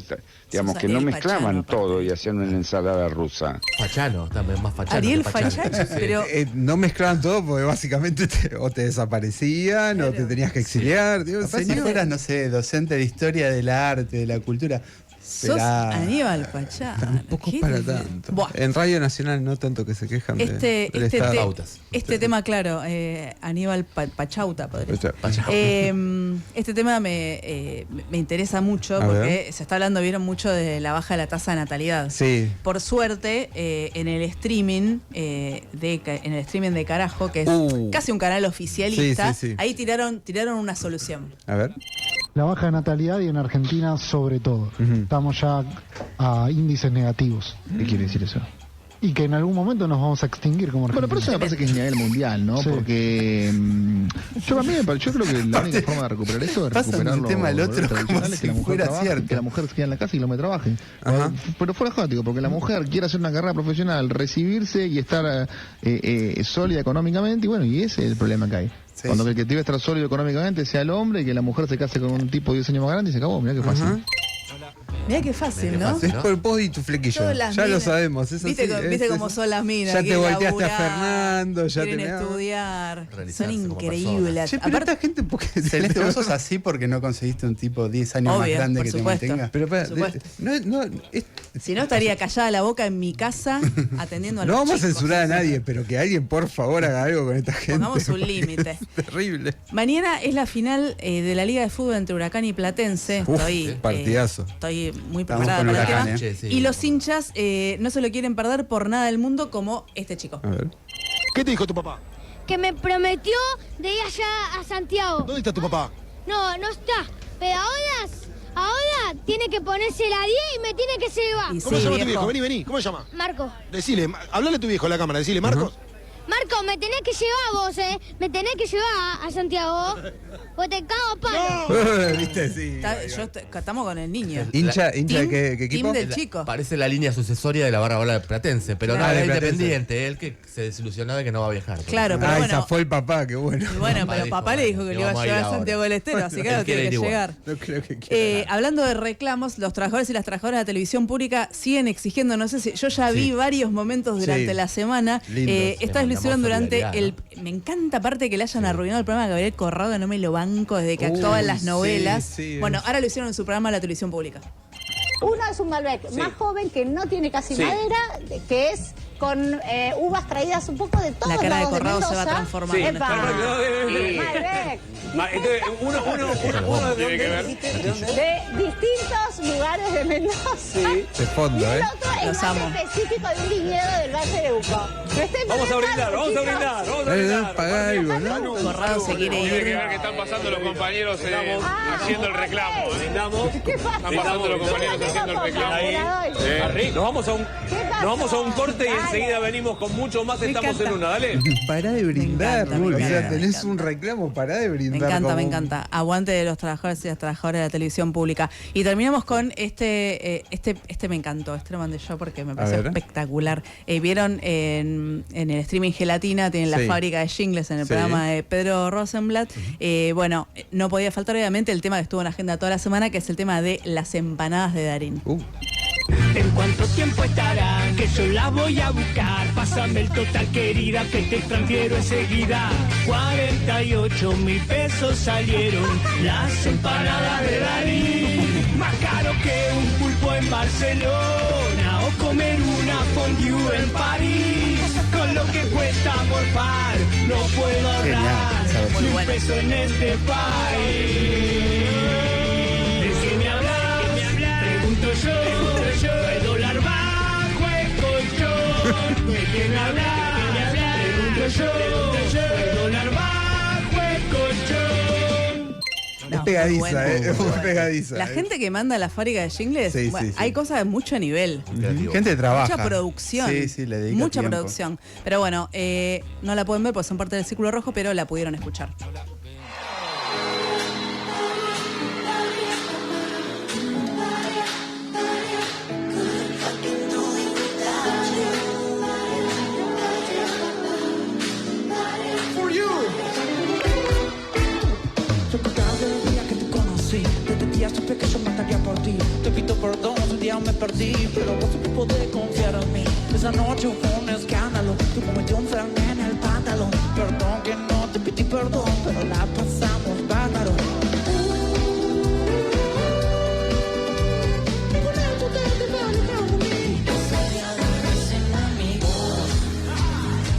digamos, que no Ariel mezclaban Pachano, todo y hacían una ensalada rusa. Fachano, también más Fachano. Ariel que Pachano. Fachano, Sí. pero No mezclaban todo porque básicamente o te desaparecían o te tenías que exiliar. Digo, Capaz si señor. fueras, no sé, docente de historia del arte, de la cultura. sos Esperá. Aníbal Pachano. Tampoco para tanto. Buah. En Radio Nacional no tanto que se quejan del Estado. Este tema, claro, Aníbal Pachauta podría ser. Pachauta. Este tema me interesa mucho A porque ver. se está hablando, vieron mucho de la baja de la tasa de natalidad. Sí. Por suerte, en el streaming de Carajo, que es casi un canal oficialista, Sí, sí, sí. ahí tiraron una solución. A ver. La baja de natalidad y en Argentina sobre todo. Estamos ya a índices negativos. ¿Qué quiere decir eso? Y que en algún momento nos vamos a extinguir como Argentina. Bueno, pero eso me parece que es a nivel mundial, ¿no? Sí. Porque yo creo que la única forma de recuperar eso es pasan de un recuperarlo tema al otro tradicional, como es que la si mujer fuera trabaje, cierto. que la mujer se quede en la casa y el hombre trabaje. Pero fuera jótico, porque la mujer quiere hacer una carrera profesional, recibirse y estar sólida económicamente, y bueno, y ese es el problema que hay. Cuando el que debe estar sólido económicamente sea el hombre y que la mujer se case con un tipo 10 años más grande y se acabó, mirá qué fácil. Mirá qué fácil, ¿no? Es por vos y tu flequillo. Todas las Ya lo minas. sabemos. Es ¿Viste, así, viste es- cómo son las minas? Ya te quieren volteaste a laburar, Fernando, ya quieren te estudiar. Son Realizarse como increíbles. Che, pero esta gente, Celeste, vos sos así porque no conseguiste un tipo 10 años más Obvio, grande por que supuesto. te mantenga. Pero Por supuesto. Si no, estaría callada la boca en mi casa atendiendo a los No vamos a chicos. censurar a nadie, pero que alguien por favor haga algo con esta gente. Pongamos un porque límite. Es terrible. Mañana es la final de la Liga de Fútbol entre Huracán y Platense. Uf, Estoy, partidazo. Estoy muy Estamos preparada con para el Huracán, tema. Che, sí. Y los hinchas no se lo quieren perder por nada del mundo como este chico. A ver. ¿Qué te dijo tu papá? Que me prometió de ir allá a Santiago. ¿Dónde está tu papá? No, no está. Pero ahora tiene que ponerse la 10 y me tiene que llevar. ¿Cómo se llama tu viejo? Vení, ¿cómo se llama? Marco. Decile, hablale a tu viejo en la cámara, decile, Marcos. Marco, me tenés que llevar vos, me tenés que llevar a Santiago, pues te cago a palo. ¿Viste? Sí. Estamos con el niño. ¿Hincha de qué equipo? Team del chico. Parece la línea sucesoria de la barra brava platense, pero Claro. no, era de Platense. Independiente, él que se desilusionó de que no va a viajar. Claro, pero bueno. Esa fue el papá, qué bueno. Y bueno, Papá pero dijo, papá le dijo que "Te le iba a vamos a llevar ir a ahora". Santiago del Estero, así que Él ahora quiere tiene que ir igual. llegar. No creo que quiera. Hablando de reclamos, los trabajadores y las trabajadoras de la televisión pública siguen exigiendo, no sé si, yo ya vi varios momentos durante Sí. la semana. Lindos. Esta vez lo hicieron Mandamos durante solidaridad, me encanta aparte que le hayan arruinado el programa de Gabriel Corrado, que no me lo banco desde que actuaba en las sí, novelas. sí. Bueno, ahora lo hicieron en su programa de la televisión pública. Uno es un Malbec más joven que no tiene casi madera, que es con uvas traídas un poco de todos La cara de lados Corrado se va Mendoza. transformando. Sí, en este momento. Malbec. Entonces, uno Tiene que ver. De distintos lugares de Mendoza. De fondo, Y el otro es Los más amo. específico de un viñedo del Valle de Uco. Vamos a brindar. Paga algo, ¿no? Corrado se quiere Tiene que ir. ver que están pasando los compañeros haciendo el reclamo. Brindamos. Están pasando los compañeros haciendo el reclamo. Ahí. Nos vamos a un corte y enseguida venimos con mucho más. Estamos encanta. en una, dale. Pará de brindar. Me encanta, o sea, me tenés encanta. un reclamo, pará de brindar. Me encanta, como me un- encanta. Aguante de los trabajadores y las trabajadoras de la televisión pública. Y terminamos con este me encantó, este lo mandé yo porque me pareció ver. espectacular. Vieron en el streaming Gelatina, tienen la Sí. fábrica de jingles en el Sí. programa de Pedro Rosenblatt. Bueno, no podía faltar obviamente el tema que estuvo en agenda toda la semana, que es el tema de las empanadas de Darín. ¿En cuánto tiempo estará? Que yo la voy a buscar. Pásame el total, querida, que te transfiero enseguida. 48.000 pesos salieron las empanadas de Darín. Más caro que un pulpo en Barcelona o comer una fondue en París. Con lo que cuesta morfar, no puedo ahorrar Genial, ni un peso en este país. ¿De qué me hablas? Pregunto yo. El dólar bajo el colchón. ¿De qué me hablas? Pregunto yo. El dólar bajo el colchón. Es pegadiza, es muy pegadiza. La gente que manda a la fábrica de jingles, Sí, bueno, sí, sí. hay cosas de mucho nivel. Gente trabaja. Mucha producción. Sí, sí, le dedica Mucha tiempo. producción. Pero bueno, no la pueden ver porque son parte del Círculo Rojo, pero la pudieron escuchar. Desde el día que te conocí, desde el día supe que yo mataría por ti. Te pido perdón, un día me perdí, pero vos supiste poder confiar en mí. Esa noche fue un escándalo, tú cometí un fernet en el pantalón. Perdón que no te pedí perdón, pero la pasamos bárbaro.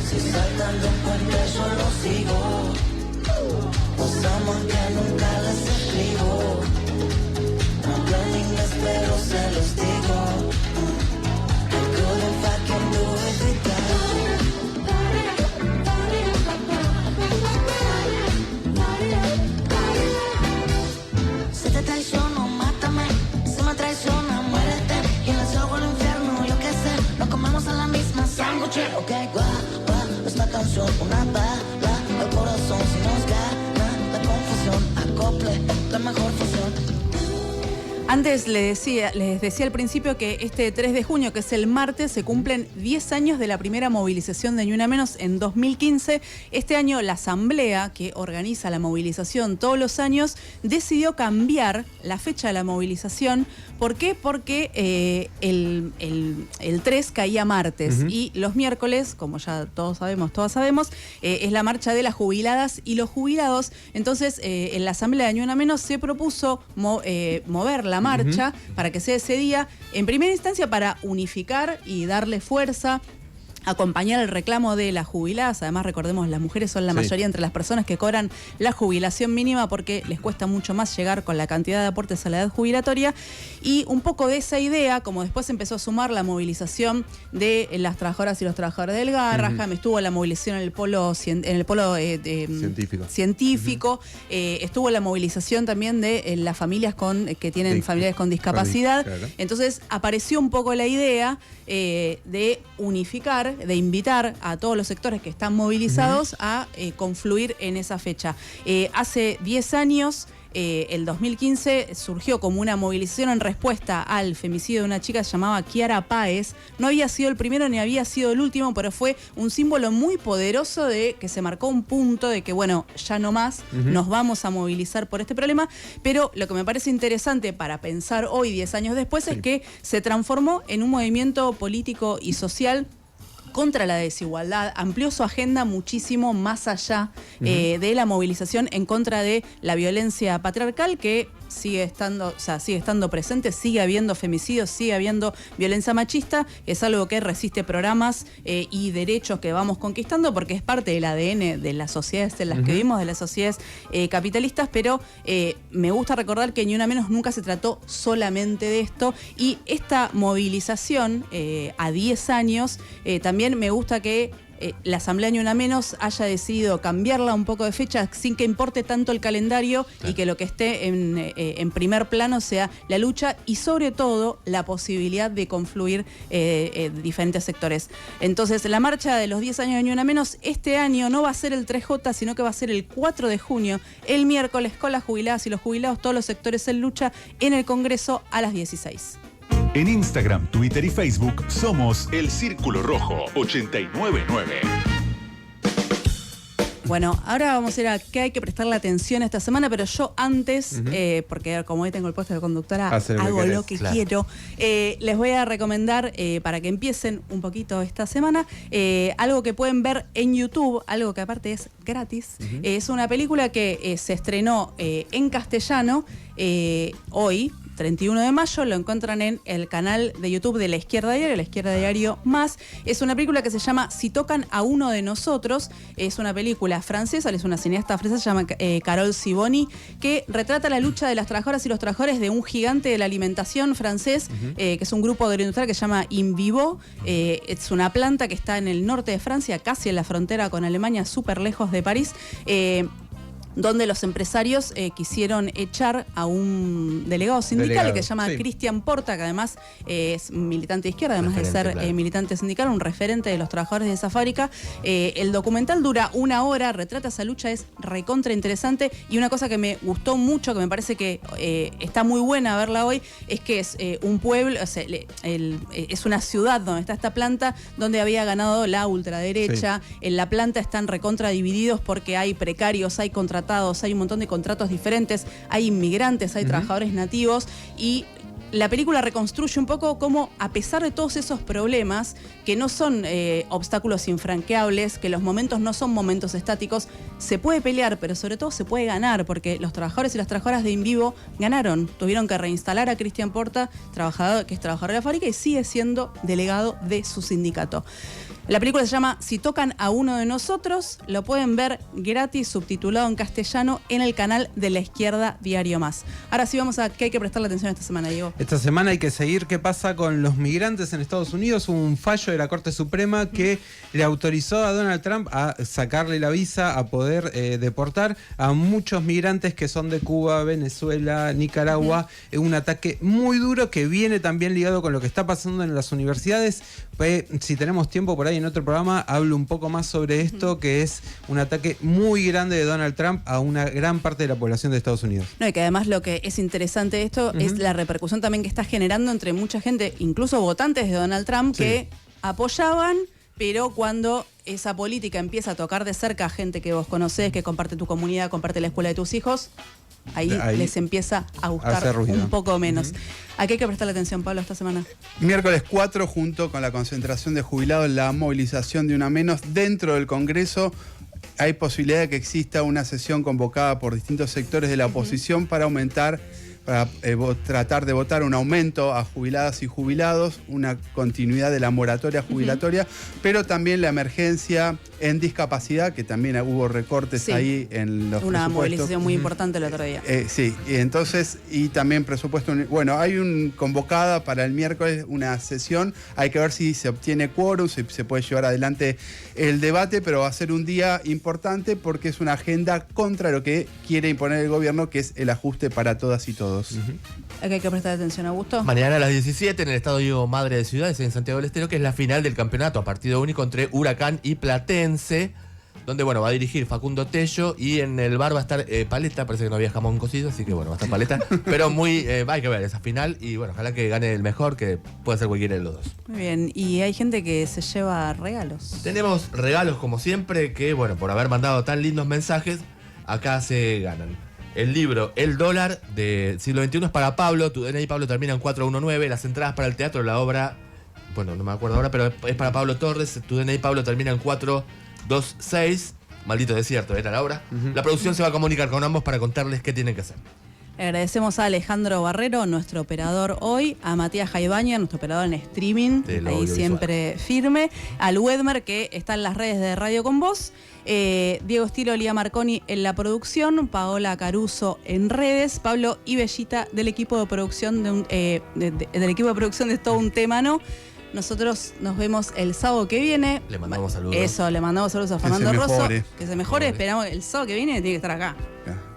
Si saltan los puentes yo los sigo. Cosas que nunca les escribo. No hablan inglés pero se los digo. I couldn't fucking do it without. Si te traiciono, mátame. Si me traiciona, muérete. Y en el cielo el infierno, yo qué sé. Nos comemos a la misma sándwich. Ok, guau, esta canción, una bala al corazón. Si nos gana la confusión, acople la mejor fusión. Antes les decía al principio que este 3 de junio, que es el martes, se cumplen 10 años de la primera movilización de Ni Una Menos en 2015. Este año la Asamblea, que organiza la movilización todos los años, decidió cambiar la fecha de la movilización. ¿Por qué? Porque el 3 caía martes y los miércoles, como ya todas sabemos, es la marcha de las jubiladas y los jubilados. Entonces, en la Asamblea de Ni Una Menos se propuso mover la marcha para que sea ese día, en primera instancia para unificar y darle fuerza, acompañar el reclamo de las jubiladas. Además, recordemos, las mujeres son la mayoría entre las personas que cobran la jubilación mínima porque les cuesta mucho más llegar con la cantidad de aportes a la edad jubilatoria. Y un poco de esa idea, como después empezó a sumar la movilización de las trabajadoras y los trabajadores del Garrahan, estuvo la movilización en el polo científico, estuvo la movilización también de las familias que tienen familiares con discapacidad. Claro. Entonces apareció un poco la idea de unificar de invitar a todos los sectores que están movilizados a confluir en esa fecha. Hace 10 años... el 2015 surgió como una movilización en respuesta al femicidio de una chica que se llamaba Kiara Páez. No había sido el primero ni había sido el último, pero fue un símbolo muy poderoso de que se marcó un punto de que, bueno, ya no más, nos vamos a movilizar por este problema. Pero lo que me parece interesante para pensar hoy, 10 años después, es que se transformó en un movimiento político y social contra la desigualdad, amplió su agenda muchísimo más allá de la movilización en contra de la violencia patriarcal, que sigue estando presente, sigue habiendo femicidios, sigue habiendo violencia machista, es algo que resiste programas y derechos que vamos conquistando, porque es parte del ADN de las sociedades en las que vivimos, de las sociedades capitalistas, pero me gusta recordar que Ni Una Menos nunca se trató solamente de esto, y esta movilización a 10 años, también me gusta que la Asamblea Ni Una Menos haya decidido cambiarla un poco de fecha sin que importe tanto el calendario, y que lo que esté en primer plano sea la lucha y sobre todo la posibilidad de confluir diferentes sectores. Entonces, la marcha de los 10 años de Ni Una Menos este año no va a ser el 3J, sino que va a ser el 4 de junio, el miércoles, con las jubiladas y los jubilados, todos los sectores en lucha, en el Congreso a las 16. En Instagram, Twitter y Facebook somos El Círculo Rojo 899. Bueno, ahora vamos a ir a qué hay que prestarle atención esta semana, pero yo antes, porque como hoy tengo el puesto de conductora, hago lo que quiero, les voy a recomendar, para que empiecen un poquito esta semana, algo que pueden ver en YouTube, algo que aparte es gratis. Es una película que se estrenó en castellano hoy, 31 de mayo, lo encuentran en el canal de YouTube de La Izquierda Diario, La Izquierda Diario Más. Es una película que se llama Si tocan a uno de nosotros. Es una película francesa, es una cineasta francesa, se llama Carole Sibony, que retrata la lucha de las trabajadoras y los trabajadores de un gigante de la alimentación francés, que es un grupo agroindustrial que se llama InVivo. Es una planta que está en el norte de Francia, casi en la frontera con Alemania, súper lejos de París, donde los empresarios quisieron echar a un delegado sindical que se llama Cristian Porta, que además es militante de izquierda, además de ser militante sindical, un referente de los trabajadores de esa fábrica. El documental dura 1 hora, retrata esa lucha, es recontra interesante, y una cosa que me gustó mucho, que me parece que está muy buena verla hoy, es que es un pueblo, o sea, es una ciudad donde está esta planta, donde había ganado la ultraderecha. En la planta están recontra divididos porque hay precarios, hay contratados, hay un montón de contratos diferentes, hay inmigrantes, hay trabajadores nativos, y la película reconstruye un poco cómo, a pesar de todos esos problemas, que no son obstáculos infranqueables, que los momentos no son momentos estáticos, se puede pelear, pero sobre todo se puede ganar, porque los trabajadores y las trabajadoras de InVivo ganaron. Tuvieron que reinstalar a Cristian Porta, que es trabajador de la fábrica y sigue siendo delegado de su sindicato. La película se llama Si tocan a uno de nosotros, lo pueden ver gratis, subtitulado en castellano, en el canal de La Izquierda Diario Más. Ahora sí vamos a qué hay que prestarle atención esta semana, Diego. Esta semana hay que seguir qué pasa con los migrantes en Estados Unidos. Hubo un fallo de la Corte Suprema que le autorizó a Donald Trump a sacarle la visa, a poder deportar a muchos migrantes que son de Cuba, Venezuela, Nicaragua. Un ataque muy duro que viene también ligado con lo que está pasando en las universidades. Si tenemos tiempo por ahí en otro programa, hablo un poco más sobre esto, que es un ataque muy grande de Donald Trump a una gran parte de la población de Estados Unidos. No, y que además lo que es interesante de esto es la repercusión también que está generando entre mucha gente, incluso votantes de Donald Trump, que apoyaban, pero cuando esa política empieza a tocar de cerca a gente que vos conocés, que comparte tu comunidad, comparte la escuela de tus hijos, ahí les empieza a gustar un poco menos. ¿A qué hay que prestarle atención, Pablo, esta semana? Miércoles 4, junto con la concentración de jubilados, la movilización de Una Menos dentro del Congreso. Hay posibilidad de que exista una sesión convocada por distintos sectores de la oposición para tratar de votar un aumento a jubiladas y jubilados, una continuidad de la moratoria jubilatoria, pero también la emergencia en discapacidad, que también hubo recortes ahí en los una presupuestos. Movilización muy importante el otro día. Sí, y entonces, y también presupuesto, bueno, hay convocada para el miércoles una sesión, hay que ver si se obtiene quórum, si se puede llevar adelante el debate, pero va a ser un día importante porque es una agenda contra lo que quiere imponer el gobierno, que es el ajuste para todas y todos. todos. Acá hay que prestar atención, Augusto. Mañana a las 17 en el Estadio Madre de Ciudades en Santiago del Estero, que es la final del campeonato a partido único entre Huracán y Platense, donde bueno, va a dirigir Facundo Tello y en el bar va a estar Paleta. Parece que no había jamón cocido, así que bueno, va a estar Paleta. Pero muy, hay que ver esa final y bueno, ojalá que gane el mejor, que puede ser cualquiera de los dos. Muy bien, y hay gente que se lleva regalos. Tenemos regalos como siempre, que bueno, por haber mandado tan lindos mensajes, acá se ganan. El libro El Dólar de siglo XXI es para Pablo. Tu DNI, Pablo, termina en 419. Las entradas para el teatro, la obra, bueno, no me acuerdo ahora, pero es para Pablo Torres. Tu DNI, Pablo, termina en 426. Maldito desierto, era la obra. La producción se va a comunicar con ambos para contarles qué tienen que hacer. Agradecemos a Alejandro Barrero, nuestro operador hoy, a Matías Jaibaña, nuestro operador en streaming, ahí siempre firme, al Wedmer, que está en las redes de Radio Con Vos, Diego Estilo, Lía Marconi en la producción, Paola Caruso en redes, Pablo y Bellita del equipo de producción del equipo de producción de Todo un Tema, ¿no? Nosotros nos vemos el sábado que viene. Le mandamos saludos. Eso, le mandamos saludos a Fernando Rosso. Que se mejore. Esperamos el sábado que viene tiene que estar acá.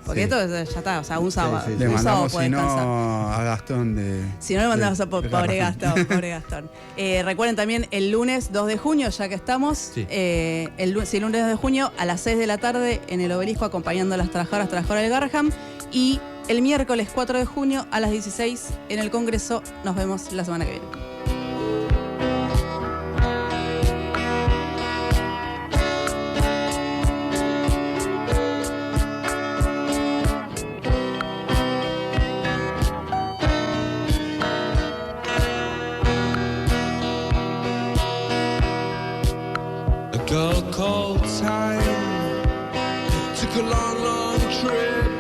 Porque esto ya está, o sea, un sábado. Le mandamos, puede si no, descansar. a Gastón de... Si no, le mandamos a pobre Gastón. Pobre Gastón. Recuerden también el lunes 2 de junio, ya que estamos, el lunes 2 de junio a las 6 de la tarde en el Obelisco acompañando a las trabajadoras del Garham. Y el miércoles 4 de junio a las 16 en el Congreso. Nos vemos la semana que viene. Girl called time took a long, long trip